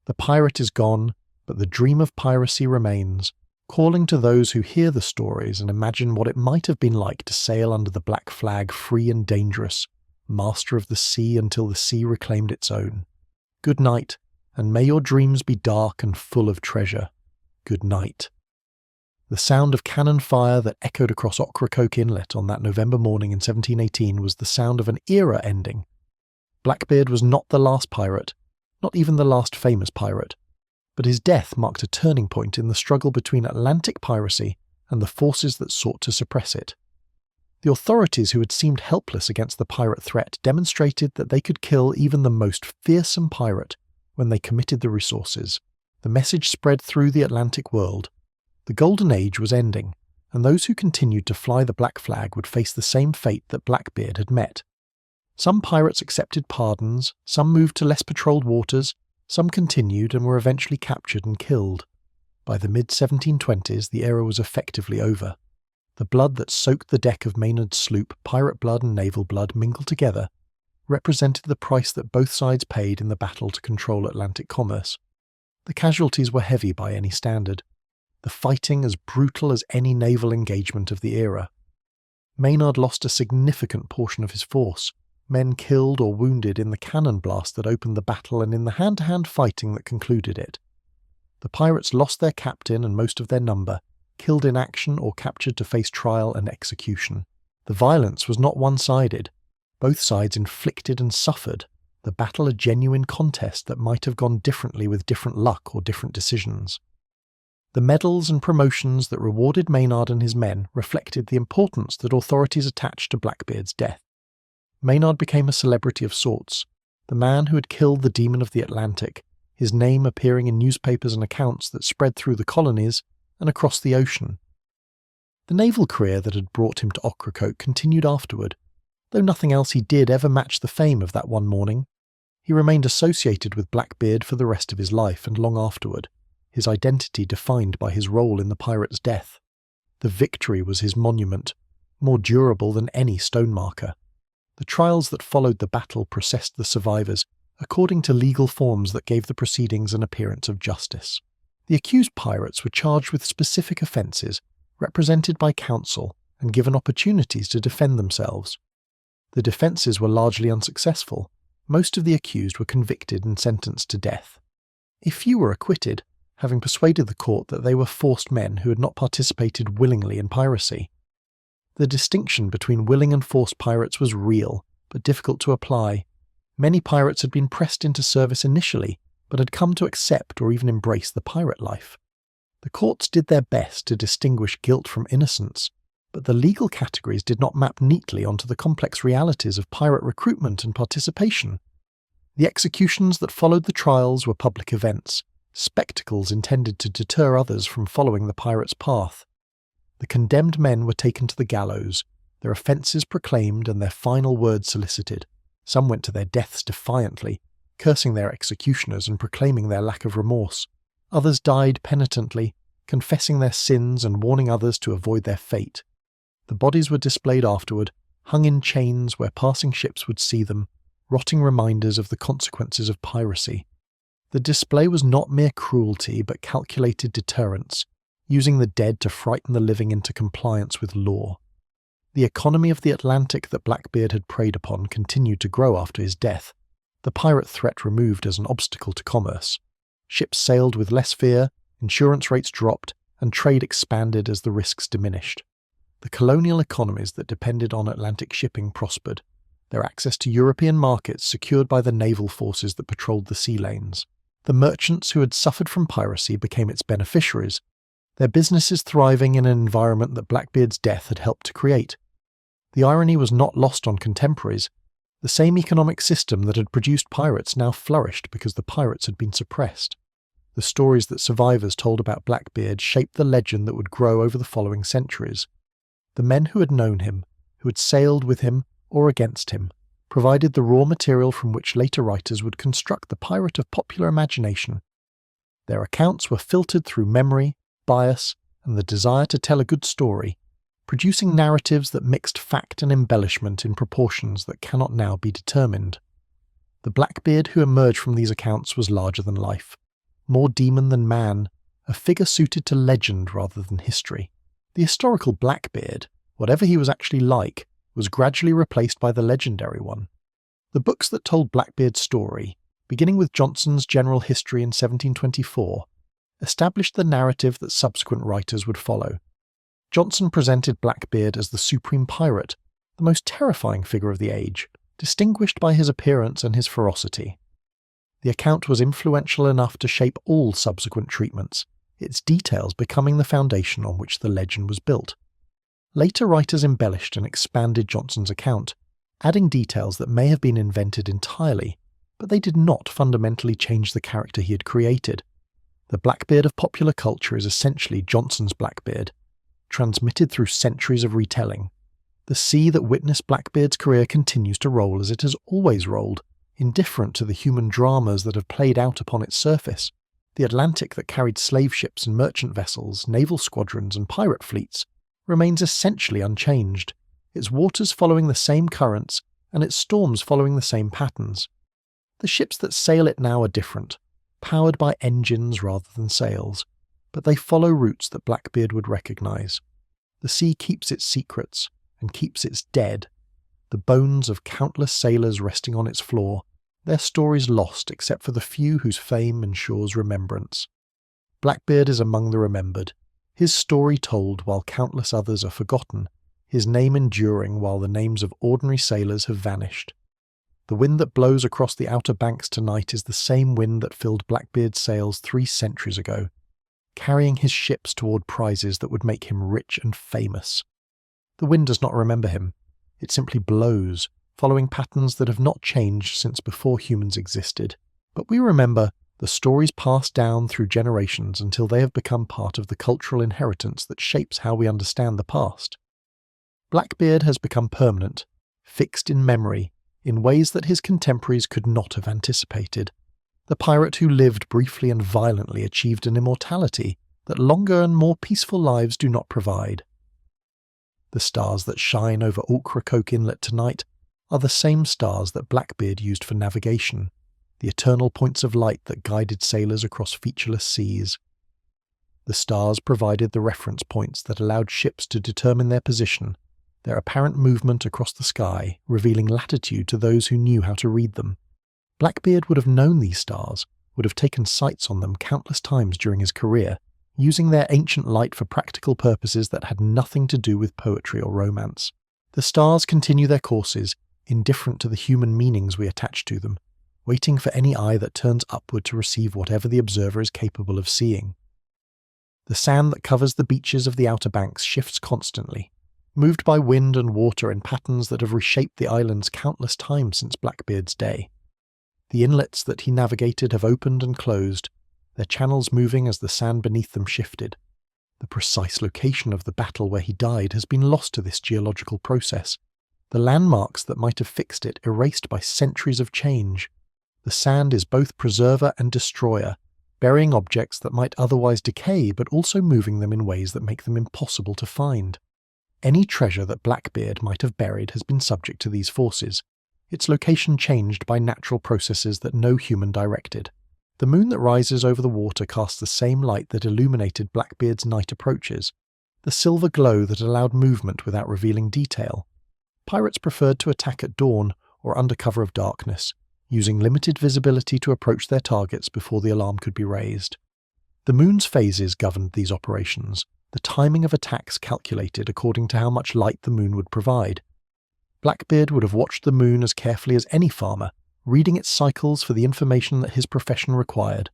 The pirate is gone, but the dream of piracy remains, calling to those who hear the stories and imagine what it might have been like to sail under the black flag free and dangerous, master of the sea until the sea reclaimed its own. Good night, and may your dreams be dark and full of treasure. Good night. The sound of cannon fire that echoed across Ocracoke Inlet on that November morning in 1718 was the sound of an era ending. Blackbeard was not the last pirate, not even the last famous pirate, but his death marked a turning point in the struggle between Atlantic piracy and the forces that sought to suppress it. The authorities who had seemed helpless against the pirate threat demonstrated that they could kill even the most fearsome pirate when they committed the resources. The message spread through the Atlantic world. The Golden Age was ending, and those who continued to fly the black flag would face the same fate that Blackbeard had met. Some pirates accepted pardons, some moved to less patrolled waters, some continued and were eventually captured and killed. By the mid-1720s, the era was effectively over. The blood that soaked the deck of Maynard's sloop, pirate blood and naval blood mingled together, represented the price that both sides paid in the battle to control Atlantic commerce. The casualties were heavy by any standard, the fighting as brutal as any naval engagement of the era. Maynard lost a significant portion of his force, men killed or wounded in the cannon blast that opened the battle and in the hand-to-hand fighting that concluded it. The pirates lost their captain and most of their number, killed in action or captured to face trial and execution. The violence was not one-sided. Both sides inflicted and suffered, the battle a genuine contest that might have gone differently with different luck or different decisions. The medals and promotions that rewarded Maynard and his men reflected the importance that authorities attached to Blackbeard's death. Maynard became a celebrity of sorts, the man who had killed the demon of the Atlantic, his name appearing in newspapers and accounts that spread through the colonies and across the ocean. The naval career that had brought him to Ocracoke continued afterward, though nothing else he did ever matched the fame of that one morning. He remained associated with Blackbeard for the rest of his life and long afterward, his identity defined by his role in the pirate's death. The victory was his monument, more durable than any stone marker. The trials that followed the battle processed the survivors, according to legal forms that gave the proceedings an appearance of justice. The accused pirates were charged with specific offences, represented by counsel, and given opportunities to defend themselves. The defences were largely unsuccessful. Most of the accused were convicted and sentenced to death. A few were acquitted, having persuaded the court that they were forced men who had not participated willingly in piracy. The distinction between willing and forced pirates was real, but difficult to apply. Many pirates had been pressed into service initially, but had come to accept or even embrace the pirate life. The courts did their best to distinguish guilt from innocence, but the legal categories did not map neatly onto the complex realities of pirate recruitment and participation. The executions that followed the trials were public events, spectacles intended to deter others from following the pirate's path. The condemned men were taken to the gallows, their offences proclaimed and their final words solicited. Some went to their deaths defiantly, cursing their executioners and proclaiming their lack of remorse. Others died penitently, confessing their sins and warning others to avoid their fate. The bodies were displayed afterward, hung in chains where passing ships would see them, rotting reminders of the consequences of piracy. The display was not mere cruelty but calculated deterrence, using the dead to frighten the living into compliance with law. The economy of the Atlantic that Blackbeard had preyed upon continued to grow after his death, the pirate threat removed as an obstacle to commerce. Ships sailed with less fear, insurance rates dropped, and trade expanded as the risks diminished. The colonial economies that depended on Atlantic shipping prospered, their access to European markets secured by the naval forces that patrolled the sea lanes. The merchants who had suffered from piracy became its beneficiaries, their businesses thriving in an environment that Blackbeard's death had helped to create. The irony was not lost on contemporaries. The same economic system that had produced pirates now flourished because the pirates had been suppressed. The stories that survivors told about Blackbeard shaped the legend that would grow over the following centuries. The men who had known him, who had sailed with him or against him, provided the raw material from which later writers would construct the pirate of popular imagination. Their accounts were filtered through memory, bias, and the desire to tell a good story, producing narratives that mixed fact and embellishment in proportions that cannot now be determined. The Blackbeard who emerged from these accounts was larger than life, more demon than man, a figure suited to legend rather than history. The historical Blackbeard, whatever he was actually like, was gradually replaced by the legendary one. The books that told Blackbeard's story, beginning with Johnson's General History in 1724, established the narrative that subsequent writers would follow. Johnson presented Blackbeard as the supreme pirate, the most terrifying figure of the age, distinguished by his appearance and his ferocity. The account was influential enough to shape all subsequent treatments, its details becoming the foundation on which the legend was built. Later writers embellished and expanded Johnson's account, adding details that may have been invented entirely, but they did not fundamentally change the character he had created. The Blackbeard of popular culture is essentially Johnson's Blackbeard, transmitted through centuries of retelling. The sea that witnessed Blackbeard's career continues to roll as it has always rolled, indifferent to the human dramas that have played out upon its surface. The Atlantic that carried slave ships and merchant vessels, naval squadrons and pirate fleets remains essentially unchanged, its waters following the same currents and its storms following the same patterns. The ships that sail it now are different, powered by engines rather than sails, but they follow routes that Blackbeard would recognize. The sea keeps its secrets and keeps its dead, the bones of countless sailors resting on its floor, their stories lost except for the few whose fame ensures remembrance. Blackbeard is among the remembered, his story told while countless others are forgotten, his name enduring while the names of ordinary sailors have vanished. The wind that blows across the Outer Banks tonight is the same wind that filled Blackbeard's sails 3 centuries ago, carrying his ships toward prizes that would make him rich and famous. The wind does not remember him. It simply blows, following patterns that have not changed since before humans existed. But we remember the stories passed down through generations until they have become part of the cultural inheritance that shapes how we understand the past. Blackbeard has become permanent, fixed in memory, in ways that his contemporaries could not have anticipated. The pirate who lived briefly and violently achieved an immortality that longer and more peaceful lives do not provide. The stars that shine over Ocracoke Inlet tonight are the same stars that Blackbeard used for navigation, the eternal points of light that guided sailors across featureless seas. The stars provided the reference points that allowed ships to determine their position, their apparent movement across the sky, revealing latitude to those who knew how to read them. Blackbeard would have known these stars, would have taken sights on them countless times during his career, using their ancient light for practical purposes that had nothing to do with poetry or romance. The stars continue their courses, indifferent to the human meanings we attach to them, waiting for any eye that turns upward to receive whatever the observer is capable of seeing. The sand that covers the beaches of the Outer Banks shifts constantly, moved by wind and water in patterns that have reshaped the islands countless times since Blackbeard's day. The inlets that he navigated have opened and closed, their channels moving as the sand beneath them shifted. The precise location of the battle where he died has been lost to this geological process, the landmarks that might have fixed it erased by centuries of change. The sand is both preserver and destroyer, burying objects that might otherwise decay but also moving them in ways that make them impossible to find. Any treasure that Blackbeard might have buried has been subject to these forces, its location changed by natural processes that no human directed. The moon that rises over the water casts the same light that illuminated Blackbeard's night approaches, the silver glow that allowed movement without revealing detail. Pirates preferred to attack at dawn or under cover of darkness, using limited visibility to approach their targets before the alarm could be raised. The moon's phases governed these operations, the timing of attacks calculated according to how much light the moon would provide. Blackbeard would have watched the moon as carefully as any farmer, reading its cycles for the information that his profession required.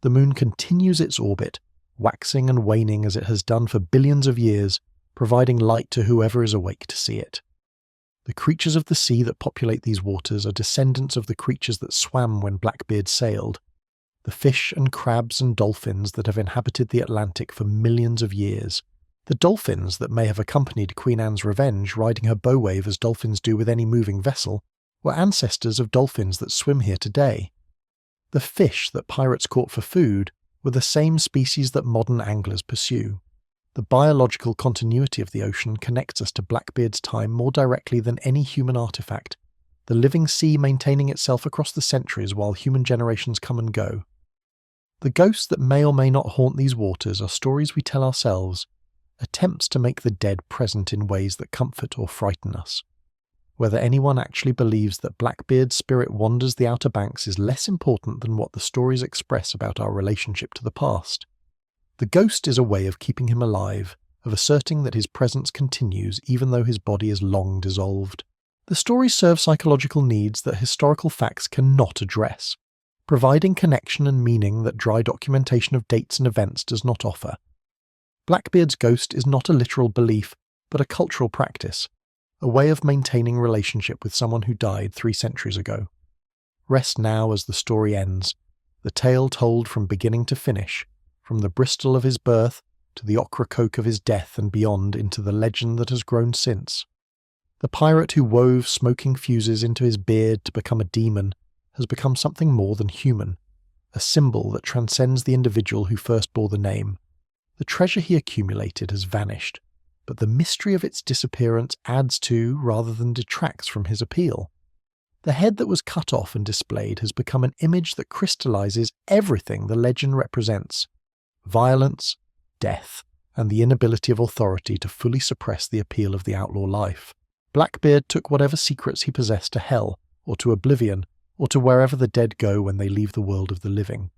The moon continues its orbit, waxing and waning as it has done for billions of years, providing light to whoever is awake to see it. The creatures of the sea that populate these waters are descendants of the creatures that swam when Blackbeard sailed, the fish and crabs and dolphins that have inhabited the Atlantic for millions of years, the dolphins that may have accompanied Queen Anne's Revenge riding her bow wave as dolphins do with any moving vessel, were ancestors of dolphins that swim here today. The fish that pirates caught for food were the same species that modern anglers pursue. The biological continuity of the ocean connects us to Blackbeard's time more directly than any human artifact, the living sea maintaining itself across the centuries while human generations come and go. The ghosts that may or may not haunt these waters are stories we tell ourselves, attempts to make the dead present in ways that comfort or frighten us. Whether anyone actually believes that Blackbeard's spirit wanders the Outer Banks is less important than what the stories express about our relationship to the past. The ghost is a way of keeping him alive, of asserting that his presence continues even though his body is long dissolved. The stories serve psychological needs that historical facts cannot address, providing connection and meaning that dry documentation of dates and events does not offer. Blackbeard's ghost is not a literal belief, but a cultural practice, a way of maintaining relationship with someone who died 3 centuries ago. Rest now as the story ends, the tale told from beginning to finish, from the Bristol of his birth to the Ocracoke of his death and beyond into the legend that has grown since. The pirate who wove smoking fuses into his beard to become a demon has become something more than human, a symbol that transcends the individual who first bore the name. The treasure he accumulated has vanished, but the mystery of its disappearance adds to rather than detracts from his appeal. The head that was cut off and displayed has become an image that crystallizes everything the legend represents: violence, death, and the inability of authority to fully suppress the appeal of the outlaw life. Blackbeard took whatever secrets he possessed to hell, or to oblivion, or to wherever the dead go when they leave the world of the living.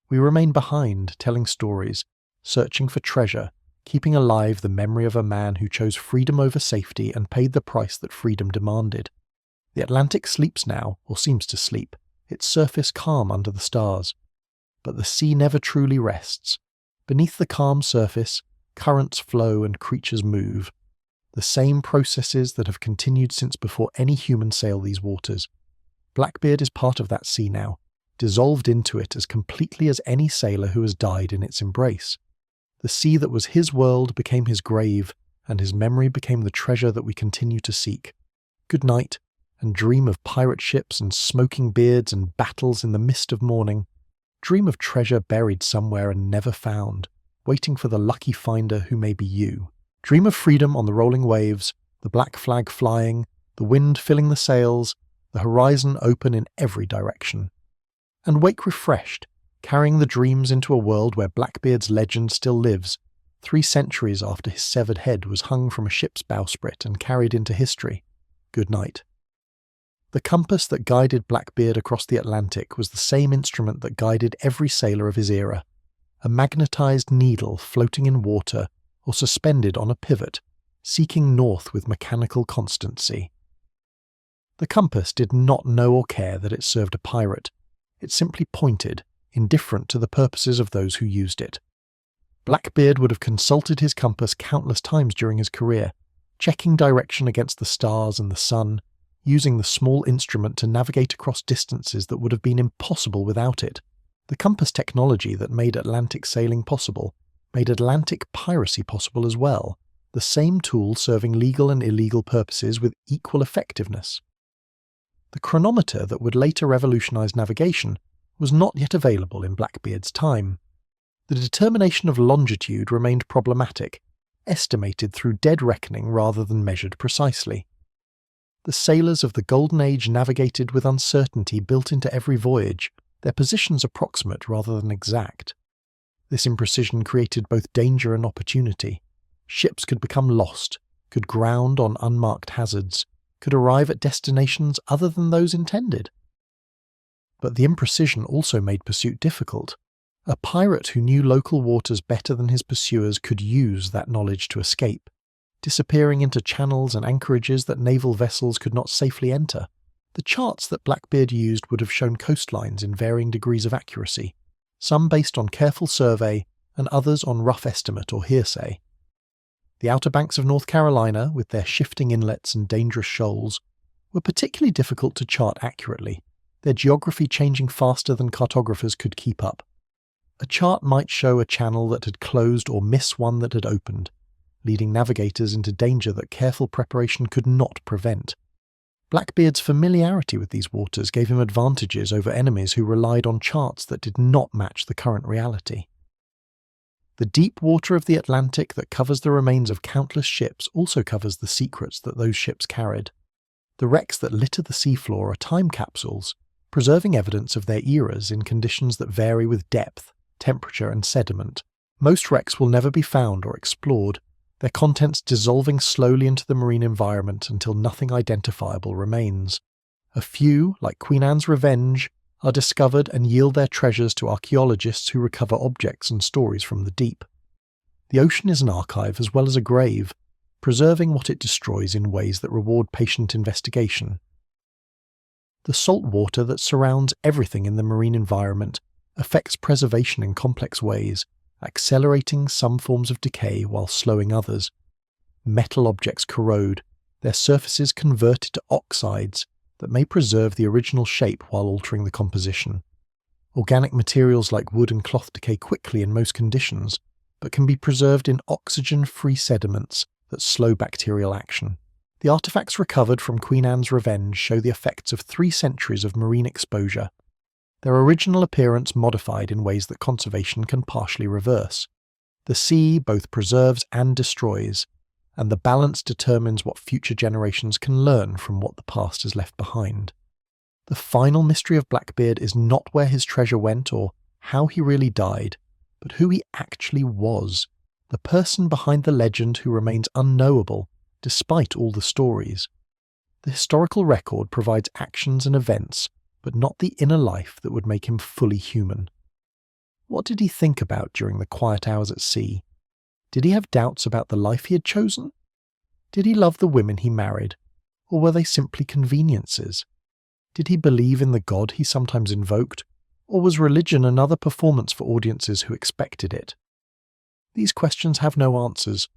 We remain behind, telling stories, searching for treasure, keeping alive the memory of a man who chose freedom over safety and paid the price that freedom demanded. The Atlantic sleeps now, or seems to sleep, its surface calm under the stars. But the sea never truly rests. Beneath the calm surface, currents flow and creatures move. The same processes that have continued since before any human sailed these waters. Blackbeard is part of that sea now, dissolved into it as completely as any sailor who has died in its embrace. The sea that was his world became his grave, and his memory became the treasure that we continue to seek. Good night, and dream of pirate ships and smoking beards and battles in the mist of morning. Dream of treasure buried somewhere and never found, waiting for the lucky finder who may be you. Dream of freedom on the rolling waves, the black flag flying, the wind filling the sails, the horizon open in every direction. And wake refreshed, carrying the dreams into a world where Blackbeard's legend still lives, 3 centuries after his severed head was hung from a ship's bowsprit and carried into history. Good night. The compass that guided Blackbeard across the Atlantic was the same instrument that guided every sailor of his era, a magnetized needle floating in water or suspended on a pivot, seeking north with mechanical constancy. The compass did not know or care that it served a pirate. It simply pointed, indifferent to the purposes of those who used it. Blackbeard would have consulted his compass countless times during his career, checking direction against the stars and the sun, using the small instrument to navigate across distances that would have been impossible without it. The compass technology that made Atlantic sailing possible made Atlantic piracy possible as well, the same tool serving legal and illegal purposes with equal effectiveness. The chronometer that would later revolutionize navigation was not yet available in Blackbeard's time. The determination of longitude remained problematic, estimated through dead reckoning rather than measured precisely. The sailors of the Golden Age navigated with uncertainty built into every voyage, their positions approximate rather than exact. This imprecision created both danger and opportunity. Ships could become lost, could ground on unmarked hazards, could arrive at destinations other than those intended. But the imprecision also made pursuit difficult. A pirate who knew local waters better than his pursuers could use that knowledge to escape, disappearing into channels and anchorages that naval vessels could not safely enter. The charts that Blackbeard used would have shown coastlines in varying degrees of accuracy, some based on careful survey and others on rough estimate or hearsay. The Outer Banks of North Carolina, with their shifting inlets and dangerous shoals, were particularly difficult to chart accurately, their geography changing faster than cartographers could keep up. A chart might show a channel that had closed or miss one that had opened, leading navigators into danger that careful preparation could not prevent. Blackbeard's familiarity with these waters gave him advantages over enemies who relied on charts that did not match the current reality. The deep water of the Atlantic that covers the remains of countless ships also covers the secrets that those ships carried. The wrecks that litter the seafloor are time capsules, preserving evidence of their eras in conditions that vary with depth, temperature and sediment. Most wrecks will never be found or explored, their contents dissolving slowly into the marine environment until nothing identifiable remains. A few, like Queen Anne's Revenge, are discovered and yield their treasures to archaeologists who recover objects and stories from the deep. The ocean is an archive as well as a grave, preserving what it destroys in ways that reward patient investigation. The salt water that surrounds everything in the marine environment affects preservation in complex ways, accelerating some forms of decay while slowing others. Metal objects corrode, their surfaces converted to oxides that may preserve the original shape while altering the composition. Organic materials like wood and cloth decay quickly in most conditions, but can be preserved in oxygen-free sediments that slow bacterial action. The artifacts recovered from Queen Anne's Revenge show the effects of 3 centuries of marine exposure, their original appearance modified in ways that conservation can partially reverse. The sea both preserves and destroys, and the balance determines what future generations can learn from what the past has left behind. The final mystery of Blackbeard is not where his treasure went or how he really died, but who he actually was, the person behind the legend who remains unknowable despite all the stories. The historical record provides actions and events, but not the inner life that would make him fully human. What did he think about during the quiet hours at sea? Did he have doubts about the life he had chosen? Did he love the women he married, or were they simply conveniences? Did he believe in the God he sometimes invoked, or was religion another performance for audiences who expected it? These questions have no answers.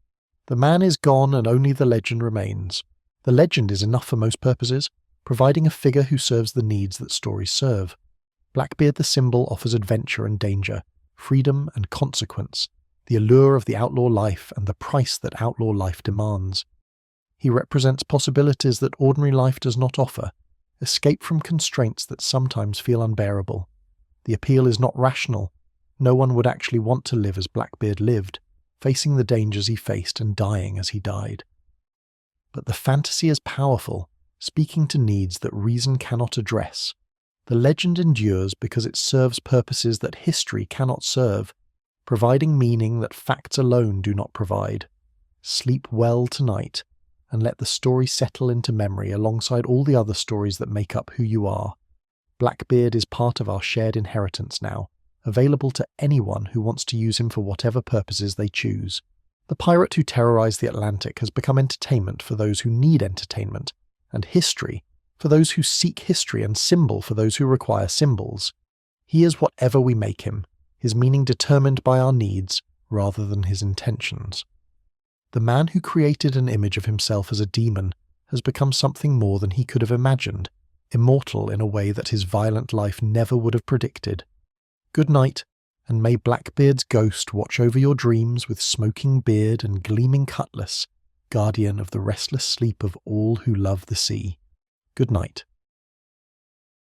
The man is gone and only the legend remains. The legend is enough for most purposes, providing a figure who serves the needs that stories serve. Blackbeard the symbol offers adventure and danger, freedom and consequence, the allure of the outlaw life and the price that outlaw life demands. He represents possibilities that ordinary life does not offer, escape from constraints that sometimes feel unbearable. The appeal is not rational. No one would actually want to live as Blackbeard lived, facing the dangers he faced and dying as he died. But the fantasy is powerful, speaking to needs that reason cannot address. The legend endures because it serves purposes that history cannot serve, providing meaning that facts alone do not provide. Sleep well tonight, and let the story settle into memory alongside all the other stories that make up who you are. Blackbeard is part of our shared inheritance now, available to anyone who wants to use him for whatever purposes they choose. The pirate who terrorized the Atlantic has become entertainment for those who need entertainment, and history for those who seek history and symbol for those who require symbols. He is whatever we make him, his meaning determined by our needs rather than his intentions. The man who created an image of himself as a demon has become something more than he could have imagined, immortal in a way that his violent life never would have predicted. Good night, and may Blackbeard's ghost watch over your dreams with smoking beard and gleaming cutlass, guardian of the restless sleep of all who love the sea. Good night.